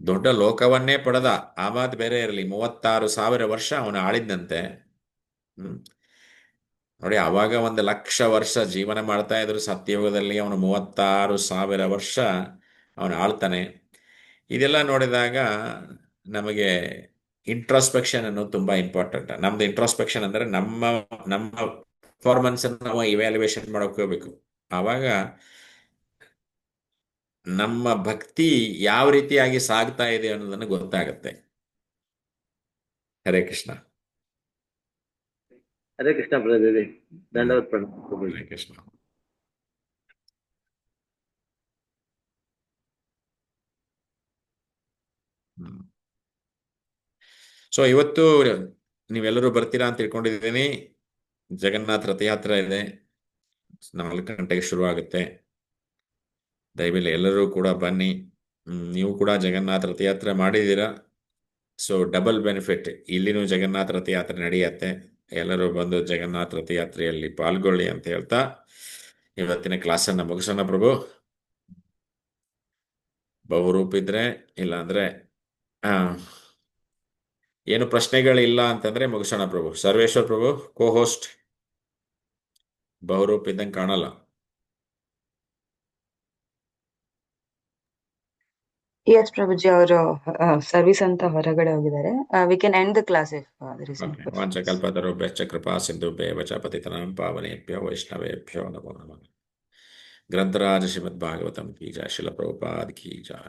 ದೊಡ್ಡ ಲೋಕವನ್ನೇ ಪಡೆದ. ಆ ಮಾತು ಬೇರೆ ಇರಲಿ, 36,000 ವರ್ಷ ಅವನು ಆಳಿದ್ದಂತೆ. ನೋಡಿ, ಅವಾಗ 1,00,000 ವರ್ಷ ಜೀವನ ಮಾಡ್ತಾ ಇದ್ರು ಸತ್ಯಯುಗದಲ್ಲಿ, ಅವನು 36,000 ವರ್ಷ ಅವನು ಆಳ್ತಾನೆ. ಇದೆಲ್ಲ ನೋಡಿದಾಗ ನಮಗೆ ಇಂಟ್ರಾಸ್ಪೆಕ್ಷನ್ ಅನ್ನೋದು ತುಂಬಾ ಇಂಪಾರ್ಟೆಂಟ್. ನಮ್ದು ಇಂಟ್ರಾಸ್ಪೆಕ್ಷನ್ ಅಂದ್ರೆ ನಮ್ಮ ಪರ್ಫಾರ್ಮೆನ್ಸ್ ಅನ್ನು ನಾವು ಇವ್ಯಾಲ್ಯುವೇಷನ್ ಮಾಡ್ಕೋಬೇಕು. ಆವಾಗ ನಮ್ಮ ಭಕ್ತಿ ಯಾವ ರೀತಿಯಾಗಿ ಸಾಗ್ತಾ ಇದೆ ಅನ್ನೋದನ್ನು ಗೊತ್ತಾಗತ್ತೆ. ಹರೇ ಕೃಷ್ಣ. ಹರೇ ಕೃಷ್ಣ ಪ್ರಭುಜಿ. ಧನ್ಯವಾದ ಪ್ರಭುಜಿ. ಹರೇ ಕೃಷ್ಣ. ಸೊ ಇವತ್ತು ನೀವೆಲ್ಲರೂ ಬರ್ತೀರಾ ಅಂತ ತಿಳ್ಕೊಂಡಿದ್ದೀನಿ. ಜಗನ್ನಾಥ ರಥಯಾತ್ರೆ ಇದೆ, 4 ಗಂಟೆಗೆ ಶುರು ಆಗುತ್ತೆ. ದಯವಿಟ್ಟು ಎಲ್ಲರೂ ಕೂಡ ಬನ್ನಿ. ನೀವು ಕೂಡ ಜಗನ್ನಾಥ ರಥಯಾತ್ರೆ ಮಾಡಿದ್ದೀರಾ, ಸೊ ಡಬಲ್ ಬೆನಿಫಿಟ್. ಇಲ್ಲಿನೂ ಜಗನ್ನಾಥ ರಥಯಾತ್ರೆ ನಡೆಯುತ್ತೆ. ಎಲ್ಲರೂ ಬಂದು ಜಗನ್ನಾಥ ರಥಯಾತ್ರೆಯಲ್ಲಿ ಪಾಲ್ಗೊಳ್ಳಿ ಅಂತ ಹೇಳ್ತಾ ಇವತ್ತಿನ ಕ್ಲಾಸನ್ನು ಮುಗಿಸೋಣ ಪ್ರಭು. ಬಹುರೂಪಿದ್ರೆ, ಇಲ್ಲ ಅಂದ್ರೆ ಏನು ಪ್ರಶ್ನೆಗಳಿಲ್ಲ ಅಂತಂದ್ರೆ ಮುಗಿಸೋಣ ಪ್ರಭು. ಸರ್ವೇಶ್ವರ್ ಪ್ರಭು ಕೋ ಹೋಸ್ಟ್. ಬಹುರೂಪ್ ಇದ್ದಂಗೆ ಕಾಣಲ್ಲ. Yes, Prabhuji, ಅವರು ಸರ್ವಿಸ್ ಅಂತ ಹೊರಗಡೆ ಹೋಗಿದ್ದಾರೆ. We can end the class if there is any questions. ವಾಂಚಕಲ್ಪತರುಭ್ಯಶ್ಚ ಕೃಪಾ ಸಿಂಧುಭ್ಯೇವ ಚ ಪತಿತಾನಾಂ ಪಾವನೇಭ್ಯೋ ವೈಷ್ಣವೇಭ್ಯೋ ನಮೋ ನಮಃ. ಗ್ರಂಥರಾಜ ಶ್ರೀಮದ್ ಭಾಗವತಂ ಕಿ ಜಯ. ಶ್ರೀಲ ಪ್ರಭುಪಾದ್ ಕಿ ಜಯ.